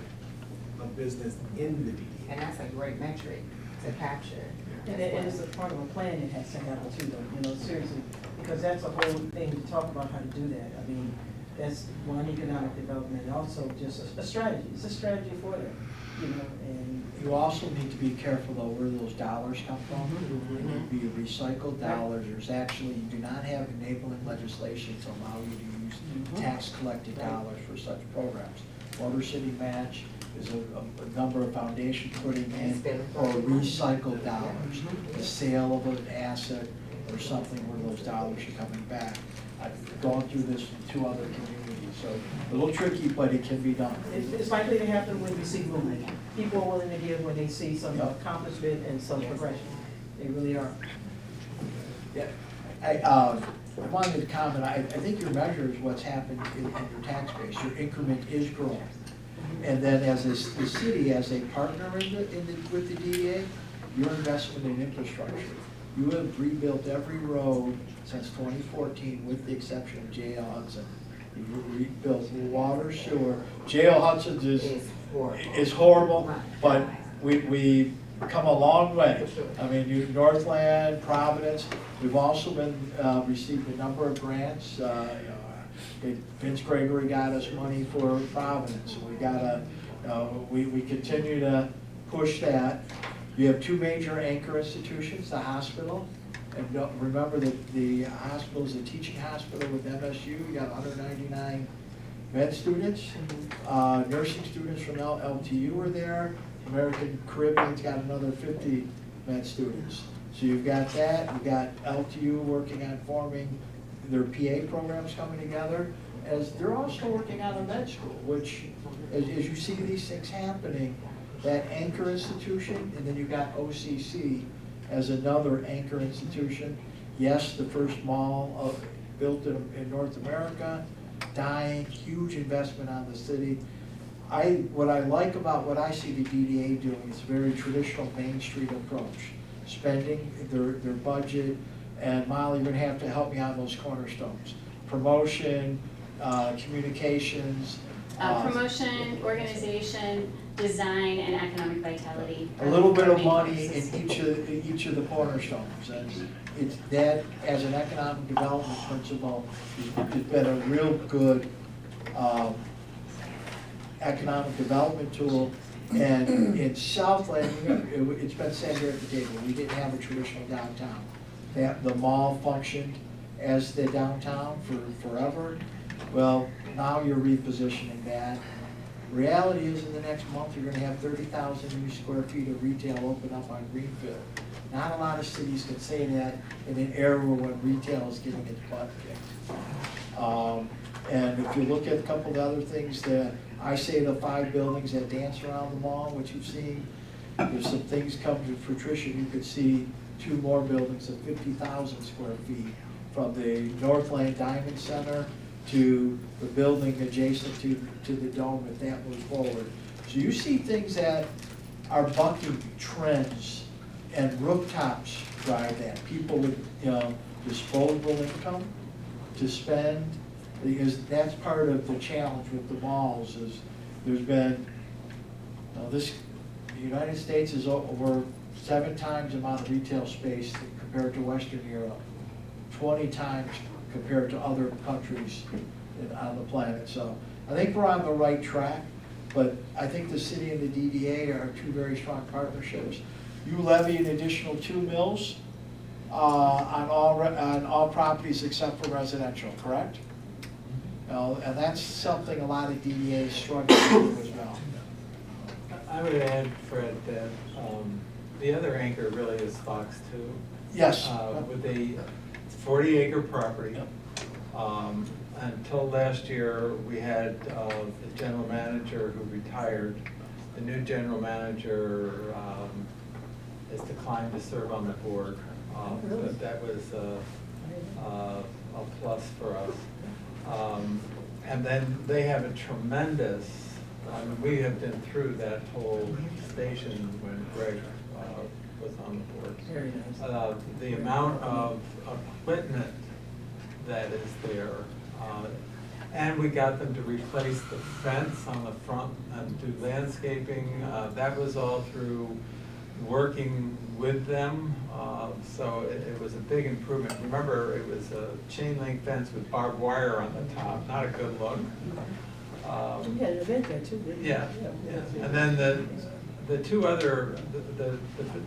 of business in the DDA? And that's a great metric to capture. And it is a part of a plan that has to happen too, though, you know, seriously, because that's a whole thing to talk about how to do that. I mean, That's one, economic development, and also just a strategy. It's a strategy for them, you know, and You also need to be careful though where those dollars come from. They need to be recycled dollars. There's actually, you do not have enabling legislation to allow you to use tax collected dollars for such programs. Motor City Match is a number of foundations putting in, or recycled dollars. The sale of an asset or something where those dollars are coming back. I've gone through this in 2 other communities, so a little tricky, but it can be done. it's likely to happen when we see movement. People are willing to give when they see some accomplishment and some progression. They really are. Yeah, I wanted to comment, I think your measure is what's happened in your tax base. Your increment is growing. And then as the city, as a partner with the DDA, your investment in infrastructure. You have rebuilt every road since 2014 with the exception of J.L. Hudson. You've rebuilt water, sewer. J.L. Hudson is horrible, but we've come a long way. I mean, Northland, Providence, we've also been received a number of grants. Vince Gregory got us money for Providence. We got we continue to push that. You have 2 major anchor institutions, the hospital, and remember that the hospital is a teaching hospital with MSU. You got 199 med students, nursing students from LTU are there. American Caribbean's got another 50 med students. So you've got that. You've got LTU working on forming their PA programs coming together. As they're also working on a med school, which, as you see these things happening, that anchor institution, and then you got OCC as another anchor institution. Yes, the first mall built in North America, dying, huge investment on the city. What I like about what I see the DDA doing is a very traditional Main Street approach, spending their budget, and Molly, you're gonna have to help me on those cornerstones. Promotion, communications. Promotion, organization, design, and economic vitality. A little bit of money in each of the cornerstones, and it's that as an economic development principle has been a real good economic development tool. And in Southland, it's been said here at the table, we didn't have a traditional downtown. The mall functioned as the downtown for forever. Well, now you're repositioning that. Reality is in the next month, you're gonna have 30,000 new square feet of retail open up on Greenfield. Not a lot of cities can say that in an era when retail is getting its butt kicked. And if you look at a couple of other things, I say the 5 buildings that dance around the mall, which you've seen, there's some things come to fruition. You could see 2 more buildings of 50,000 square feet from the Northland Diamond Center to the building adjacent to the dome if that moves forward. So you see things that are bucking trends, and rooftops drive that. People with disposable income to spend, because that's part of the challenge with the malls is there's been, the United States is over 7 times the amount of retail space compared to Western Europe, 20 times compared to other countries on the planet. So I think we're on the right track, but I think the city and the DDA are 2 very strong partnerships. You levy an additional 2 mills on all properties except for residential, correct? And that's something a lot of DDAs struggle with as well. I would add, Fred, that the other anchor really is Fox 2. Yes. With a 40-acre property. Until last year, we had the general manager who retired. The new general manager has declined to serve on the board. But that was a plus for us. And then they have a tremendous, we have been through that whole station when Greg was on the board. Very nice. The amount of equipment that is there, and we got them to replace the fence on the front and do landscaping. That was all through working with them, so it was a big improvement. Remember, it was a chain link fence with barbed wire on the top, not a good look. You had an event there too, didn't you? Yeah, yeah. And then the two other,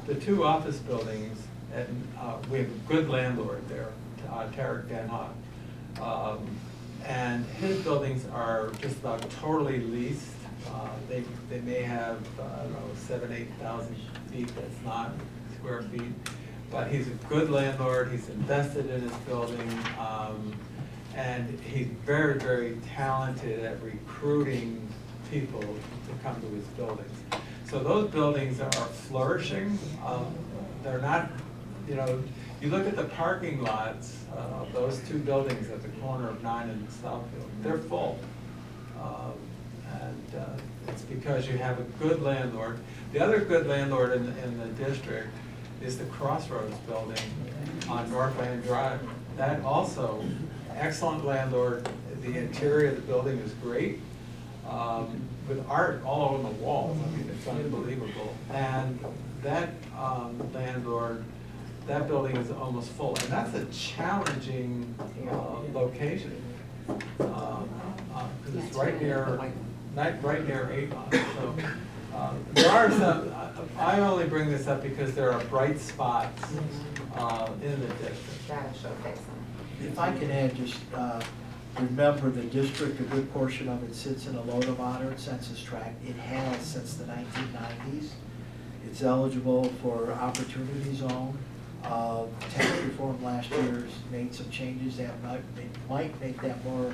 the two office buildings, and we have a good landlord there, Tarek Van Hock. And his buildings are just about totally leased. They may have, I don't know, 7,000-8,000 feet, that's not square feet. But he's a good landlord, he's invested in his building, and he's very, very talented at recruiting people to come to his buildings. So those buildings are flourishing. They're not, you know, you look at the parking lots of those two buildings at the corner of 9 and Southfield, they're full. And it's because you have a good landlord. The other good landlord in the district is the Crossroads building on Northland Drive. That also, excellent landlord. The interior of the building is great, with art all over the walls. I mean, it's unbelievable. And that landlord, that building is almost full. And that's a challenging location, because it's right near Avon. So there are some, I only bring this up because there are bright spots in the district. Gotta showcase them. If I can add, just remember the district, a good portion of it sits in a low to moderate census tract. It has since the 1990s. It's eligible for Opportunity Zone. Tax reform last year's made some changes that might make that more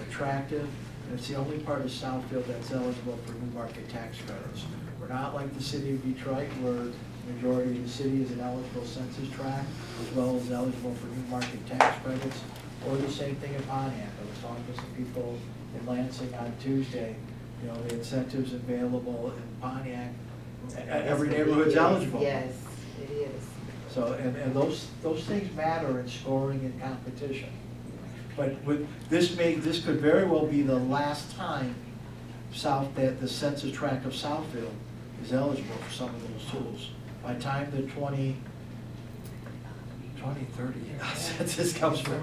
attractive. And it's the only part of Southfield that's eligible for new market tax credits. We're not like the city of Detroit, where the majority of the city is an eligible census tract, as well as eligible for new market tax credits, or the same thing in Pontiac. I was talking to some people in Lansing on Tuesday. You know, the incentives available in Pontiac, every neighborhood's eligible. Yes, it is. So, and those things matter in scoring and competition. But with this could very well be the last time that the census tract of Southfield is eligible for some of those tools. By the time the 2030 census comes from.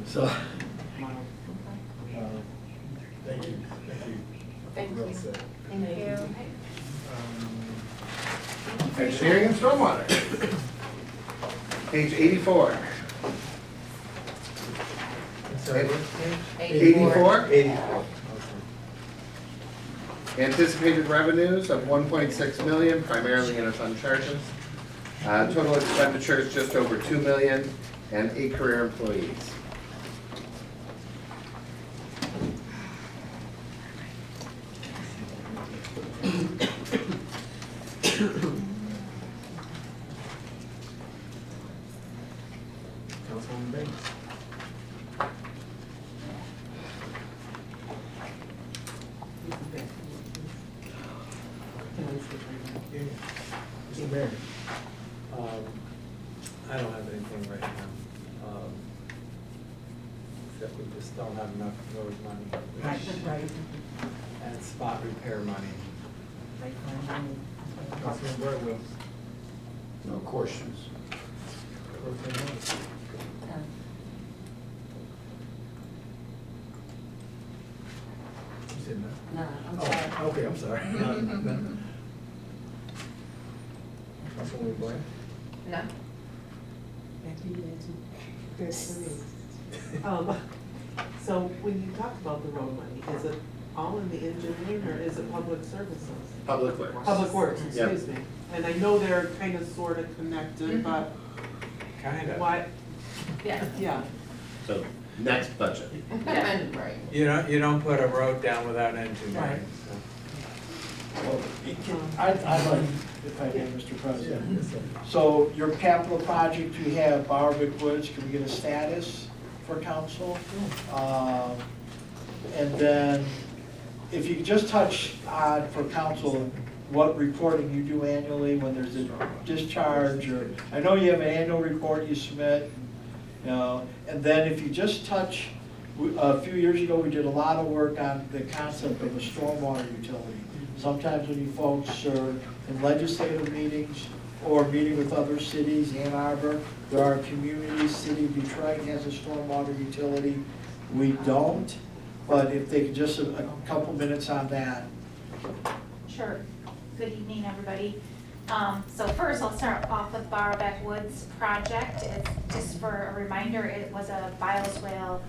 So. Thank you. Thank Well you. said. Thank you. Engineering and stormwater. Page 84. Sorry, what page? 84? 84. Anticipated revenues of 1.6 million, primarily interfund charges. Total expenditures just over 2 million, and 8 career employees. Councilwoman Bates. Mr. Mayor, I don't have anything right now, except we just don't have enough road money. Right. And spot repair money. Councilman Burwell. No questions. You said no? No, I'm Oh, sorry. okay, I'm sorry. No. Councilwoman Boyd? No. So when you talk about the road money, is it all in the engineering or is it public services? Public Works. Public Works, Yep. excuse me. And I know they're kind of sort of connected, but Kind of. why, Yeah. yeah. So, next budget. Right. You don't put a road down without engineering, Right. so. Well, I'd like, if I may, Mr. President. So your capital project, we have Barwick Woods, can we get a status for council? And then, if you could just touch on, for council, what reporting you do annually when there's a discharge, or, I know you have an annual report you submit, you know, and then if you just touch A few years ago, we did a lot of work on the concept of a stormwater utility. Sometimes when you folks are in legislative meetings or meeting with other cities, Ann Arbor, there are communities, City of Detroit has a stormwater utility. We don't, but if they could just, a couple minutes on that. Sure. Good evening, everybody. So first, I'll start off with Barrowbeck Woods project. It's just for a reminder, it was a bioswale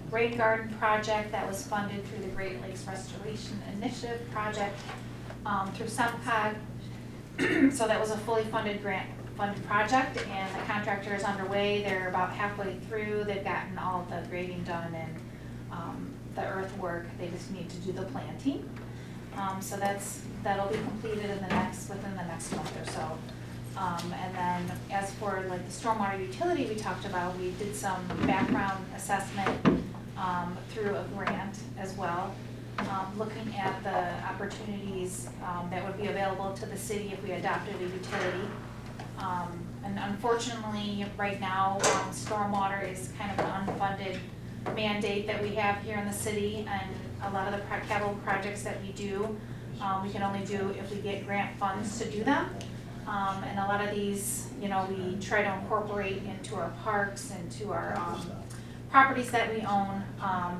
rain garden project that was funded through the Great Lakes Restoration Initiative project through SEMCOG. So that was a fully funded grant-funded project, and the contractor is underway. They're about halfway through. They've gotten all the grading done and the earthwork. They just need to do the planting. So that'll be completed within the next month or so. And then as for like the stormwater utility we talked about, we did some background assessment through a grant as well, looking at the opportunities that would be available to the city if we adopted a utility. And unfortunately, right now, stormwater is kind of an unfunded mandate that we have here in the city, and a lot of the capital projects that we do, we can only do if we get grant funds to do them. And a lot of these, you know, we try to incorporate into our parks, into our properties that we own,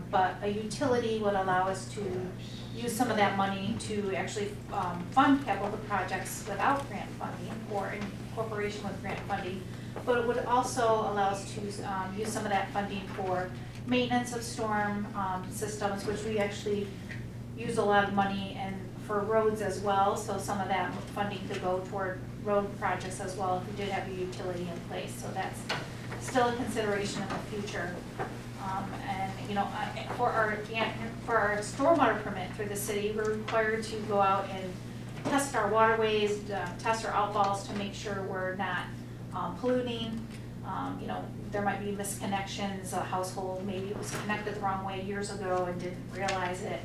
but a utility would allow us to use some of that money to actually fund capital projects without grant funding or in cooperation with grant funding. But it would also allow us to use some of that funding for maintenance of storm systems, which we actually use a lot of money and for roads as well. So some of that funding could go toward road projects as well if we did have a utility in place. So that's still a consideration in the future. And you know, for our stormwater permit through the city, we're required to go out and test our waterways, test our outfalls to make sure we're not polluting. You know, there might be misconnections. A household maybe was connected the wrong way years ago and didn't realize it.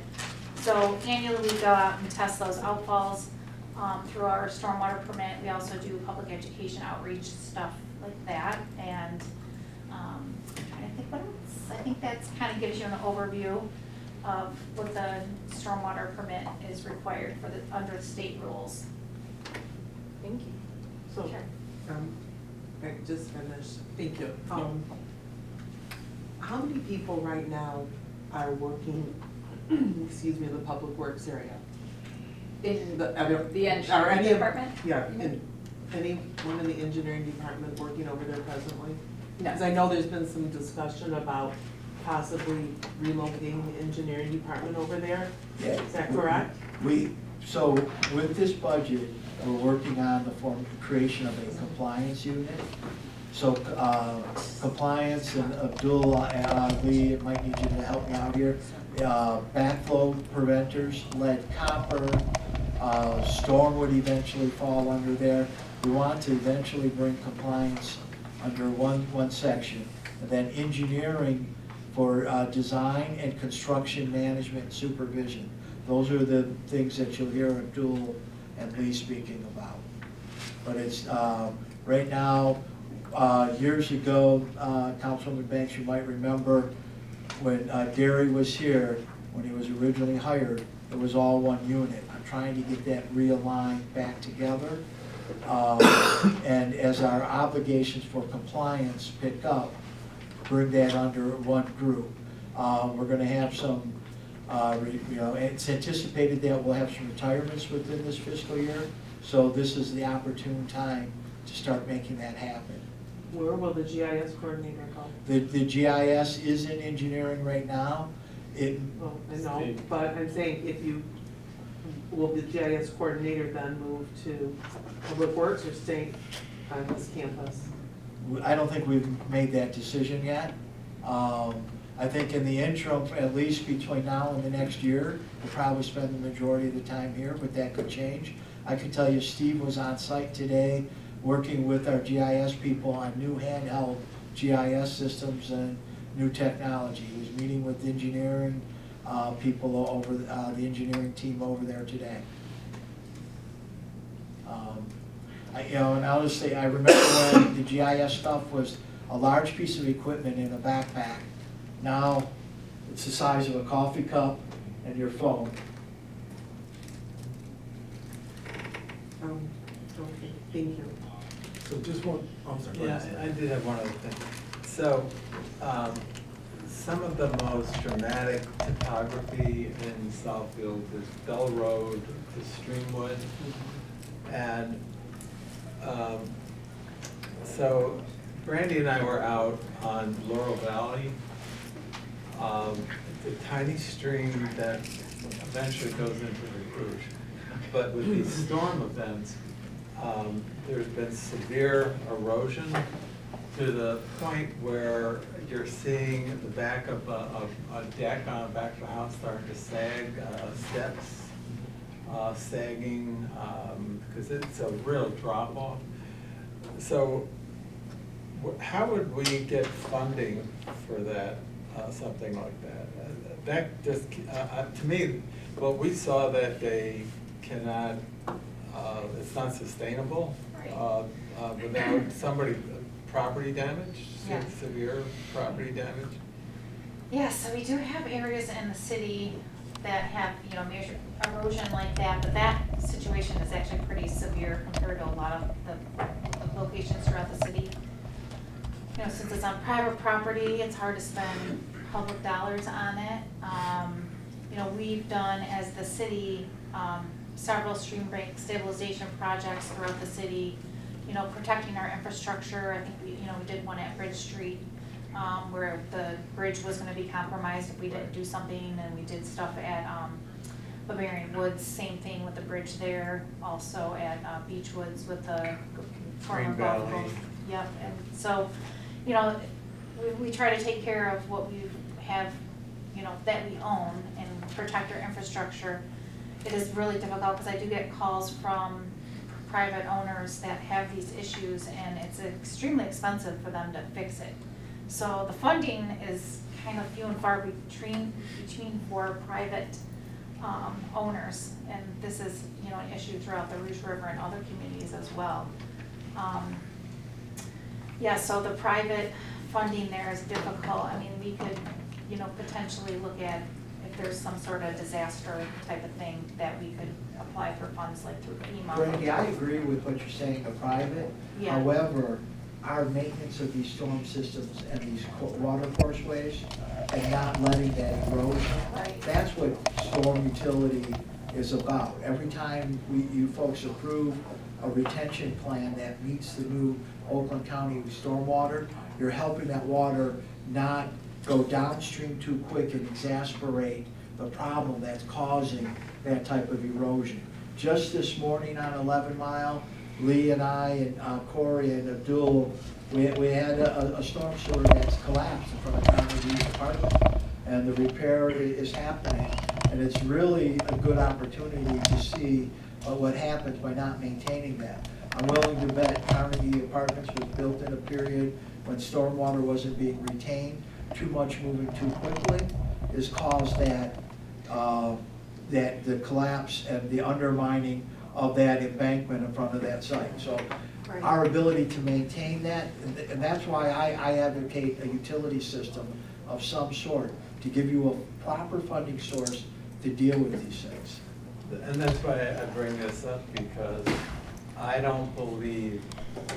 So annually we go out and test those outfalls through our stormwater permit. We also do public education outreach stuff like that. And I'm trying to think what else. I think that's kind of gives you an overview of what the stormwater permit is required for under the state rules. Thank you. So, Sure. I just finished. Thank you. How many people right now are working, excuse me, in the public works area? In the engineering department? Yeah, anyone in the engineering department working over there presently? No. Because I know there's been some discussion about possibly relocating the engineering department over there. Yeah. Is that correct? So with this budget, we're working on the creation of a compliance unit. So compliance, and Abdul Lee might need you to help me out here. Backflow preventers, lead copper, storm would eventually fall under there. We want to eventually bring compliance under one section. And then engineering for design and construction management and supervision. Those are the things that you'll hear Abdul and Lee speaking about. But it's, right now, years ago, Councilwoman Banks, you might remember when Gary was here, when he was originally hired, it was all one unit. I'm trying to get that realigned back together. And as our obligations for compliance pick up, bring that under one group. We're gonna have some, you know, it's anticipated that we'll have some retirements within this fiscal year. So this is the opportune time to start making that happen. Where will the GIS coordinator go? The GIS is in engineering right now. Well, I know, but I'm saying will the GIS coordinator then move to Public Works or stay on this campus? I don't think we've made that decision yet. I think in the interim, at least between now and the next year, we'll probably spend the majority of the time here, but that could change. I can tell you Steve was on site today working with our GIS people on new handheld GIS systems and new technology. He was meeting with engineering people over the engineering team over there today. You know, and I'll just say, I remember when the GIS stuff was a large piece of equipment in a backpack. Now, It's the size of a coffee cup and your phone. Okay, thank you. So just one, I'm sorry. go Yeah, ahead. I did have one other thing. So, some of the most dramatic topography in Southfield is Bell Road to Streamwood. And, so Brandy and I were out on Laurel Valley. It's a tiny stream that eventually goes into the Rouge. But with these storm events, there's been severe erosion to the point where you're seeing the back of a deck on the back of the house starting to sag, steps sagging, because it's a real drop off. So how would we get funding for that, something like that? That just, to me, what we saw that day cannot, it's not sustainable without somebody, property damage, Yeah. severe property damage. Yeah, so we do have areas in the city that have, major erosion like that, but that situation is actually pretty severe compared to a lot of the locations throughout the city. Since it's on private property, it's hard to spend public dollars on it. We've done, as the city, several stream bank stabilization projects throughout the city, protecting our infrastructure. I think we did one at Bridge Street, where the bridge was gonna be compromised if we didn't do something, and we did stuff at, Bavarian Woods, same thing with the bridge there, also at, Beach Woods with the former Green golf Valley. course. Yep, and so, we try to take care of what we have, that we own and protect our infrastructure. It is really difficult, because I do get calls from private owners that have these issues, and it's extremely expensive for them to fix it. So the funding is kind of few and far between for private owners, and this is, an issue throughout the Rouge River and other communities as well. Yeah, so the private funding there is difficult. I mean, we could, potentially look at if there's some sort of disaster type of thing that we could apply for funds like through FEMA. Brandy, I agree with what you're saying, the private. Yeah. However, our maintenance of these storm systems and these water courseways and not letting that erosion, Right. that's what storm utility is about. Every time you folks approve a retention plan that meets the new Oakland County stormwater, you're helping that water not go downstream too quick and exasperate the problem that's causing that type of erosion. Just this morning on 11 Mile, Lee and I and Corey and Abdul, we had a storm sewer that's collapsed in front of Carnegie's apartment. And the repair is happening. And it's really a good opportunity to see what happens by not maintaining that. I'm willing to bet Carnegie Apartments was built in a period when stormwater wasn't being retained. Too much moving too quickly has caused that the collapse and the undermining of that embankment in front of that site. So our ability to maintain that, and that's why I advocate a utility system of some sort to give you a proper funding source to deal with these things. And that's why I bring this up, because I don't believe,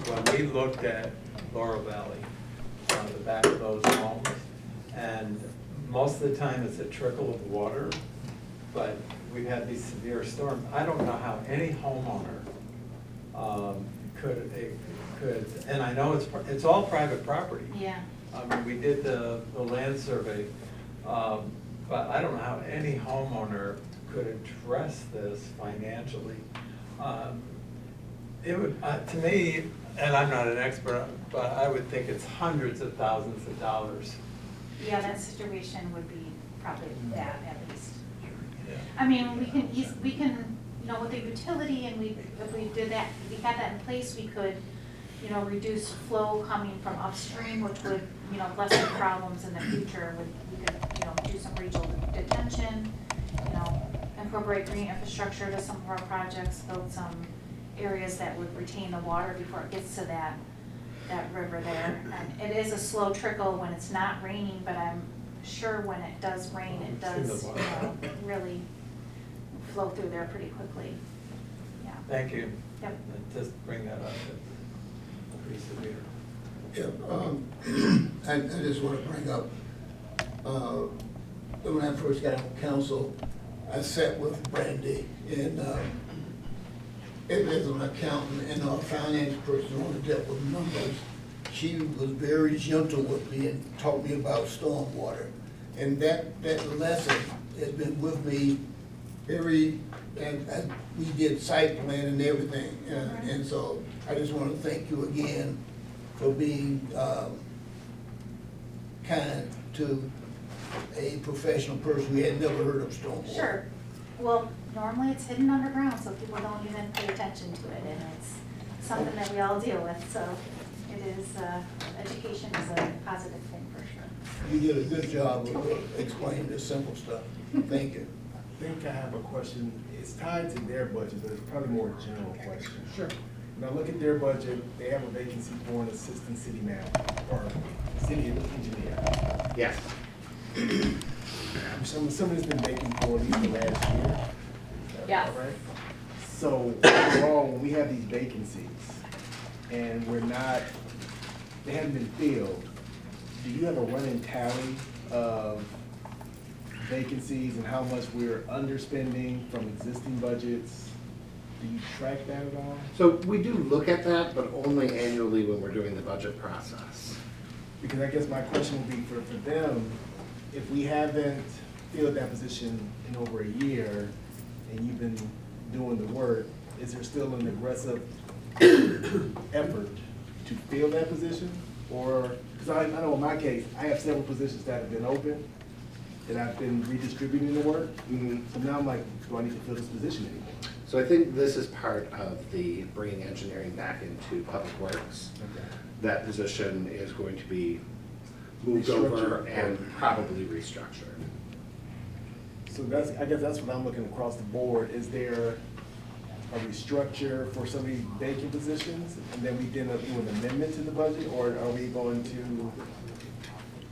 when we looked at Laurel Valley, on the back of those homes, and most of the time it's a trickle of water, but we've had these severe storms. I don't know how any homeowner could, and I know it's all private property. Yeah. I mean, we did the land survey, but I don't know how any homeowner could address this financially. It would, to me, and I'm not an expert, but I would think it's hundreds of thousands of dollars. Yeah, that situation would be probably that at least. Yeah. I mean, we can, with the utility, and if we did that, we had that in place, we could, reduce flow coming from upstream, which would, lessen problems in the future. We could, do some regional detention, incorporate green infrastructure to some of our projects, build some areas that would retain the water before it gets to that river there. And it is a slow trickle when it's not raining, but I'm sure when it does rain, it does, you know, really flow through there pretty quickly. Yeah. Thank you. Yep. Just bring that up, it's pretty severe. Yeah, I just want to bring up, when I first got on council, I sat with Brandy and as an accountant and a finance person who dealt with numbers. She was very gentle with me and taught me about stormwater. And that lesson has been with me and we did site plan and everything. And so I just want to thank you again for being kind to a professional person who had never heard of stormwater. Sure. Well, normally it's hidden underground, so people don't even pay attention to it, and it's something that we all deal with, so it is, education is a positive thing for sure. You did a good job of explaining this simple stuff. Thank you. I think I have a question. It's tied to their budget, but it's probably more a general question. Sure. When I look at their budget, they have a vacancy for an assistant city manager or city engineer. Yes. I'm assuming it's been vacant for at least the last year. Yes. All right? So overall, when we have these vacancies and they haven't been filled, do you have a running tally of vacancies and how much we're underspending from existing budgets? Do you track that at all? So we do look at that, but only annually when we're doing the budget process. Because I guess my question would be for them, if we haven't filled that position in over a year and you've been doing the work, is there still an aggressive effort to fill that position? Or, because I know in my case, I have several positions that have been open and I've been redistributing the work. So now I'm like, do I need to fill this position anymore? So I think this is part of the bringing engineering back into public works. Okay. That position is going to be moved over and probably restructured. So I guess that's what I'm looking across the board. Is there a restructure for some of these vacant positions and then we then do an amendment to the budget, or are we going to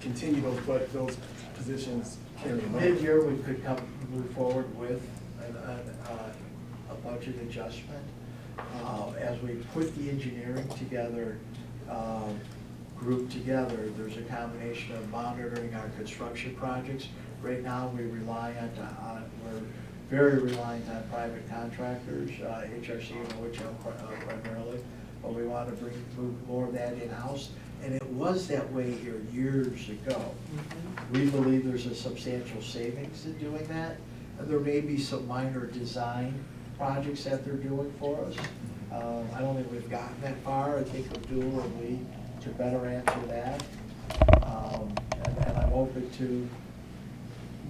continue those positions carrying on? Mid-year, we could move forward with a budget adjustment. As we put the engineering together, group together, there's a combination of monitoring our construction projects. Right now, we're very reliant on private contractors, HRC and OHL primarily, but we want to move more of that in-house. And it was that way here years ago. We believe there's a substantial savings in doing that. And there may be some minor design projects that they're doing for us. I don't think we've gotten that far. I think Abdul and Lee to better answer that. And I'm open to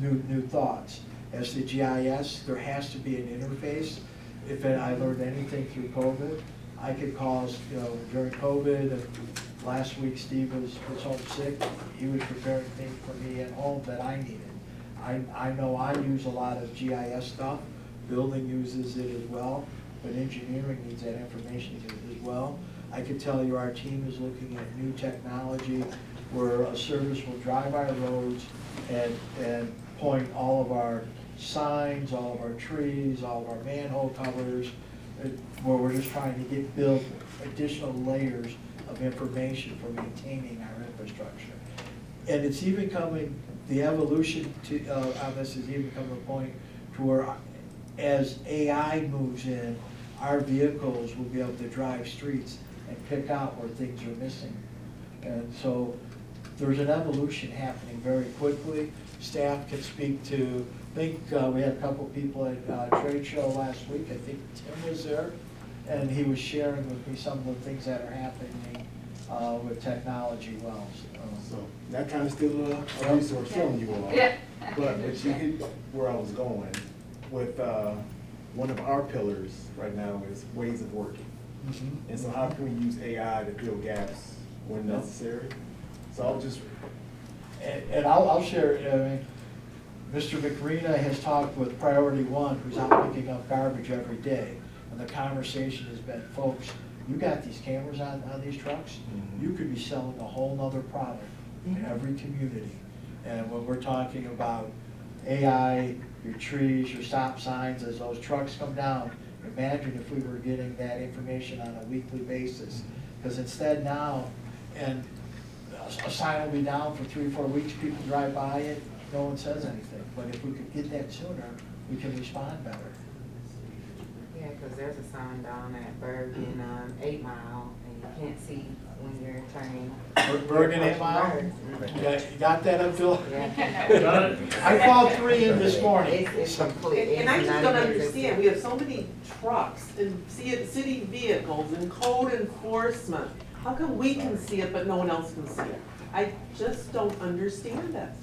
new thoughts. As the GIS, there has to be an interface. If I learned anything through COVID, I could cause, during COVID, and last week Steve was home sick, he was preparing things for me at home that I needed. I know I use a lot of GIS stuff, building uses it as well, but engineering needs that information as well. I could tell you our team is looking at new technology where a service will drive our roads and point all of our signs, all of our trees, all of our manhole covers, where we're just trying to build additional layers of information for maintaining our infrastructure. And it's even coming, the evolution on this is even coming to a point to where as AI moves in, our vehicles will be able to drive streets and pick out where things are missing. And so there's an evolution happening very quickly. Staff can speak to, I think we had a couple people at trade show last week. I think Tim was there, and he was sharing with me some of the things that are happening with technology well. So that kind of still a resource from you all. Yeah. But you hit where I was going with one of our pillars right now is ways of working. And so how can we use AI to fill gaps when necessary? So I'll just... And I'll share, I mean, Mr. McRena has talked with Priority One, who's out picking up garbage every day. And the conversation has been, folks, you got these cameras on these trucks, you could be selling a whole nother product in every community. And when we're talking about AI, your trees, your stop signs, as those trucks come down, imagine if we were getting that information on a weekly basis. Because instead now, and a sign will be down for 3 or 4 weeks, people drive by it, no one says anything. But if we could get that sooner, we can respond better. Yeah, because there's a sign down at Bergen on 8 Mile, and you can't see when you're turning. Bergen 8 Mile? You got that, Abdul? Yeah. I called 3 in this morning. It's complete. And I it's just not don't even understand, we have so many trucks and city vehicles and code enforcement. How come we can see it but no one else can see it? I just don't understand that.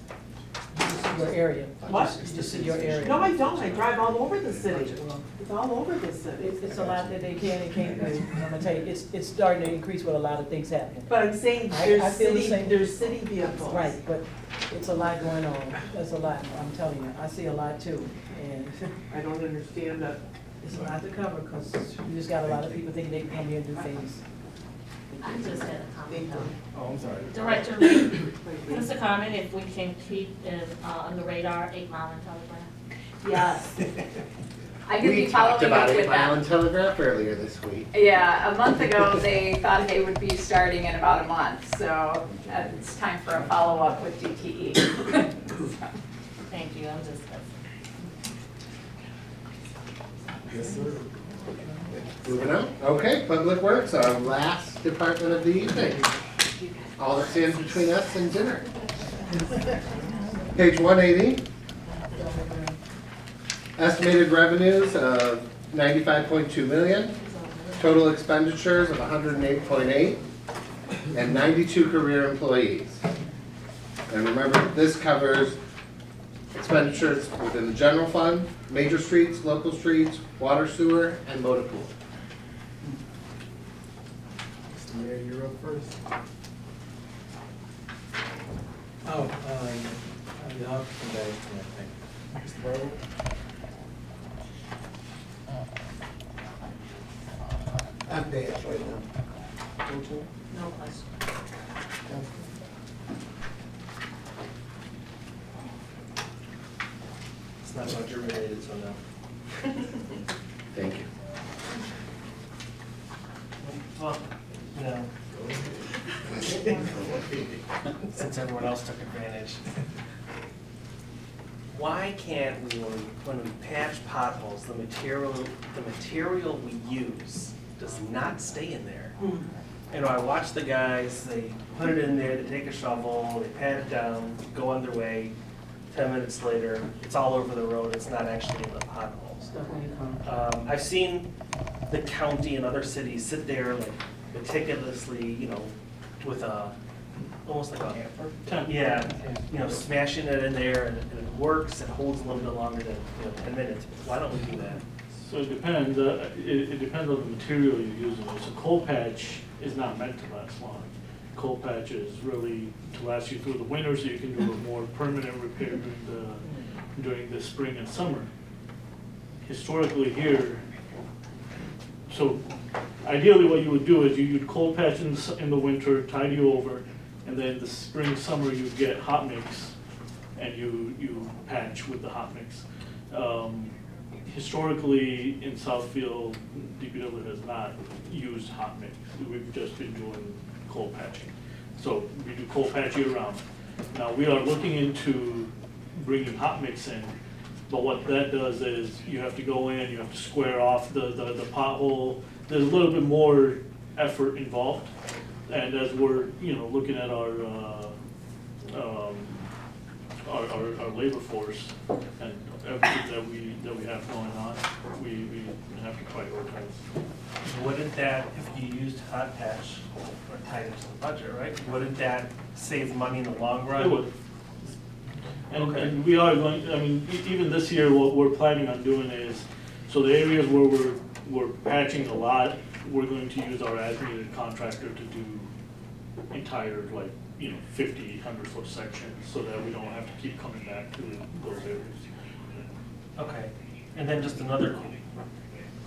You just see your area. What? You just see your area. No, I don't, I drive all over the city. It's all over the city. It's a lot that they can and can't do. I'm gonna tell you, it's starting to increase with a lot of things happening. But I'm saying I feel the same. there's city vehicles. Right, but it's a lot going on. That's a lot, I'm telling you. I see a lot too. And I don't understand that. it's a lot to cover because you just got a lot of people thinking they can come here and do things. I just had a comment. Oh, I'm sorry. Director Reed, just a comment, if we can keep it on the radar, 8 Mile and Telegraph. Yes. I could be following up with that. We talked about 8 Mile and Telegraph earlier this week. Yeah, a month ago, they thought they would be starting in about a month, so it's time for a follow-up with DTE. Thank you, I'm just. Yes, sir. Moving on. Okay, Public Works, our last department of the evening. All that stands between us and dinner. Page 180. Estimated revenues of 95.2 million. Total expenditures of 108.8. And 92 career employees. And remember, this covers expenditures within the general fund, major streets, local streets, water, sewer, and motor pool. Mr. Mayor, you're up first. Oh, you'll have to come back to me, I think. Mr. Barlow? I'm bad right now. No question. It's not budget related, so no. Thank you. Well, no. Since everyone else took advantage. Why can't we, when we patch potholes, the material we use does not stay in there? You know, I watch the guys, they put it in there, they take a shovel, they pat it down, go on their way. 10 minutes later, it's all over the road, it's not actually in the potholes. I've seen the county and other cities sit there like meticulously, you know, with a, almost like a, yeah, you know, smashing it in there and it works, it holds a little bit longer than, 10 minutes. Why don't we do that? So it depends, it depends on the material you're using. So cold patch is not meant to last long. Cold patch is really to last you through the winter so you can do a more permanent repair during the spring and summer. Historically here, so ideally what you would do is you'd cold patch in the winter, tide you over, and then the spring, summer you get hot mix and you patch with the hot mix. Historically in Southfield, DPW has not used hot mix. We've just been doing cold patching. So we do cold patch year round. Now we are looking into bringing hot mix in, but what that does is you have to go in, you have to square off the pothole. There's a little bit more effort involved. And as we're, looking at our labor force and everything that we have going on, we have to prioritize. Wouldn't that, if you used hot patch, or tied into the budget, right? Wouldn't that save money in the long run? It would. And we are going, even this year, what we're planning on doing is, so the areas where we're patching a lot, we're going to use our as-needed contractor to do entire, 50, 100-foot sections, so that we don't have to keep coming back to those areas. Okay, and then just another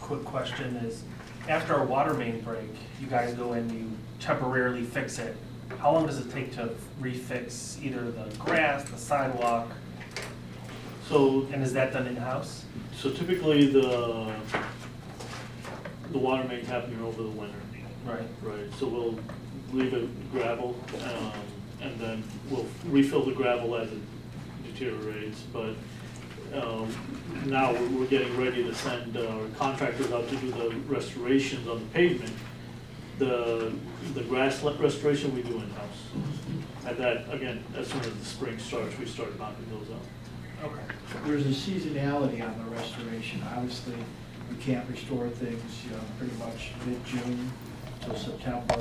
quick question is, after a water main break, you guys go in, you temporarily fix it. how long does it take to refix either the grass, the sidewalk, So, and is that done in-house? so typically the water mains happen over the winter. Right. Right, so we'll leave it gravel, and then we'll refill the gravel as it deteriorates, but, now we're getting ready to send contractors out to do the restorations on the pavement. The grass restoration we do in-house. And that, again, as soon as the spring starts, we start knocking those out. Okay. There's a seasonality on the restoration. Obviously, we can't restore things, pretty much mid-June till September.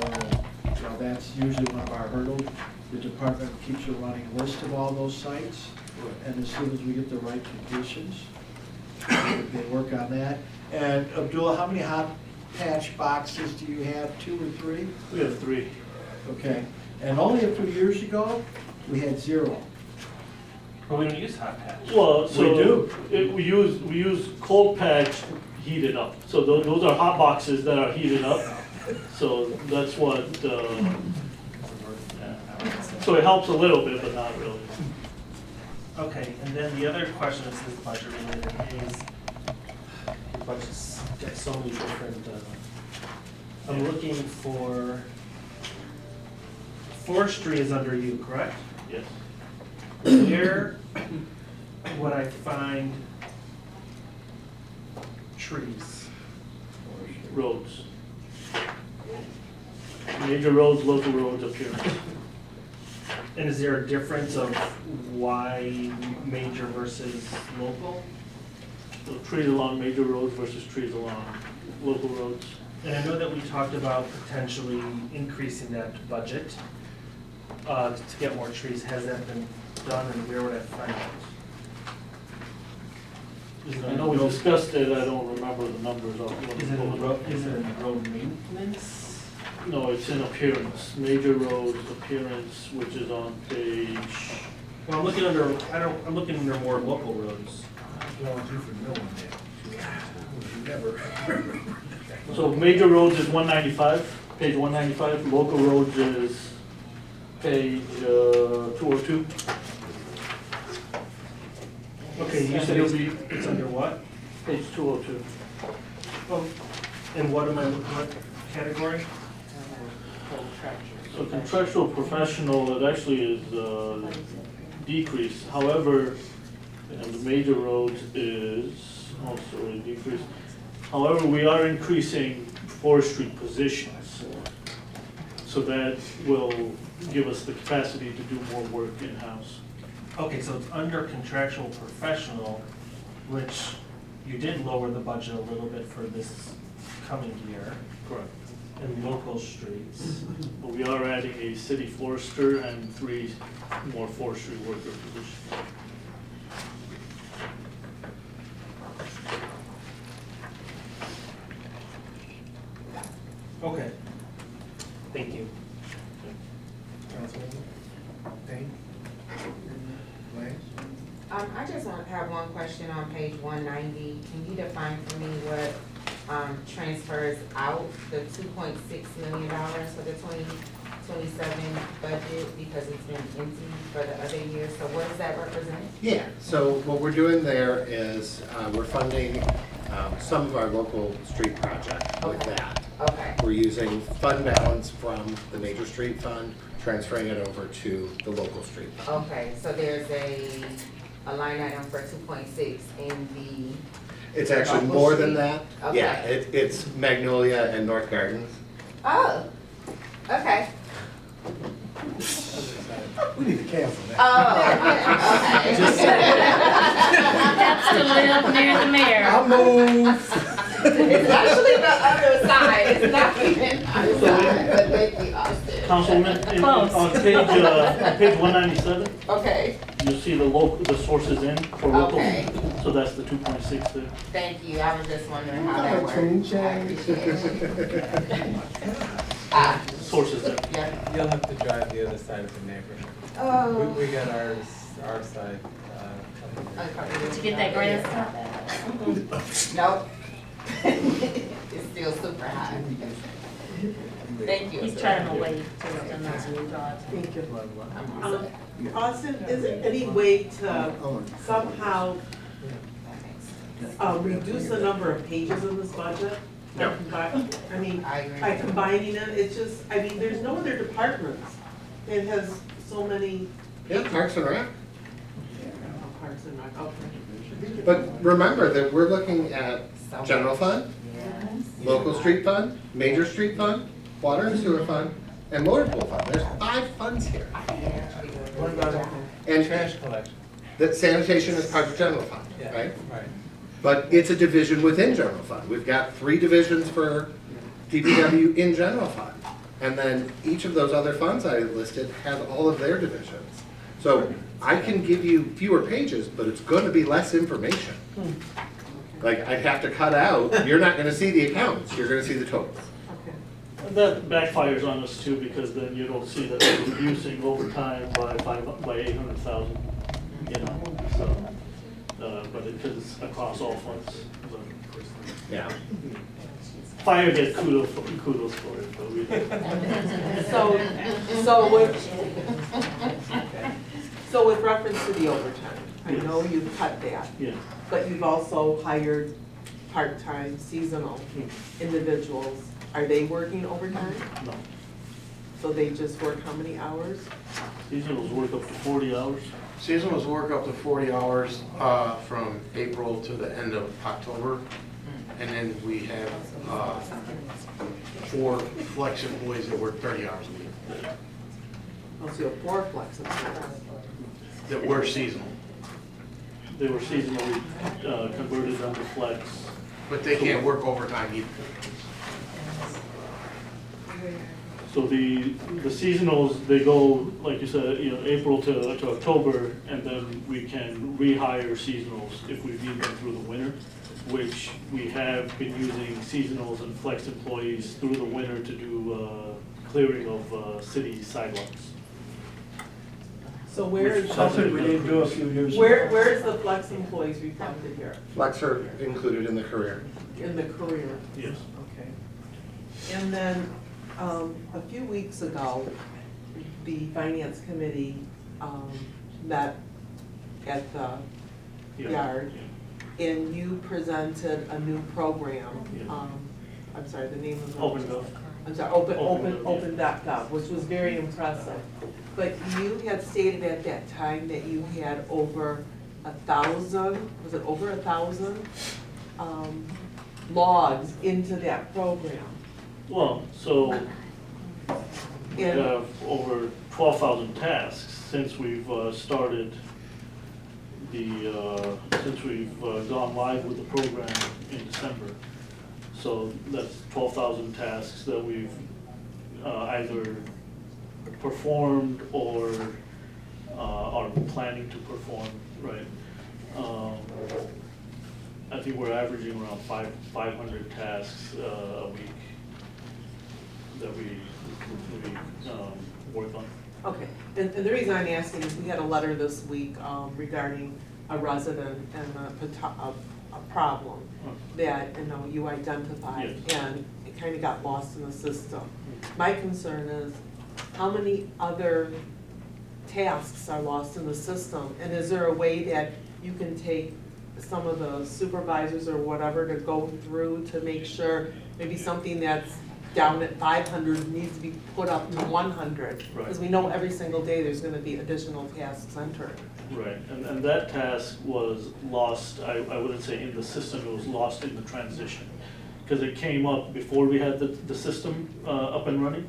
That's usually one of our hurdles. The department keeps a running list of all those sites, and as soon as we get the right conditions, they work on that. And Abdullah, how many hot patch boxes do you have, 2 or 3? We have 3. Okay, and only a few years ago, we had 0. But we don't use hot patch. Well, so. We do. We use cold patch heated up. So those are hot boxes that are heated up. So that's what, so it helps a little bit, but not really. Okay, and then the other question is budget related is, the budget's got so many different, I'm looking for, forestry is under you, correct? Yes. Where would I find trees? Roads. Major roads, local roads, appearance. And is there a difference of why major versus local? So trees along major roads versus trees along local roads. And I know that we talked about potentially increasing that budget to get more trees. Has that been done, and where would I find it? I know we discussed it, I don't remember the numbers off the Is it in road maintenance? No, it's in appearance, major roads, appearance, which is on page, Well, I'm looking under, I'm looking under more local roads. so major roads is 195, page 195, local roads is page 202. Okay, you said it's under what? Page 202. Oh, and what am I, what category? So contractual professional, it actually is decreased, however, and the major roads is also a decrease. However, we are increasing forestry positions, so that will give us the capacity to do more work in-house. Okay, so it's under contractual professional, which you did lower the budget a little bit for this coming year. Correct. In local streets. But we are adding a city forester and 3 more forestry worker positions. Okay. Thank you. I just have one question on page 190. Can you define for me what transfers out the $2.6 million for the 2027 budget, because it's been empty for the other years? So what does that represent? Yeah, so what we're doing there is we're funding some of our local street project with that. Okay. We're using fund balance from the major street fund, transferring it over to the local street fund. Okay, so there's a line item for 2.6 in the. It's actually local more street? than that. Okay. Yeah, it's Magnolia and North Gardens. Oh, okay. We need to cancel that. Oh, okay. That's to live near the mayor. I move. It's actually the other side, it's not even our side, but thank you, Austin. Councilman, Close. on page 197, Okay, you'll see the sources in for local. Okay. So that's the 2.6 there. thank you, I was just wondering how that works. Tune I change. appreciate it. Sources there. Yeah. You'll have to drive the other side of the neighborhood. Oh. We got our side. Did you get that grass? Nope. It's still super high. Thank you. He's trying to wait to not talk. Thank you. Austin, is there any way to somehow reduce the number of pages in this budget? No. I mean, I agree. by combining it, it's just, I mean, there's no other departments that has so many Yeah, Parks and Rec. parts and rec, okay. But remember that we're looking at general fund, local street fund, major street fund, water and sewer fund, and motor pool fund. There's 5 funds here. What about And trash collection? that sanitation is part of general fund, Yeah, right? right. But it's a division within general fund. We've got 3 divisions for DPW in general fund. And then each of those other funds I listed have all of their divisions. So I can give you fewer pages, but it's gonna be less information. Like, I'd have to cut out, you're not gonna see the accounts, you're gonna see the totals. And that backfires on us too, because then you don't see that we're reducing overtime by 800,000, you know, so. But because it's across all funds. But Yeah. Fire gets kudos for it, but we don't. So with reference to the overtime, I know you've cut that, Yes. but you've also hired part-time seasonal individuals. Are they working overtime? No. So they just work how many hours? Seasonals work up to 40 hours. Seasonals work up to 40 hours from April to the end of October. And then we have 4 flex employees that work 30 hours a week, Oh, so you have 4 flex employees. that work seasonal. They were seasonally converted under flex. But they can't work overtime either. So the seasonals, they go, like you said, you know, April to October, and then we can rehire seasonals if we need them through the winter, which we have been using seasonals and flex employees through the winter to do clearing of city sidewalks. So where is, Something we didn't do a few years ago. where is the flex employees reflected here? Flex are included in the career. In the career? Yes. Okay. And then, a few weeks ago, the finance committee, met at the Yeah. yard, and you presented a new program. Yeah. I'm sorry, the name of it. OpenGov. I'm sorry, OpenGov, yeah. open.gov, which was very impressive. But you had stated at that time that you had over 1,000, was it over 1,000, logs into that program? Well, so we And- have over 12,000 tasks since we've started since we've gone live with the program in December. So that's 12,000 tasks that we've either performed or are planning to perform, right? I think we're averaging around 500 tasks a week that we work on. Okay, and the reason I'm asking is we had a letter this week regarding a resident and a problem that, you know, you identified, Yes. and it kind of got lost in the system. My concern is, how many other tasks are lost in the system? And is there a way that you can take some of the supervisors or whatever to go through to make sure maybe something that's down at 500 needs to be put up to 100? Because we know every single day there's gonna be additional tasks entered. Right, and that task was lost, I wouldn't say in the system, it was lost in the transition. Because it came up before we had the system up and running.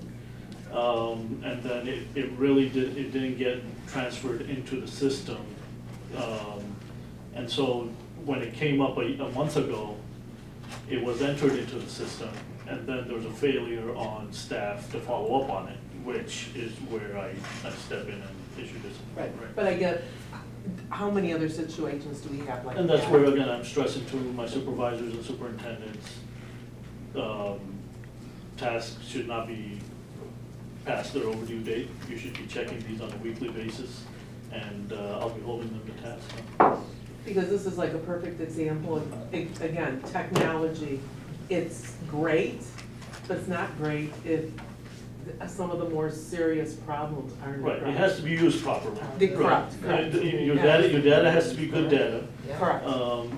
And then it really didn't get transferred into the system. And so when it came up a month ago, it was entered into the system, and then there was a failure on staff to follow up on it, which is where I step in and issue this. Right, but I get, how many other situations do we have like that? And that's where, again, I'm stressing to my supervisors and superintendents, tasks should not be past their overdue date. You should be checking these on a weekly basis, and I'll be holding them to task. Because this is like a perfect example of, again, technology, it's great, but it's not great if some of the more serious problems aren't Right, addressed. it has to be used properly. Correct, correct. Your data has to be good data. Correct.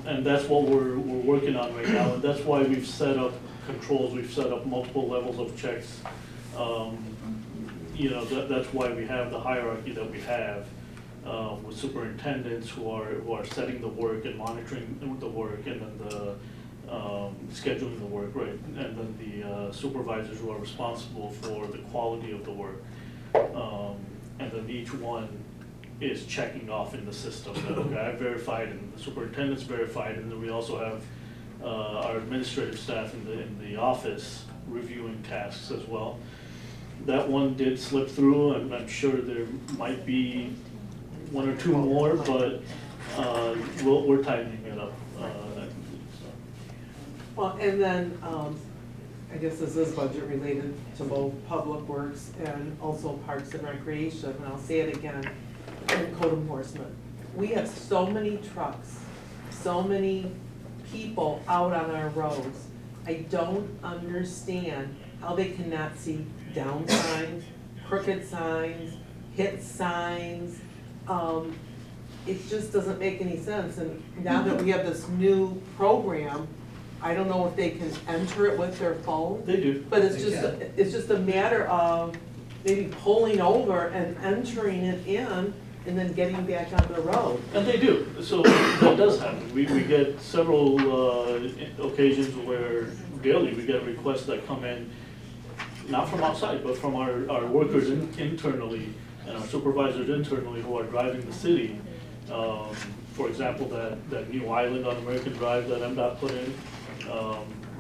And that's what we're working on right now, and that's why we've set up controls, we've set up multiple levels of checks. You know, that's why we have the hierarchy that we have, with superintendents who are setting the work and monitoring the work, and then the scheduling the work, right? And then the supervisors who are responsible for the quality of the work. And then each one is checking off in the system that, okay, I verified, and the superintendent's verified, and then we also have our administrative staff in the office reviewing tasks as well. That one did slip through, and I'm sure there might be one or two more, but we're tightening it up. Well, and then, I guess this is budget related to both Public Works and also Parks and Recreation, and I'll say it again, and code enforcement. We have so many trucks, so many people out on our roads. I don't understand how they cannot see down signs, crooked signs, hit signs. It just doesn't make any sense, and now that we have this new program, I don't know if they can enter it with their phone. They do. But it's just a matter of maybe pulling over and entering it in and then getting back on the road. And they do, so that does happen. We get several occasions where daily we get requests that come in, not from outside, but from our workers internally and our supervisors internally who are driving the city. For example, that new island on American Drive that MDOT put in,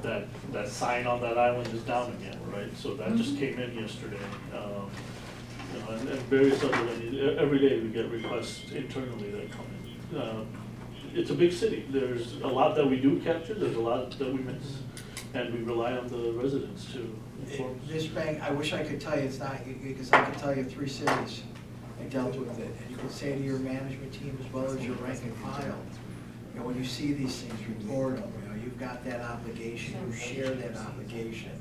that sign on that island is down again, right? So that just came in yesterday. You know, and various other, every day we get requests internally that come in. It's a big city. There's a lot that we do capture, there's a lot that we miss, and we rely on the residents to inform us. Ms. Bang, I wish I could tell you it's not, because I could tell you 3 cities I dealt with it, and you could say to your management team as well as your rank and file, you know, when you see these things, report them, you know, you've got that obligation, you share that obligation.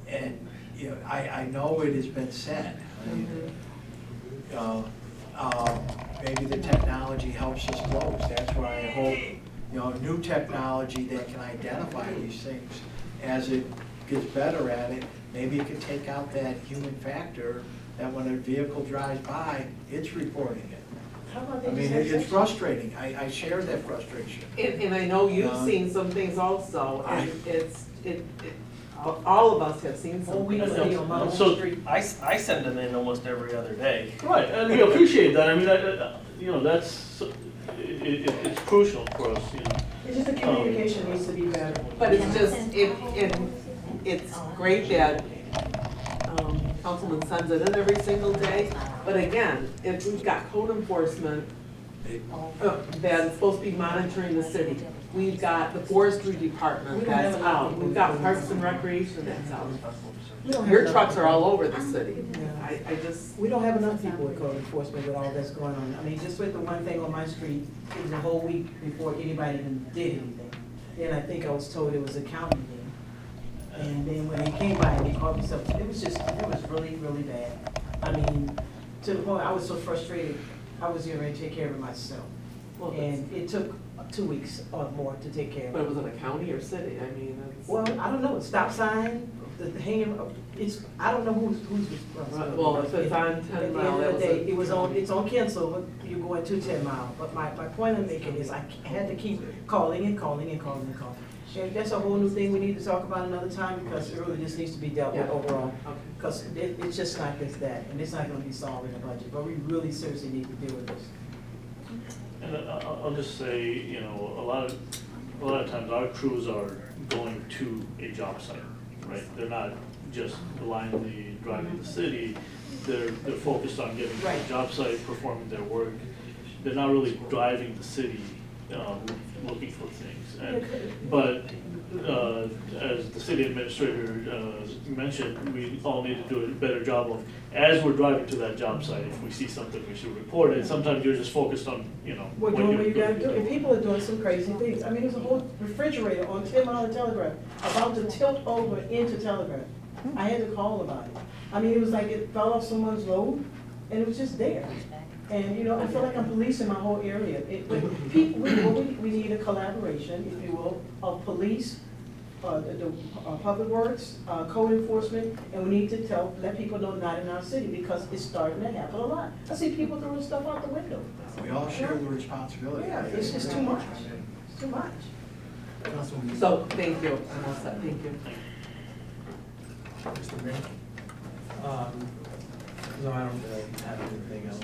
And, you know, I know it has been said, maybe the technology helps us close, that's why I hope, you know, new technology that can identify these things as it gets better at it, maybe it could take out that human factor that when a vehicle drives by, it's reporting it. How about I mean, it's frustrating, I share that frustration. And I know you've seen some things also, and all of us have seen some. we things. see on my So- street. I send them in almost every other day. Right, and we appreciate that. I mean, you know, that's, it's crucial for us, you know. It's just the communication needs to be better. But it's just, it's great that Councilman sends it in every single day. But again, if we've got code enforcement that's supposed to be monitoring the city, we've got the forestry department that's out, we've got Parks and Recreation that's out. Your trucks are all over the city. I just. We don't have enough people with code enforcement with all that's going on. I mean, just with the one thing on my street, it was a whole week before anybody even did anything. Then I think I was told it was a county thing. And then when they came by and they called me something, it was really, really bad. I mean, to the point, I was so frustrated, I was getting ready to take care of it myself. And it took 2 weeks or more to take care of it. But was it a county or city? I mean, it's. Well, I don't know, stop sign, the hanging, I don't know who's responsible. Well, if it's on 10 Mile, At that the end of the was day, it's on cancel, you're going to 10 Mile. But my point I'm making is I had to keep calling and calling and calling and calling. And that's a whole new thing we need to talk about another time, because it really just needs to be dealt with overall. Because it's just not just that, and it's not gonna be solved in a budget, but we really seriously need to deal with this. And I'll just say, you know, a lot of times our crews are going to a job site, right? They're not just blindly driving the city, they're focused on getting to the job site, performing their work. They're not really driving the city, looking for things. But as the city administrator mentioned, we all need to do a better job of, as we're driving to that job site, if we see something, we should report it. Sometimes you're just focused on, We're what doing what you you're gotta do, doing. and people are doing some crazy things. I mean, there's a whole refrigerator on 10 Mile and Telegraph about to tilt over into Telegraph. I had to call about it. I mean, it was like it fell off someone's load, and it was just there. And, I feel like I'm policing my whole area. We need a collaboration, if you will, of police, the public works, code enforcement, and we need to let people know not in our city, because it's starting to happen a lot. I see people throwing stuff out the window. We all share the responsibility. Yeah, it's just too much. It's too much. So, thank you, I'm all set, thank you. Mr. Mayor? No, I don't really have anything else.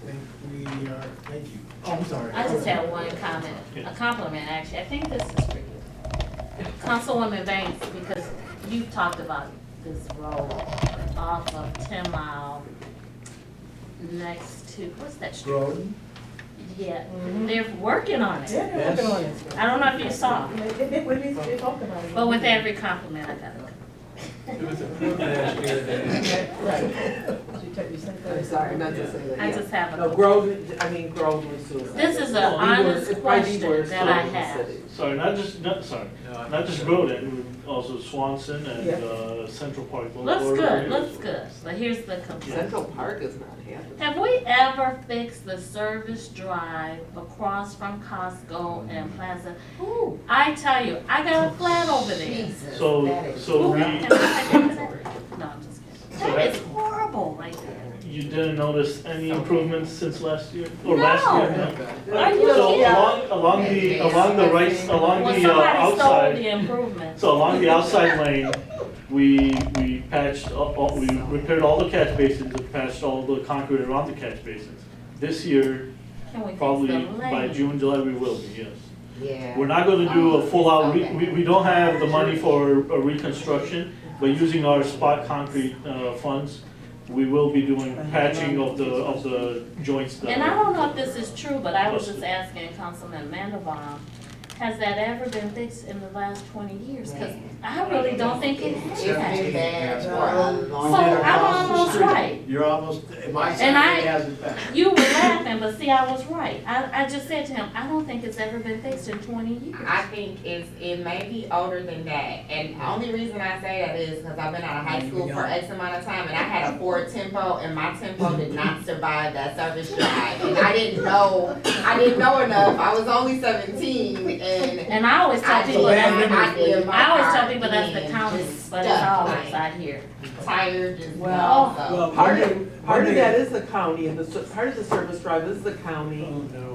Thank you. Oh, I'm sorry. I just have one comment, a compliment actually. I think this is for you. Councilwoman Banks, because you've talked about this road off of 10 Mile next to, what's that street? Road. Yeah, they're working on it. Yeah, they're working on it. I don't know if you saw, They talk about it. but with every compliment I got. It was approved last year. Right. I'm sorry, not to say that. I yeah. just have a. No, Groveland suicide. This is an Well, honest it's probably question worse that I in the have. city. Sorry, not just Groden, also Swanson and Yeah. Central Park. Looks Boulevard good, area. looks good, but here's the complaint. Central Park is not happening. Have we ever fixed the service drive across from Costco and Plaza? Ooh, I tell you, I got a flat over there. So we, Can I take that? No, I'm just kidding. That is horrible right there. you didn't notice any improvements since last year, or last year? No. Are you So kidding? along the right, along Well, the somebody stole the outside, improvement. so along the outside lane, we patched, we repaired all the catch basins and patched all the concrete around the catch basins. This year, Can we fix probably the by lane? June, July, we will be, yes. Yeah. We're not gonna do a full out, okay. we don't have the money for a reconstruction, but using our spot concrete, funds, we will be doing patching of the joints that. And I don't know if this is true, but I was just asking Councilman Mandelbaum, has that ever been fixed in the last 20 years? Because I really don't think it It's been has. bad for a long So time. I'm almost right. You're almost, my And side I- hasn't been. You were laughing, but see, I was right. I just said to him, I don't think it's ever been fixed in 20 years. I think it may be older than that, and the only reason I say that is because I've been out of high school for X amount of time, and I had a Ford Tempo, and my Tempo did not survive that service drive, and I didn't know enough. I was only 17, And I always tell people, I always tell people that's the county, county, but it's always out here. tired as Well, well. part of that is the county, and part of the service drive is the county,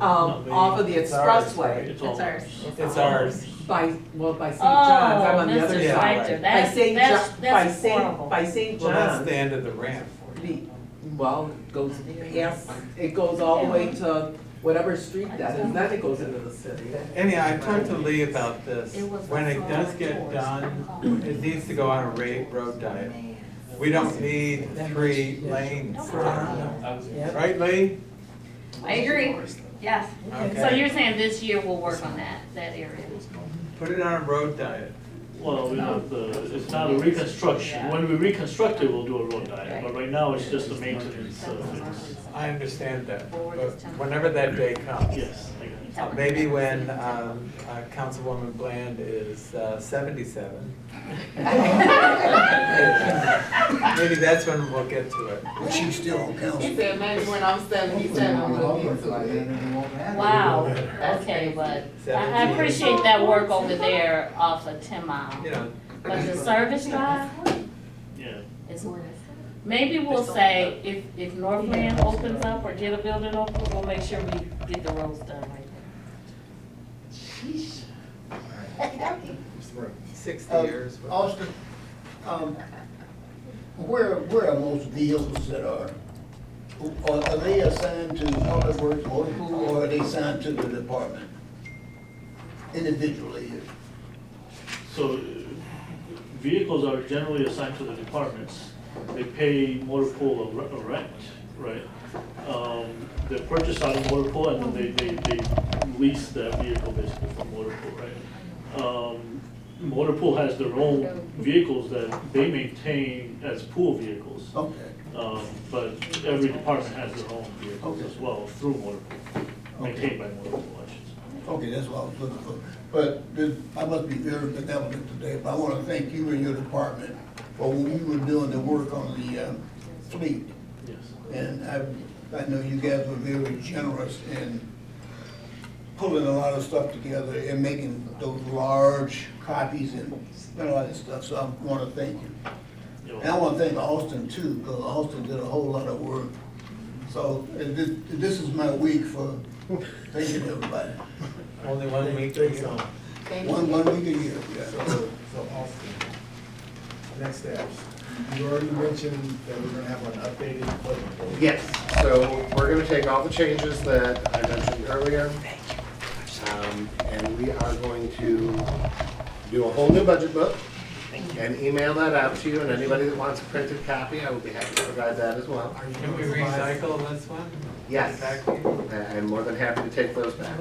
off of the It's ours, expressway. right? It's ours. It's ours. By St. John's, I'm Oh, on the other Mr. side. Schweitzer, By St. that's horrible. By St. Well, that's John's, the end of the ramp. well, it goes past, it goes all the way to whatever street that is, then it goes into the city. Anyhow, I talked to Lee about this. It was When it the does small get tours. done, it needs to go on a road diet. We don't need 3 lanes. Right, Lee? I agree, yes. Okay. So you're saying this year we'll work on that area? Put it on a road diet. Well, we have it's not a reconstruction. When we reconstruct it, we'll do a road diet, but right now it's just a maintenance, fix. I understand that, but whenever that day comes. Yes, I got it. Maybe when Councilwoman Bland is 77. Maybe that's when we'll get to it. But she's still on council. He said maybe when I'm 77, we'll get to it. Wow, okay, but I appreciate that work over there off of 10 Mile. You know, But the service drive, Yeah. is, maybe we'll say, if Northland opens up or get a building open, we'll make sure we get the roads done right there. 60 years. but- Austin, where are most vehicles that are they assigned to Public Works Motor Pool, or are they assigned to the department individually? So vehicles are generally assigned to the departments. They pay motor pool a rent, right? They're purchased out of motor pool and then they lease that vehicle basically from motor pool, right? motor pool has their own vehicles that they maintain as pool vehicles. Okay. But every department has their own vehicles as well through motor pool, maintained by motor pool, I should say. Okay, that's what I was looking for. But I must be very benevolent today, but I want to thank you and your department for when you were doing the work on the fleet. Yes. And I know you guys were very generous in pulling a lot of stuff together and making those large copies and all that stuff, so I want to thank you. And I want to thank Austin too, because Austin did a whole lot of work. So this is my week for thanking everybody. Only 1 week. One week a year, yeah. So Austin, next steps. You already mentioned that we're gonna have an updated budget. Yes, so we're gonna take all the changes that I mentioned earlier. And we are going to do a whole new budget book and email that out to you, and anybody that wants a printed copy, I will be happy to provide that as well. Can we recycle this one? Yes, I'm more than happy to take those back.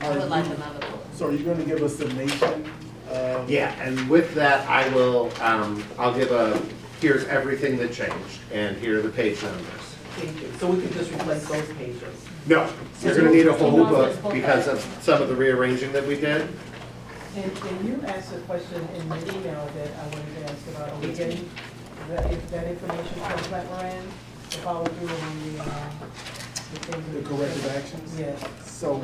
I would like another book. So are you gonna give a summation of? Yeah, and with that, I will, I'll give here's everything that changed, and here are the page numbers. Thank you. So we can just replace those pages. No, you're gonna need a whole book because of some of the rearranging that we did. And you asked a question in the email that I wanted to ask about, are we getting that information from Plant Moran to follow through on the things? The corrective actions? Yes. So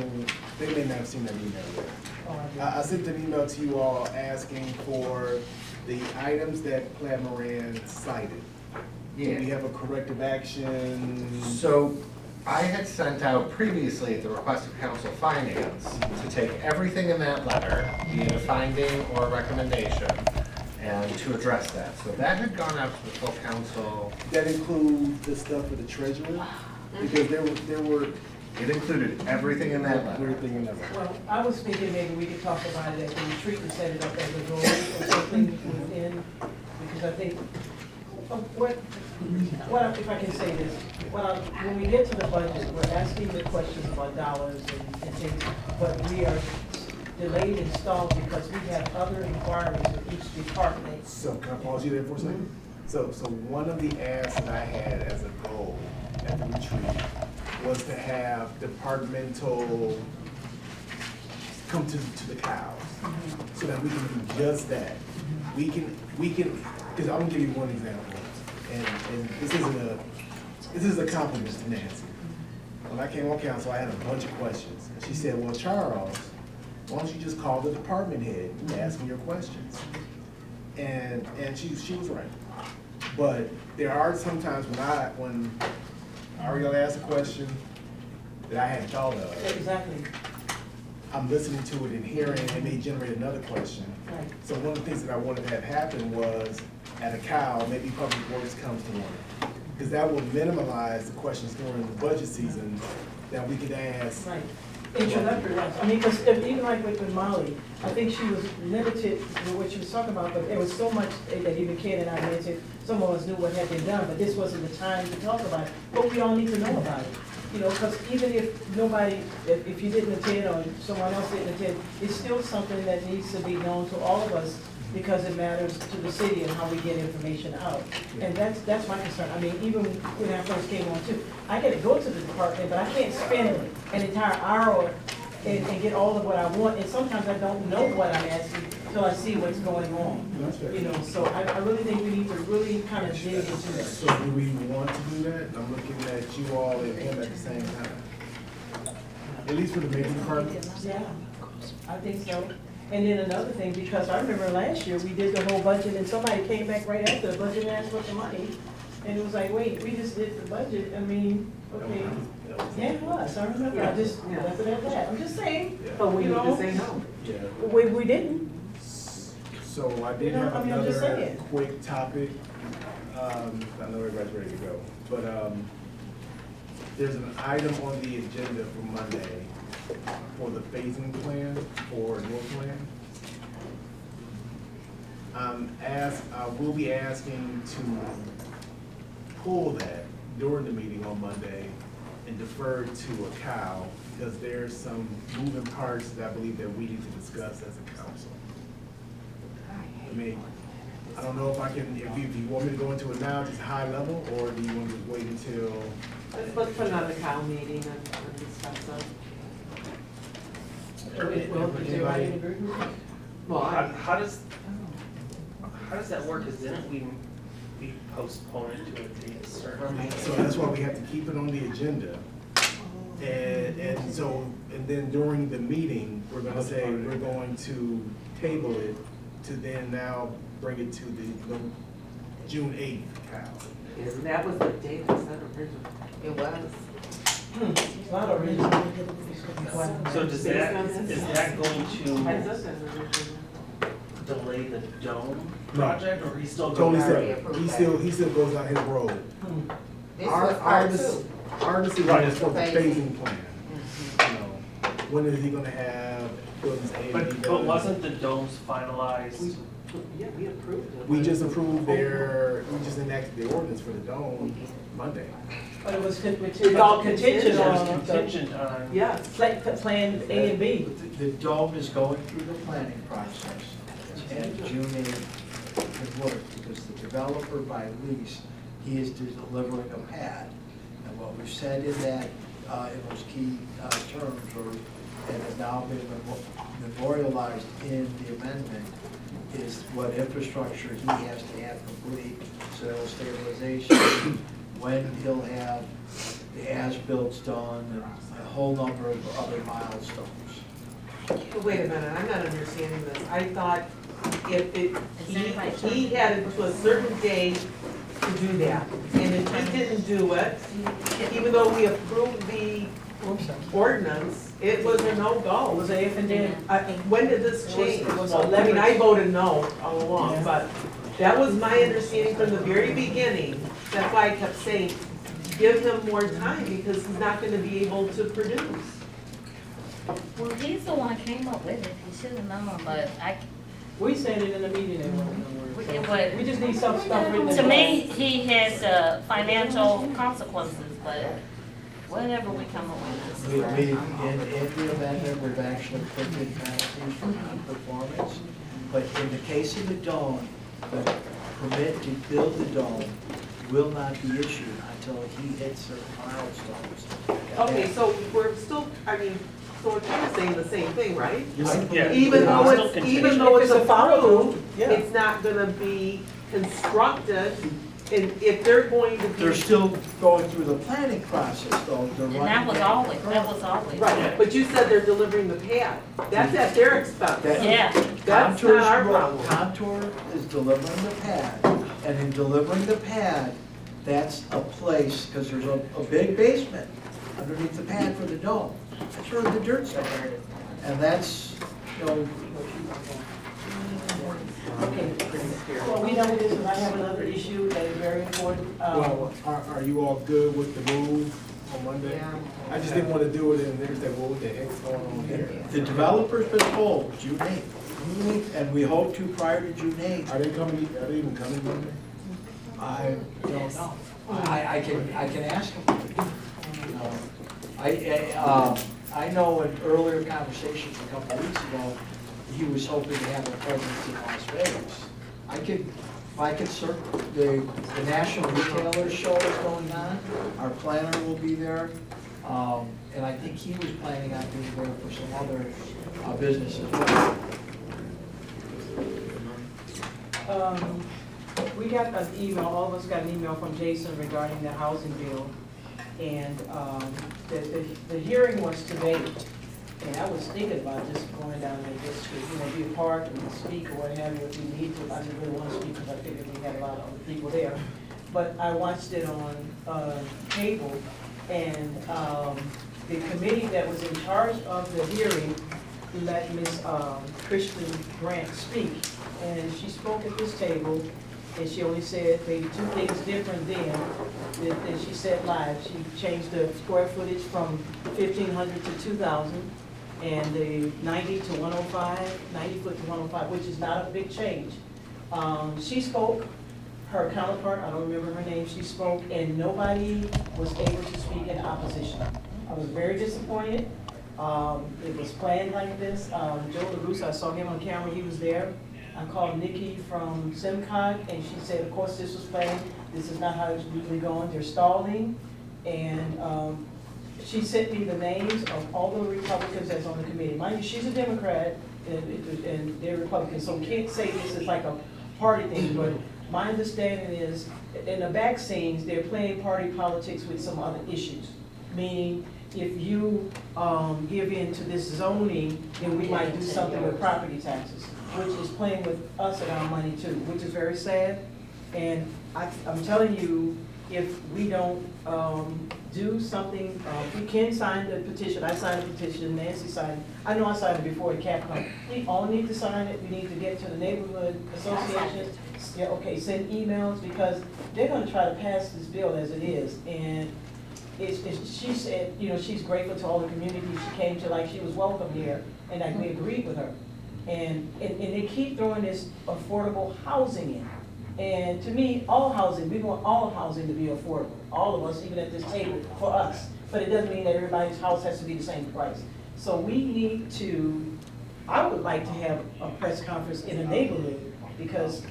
they may not have seen that email yet. Oh, I did. I sent an email to you all asking for the items that Plant Moran cited. Do we have a corrective action? So I had sent out previously at the request of council finance to take everything in that letter, be it a finding or a recommendation, and to address that. So that had gone out to the full council. That include the stuff for the treasurer? Because there were. It included everything in that letter. Everything in that letter. Well, I was thinking maybe we could talk about it at the retreat and set it up as a goal or something within, because I think, if I can say this, when we get to the budget, we're asking the questions about dollars and things, but we are delayed and stalled because we have other inquiries with each department. So can I pause you there for a second? So one of the asks that I had as a goal at the retreat was to have departmental come to the cows, so that we can do just that. We can, because I'm gonna give you one example, and this is a compliment to Nancy. When I came on council, I had a bunch of questions, and she said, well, Charles, why don't you just call the department head and ask me your questions? And she was right. But there are some times when Ariel asks a question that I hadn't thought of. Exactly. I'm listening to it and hearing, it may generate another question. Right. So one of the things that I wanted to have happen was, at a cow, maybe Public Works comes to one. Because that will minimize the questions during the budget season that we could ask. Right. Introductory ones. I mean, because even like with Molly, I think she was limited with what she was talking about, but there was so much that even Ken and I mentioned, some of us knew what had been done, but this wasn't the time to talk about it. But we all need to know about it. You know, because even if nobody, if you didn't attend or someone else didn't attend, it's still something that needs to be known to all of us because it matters to the city and how we get information out. And that's my concern. I mean, even when I first came on too, I get to go to the department, but I can't spend an entire hour and get all of what I want. And sometimes I don't know what I'm asking till I see what's going on. You know, so I really think we need to really kind of dig into that. So do we want to do that? I'm looking at you all and him at the same time. At least for the major departments? Yeah, I think so. And then another thing, because I remember last year, we did the whole budget and somebody came back right after the budget and asked for the money. And it was like, wait, we just did the budget, I mean, okay. Yeah, it was, I remember, I just left it at that, I'm just saying. But we you need know, to say no. Yeah. We didn't. So I did You know, have I mean, I'm just another saying. quick topic. I know everybody's ready to go, but there's an item on the agenda for Monday for the phasing plan for Northland. I will be asking to pull that during the meeting on Monday and defer to a cow because there's some moving parts that I believe that we need to discuss as a council. I mean, I don't know if I can, if you want me to go into it now, just high level, or do you want me to wait until? Let's put another cow meeting and discuss it. Well, How does that work? Because didn't we postpone it to a date certain? So that's why we have to keep it on the agenda. And then during the meeting, we're gonna say we're going to table it to then now bring it to the June 8th. yes, that was the date I said originally. It was. It's not original. So is that going I said to that originally. delay the dome project, or he's still Tony going? said, he still goes down his road. This was part two. Our decision Right. is for the Phasing. phasing plan. You know, when is he gonna have buildings A and B But done? wasn't the domes finalized? Yeah, we approved it. We just approved we just enacted the ordinance for the dome Monday. But it was, It's all contingent contingent on- on Contingent on. Yes. plan A and B. The dome is going through the planning process, and June 8th could work, because the developer by lease, he is delivering a pad. And what we've said in that, in those key terms, and has now been memorialized in the amendment, is what infrastructure he has to have complete, soil stabilization, when he'll have the as-bills done, and a whole number of other milestones. But wait a minute, I'm not understanding this. I thought he had it to a certain date to do that. And if he didn't do it, even though we approved the ordinance, it was a no-go. It was a if and then. When did this It was- change? it was a Well, I mean, I leverage. voted no all along, but that was my understanding from the very beginning. That's why I kept saying, give him more time, because he's not gonna be able to produce. Well, he's the one who came up with it, he should have known, but We said it in the meeting, but we just need some stuff written. to me, he has financial consequences, but whatever we come up with. In the amendment, we've actually put in penalties for non-performance, but in the case of the dome, the permit to build the dome will not be issued until he hits certain milestones. Okay, so we're still, I mean, so we're kind of saying the same thing, right? Yeah. Even though Still it's, contingent. even though it's If it's a follow-through, approved, yeah. it's not gonna be constructed, and if they're going to be. They're still going through the planning process, though. They're And running that was always. Right, but you said they're delivering the pad. That's at their expense. That- Yeah. That's not our problem. Contour is delivering the pad, and in delivering the pad, that's a place, because there's a big basement underneath the pad for the dome. That's where the dirt's at. And that's, you know, Okay, well, we know this, and I have another issue that is very important. Well, are you all good with the move on Monday? Yeah. I just didn't want to do it and they're saying, well, what the heck's going on here? the developer's been told June 8th, and we hope to prior to June 8th. Are they even coming Monday? I don't know. I can ask him. You know, I know in earlier conversations a couple of weeks ago, he was hoping to have a presence in Las Vegas. I could certainly, the National Retailer Show is going on, our planner will be there, and I think he was planning on being there for some other business as well. We got an email, all of us got an email from Jason regarding the housing bill. And the hearing was today, and I was thinking about just going down there just to, be a part and speak or what have you if we need to. I didn't really want to speak because I figured we had a lot of other people there. But I watched it on cable, and the committee that was in charge of the hearing let Ms. Kristen Grant speak. And she spoke at this table, and she only said maybe two things different than she said live. She changed the square footage from 1,500 to 2,000, and the 90 to 105, 90 foot to 105, which is not a big change. She spoke, her counterpart, I don't remember her name, she spoke, and nobody was able to speak in opposition. I was very disappointed. It was planned like this. Joe LaRusse, I saw him on camera, he was there. I called Nikki from Simcog, and she said, of course, this was planned, this is not how it's usually going, they're stalling. And she sent me the names of all the Republicans that's on the committee. Mind you, she's a Democrat, and they're Republicans, so we can't say this is like a party thing, but my understanding is, in the back scenes, they're playing party politics with some other issues. Meaning, if you give in to this zoning, then we might do something with property taxes, which is playing with us and our money too, which is very sad. And I'm telling you, if we don't do something, we can sign the petition. I signed a petition, Nancy signed it. I know I signed it before the cap come. We all need to sign it. We need to get to the neighborhood associations. Yeah, okay, send emails, because they're gonna try to pass this bill as it is. And she said, you know, she's grateful to all the communities she came to, like she was welcome here, and we agreed with her. And they keep throwing this affordable housing in. And to me, all housing, we want all housing to be affordable, all of us, even at this table, for us. But it doesn't mean that everybody's house has to be the same price. So we need to, I would like to have a press conference in a neighborhood, because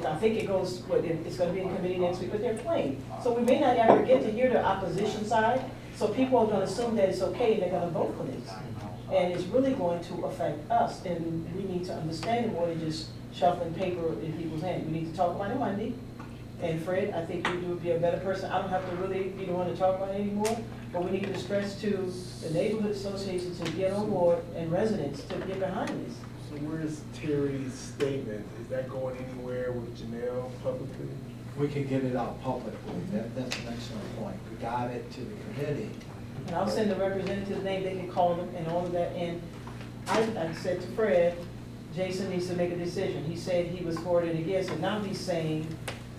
I think it goes, it's gonna be in committee next week, but they're playing. So we may not ever get to hear the opposition side, so people are gonna assume that it's okay and they're gonna vote for this. And it's really going to affect us, and we need to understand it more than just shuffling paper in people's hands. We need to talk about it Monday. And Fred, I think you would be a better person. I don't have to really be the one to talk about it anymore, but we need to stress to the neighborhood associations to get on board and residents to get behind this. So where's Terry's statement? Is that going anywhere with Janelle publicly? We can get it out publicly, that's an excellent point. We got it to the committee. And I'll send the representative's name, they can call them and all of that. And I said to Fred, Jason needs to make a decision. He said he was for it and against, and now he's saying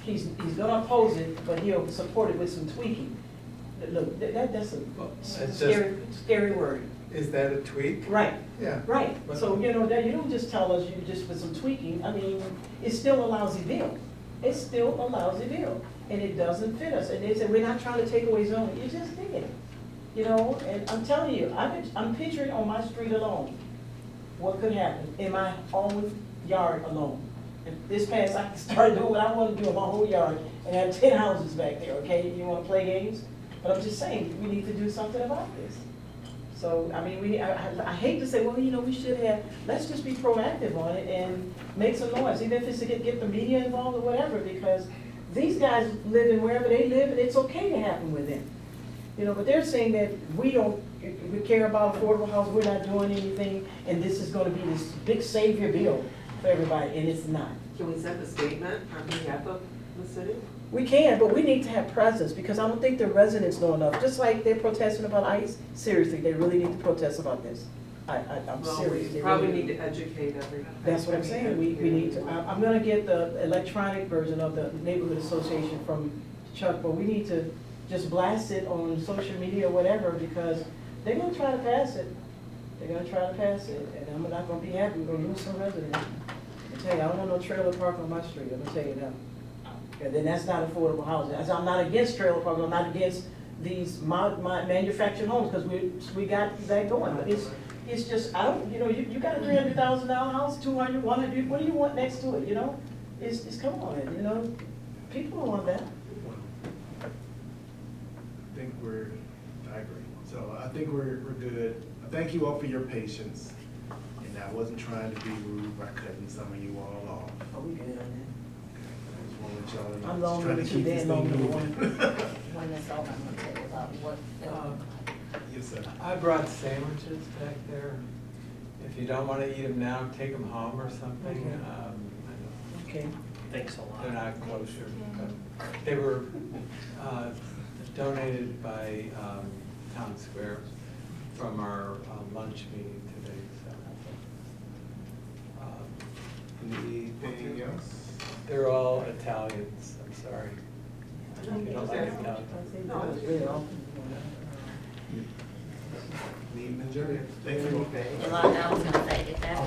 he's gonna oppose it, but he'll support it with some tweaking. Look, that's a scary word. Is that a tweak? Right. Yeah. Right. So, you know, that you don't just tell us you just with some tweaking. I mean, it's still a lousy bill. It's still a lousy bill, and it doesn't fit us. And they said, we're not trying to take away zoning. You just did. You know, and I'm telling you, I'm picturing on my street alone what could happen in my own yard alone. If this passed, I could start doing what I want to do in my whole yard and have 10 houses back there, okay? You want to play games? But I'm just saying, we need to do something about this. So, I mean, I hate to say, well, you know, we should have, let's just be proactive on it and make some noise, even if it's to get the media involved or whatever, because these guys live in wherever they live, and it's okay to happen with them. You know, but they're saying that we care about affordable housing, we're not doing anything, and this is gonna be this big savior bill for everybody, and it's not. Can we send a statement on behalf of the city? We can, but we need to have presence, because I don't think the residents know enough. Just like they're protesting about ICE, seriously, they really need to protest about this. I'm serious. We probably need to educate everybody. That's what I'm saying, we need to, I'm gonna get the electronic version of the neighborhood association from Chuck, but we need to just blast it on social media or whatever, because they're gonna try to pass it. They're gonna try to pass it, and I'm not gonna be happy, we're gonna lose some residents. I tell you, I don't want no trailer park on my street, I'm gonna tell you that. And then that's not affordable housing. I'm not against trailer parks, I'm not against these manufactured homes, because we got that going, but it's just, I don't, you know, you got a $300,000 house, 200, 100, what do you want next to it, you know? It's come on, you know, people don't want that. I agree. So I think we're good. Thank you all for your patience. And I wasn't trying to be rude by cutting some of you all off. Oh, we good on that. I just want to let y'all know. I'm Just longer trying to than keep two, this Dan thing longer than moving. When it's all, I'm gonna tell you about what. Yes, sir. I brought sandwiches back there. If you don't want to eat them now, take them home or something. Okay. Thanks a lot. They're not kosher, but they were donated by Town Square from our lunch meeting today, so. Anything else? They're all Italians, I'm sorry. If you don't like Italian. No, it's really awful. Meeting adjourned. Thank you. Well, I was gonna say, if that's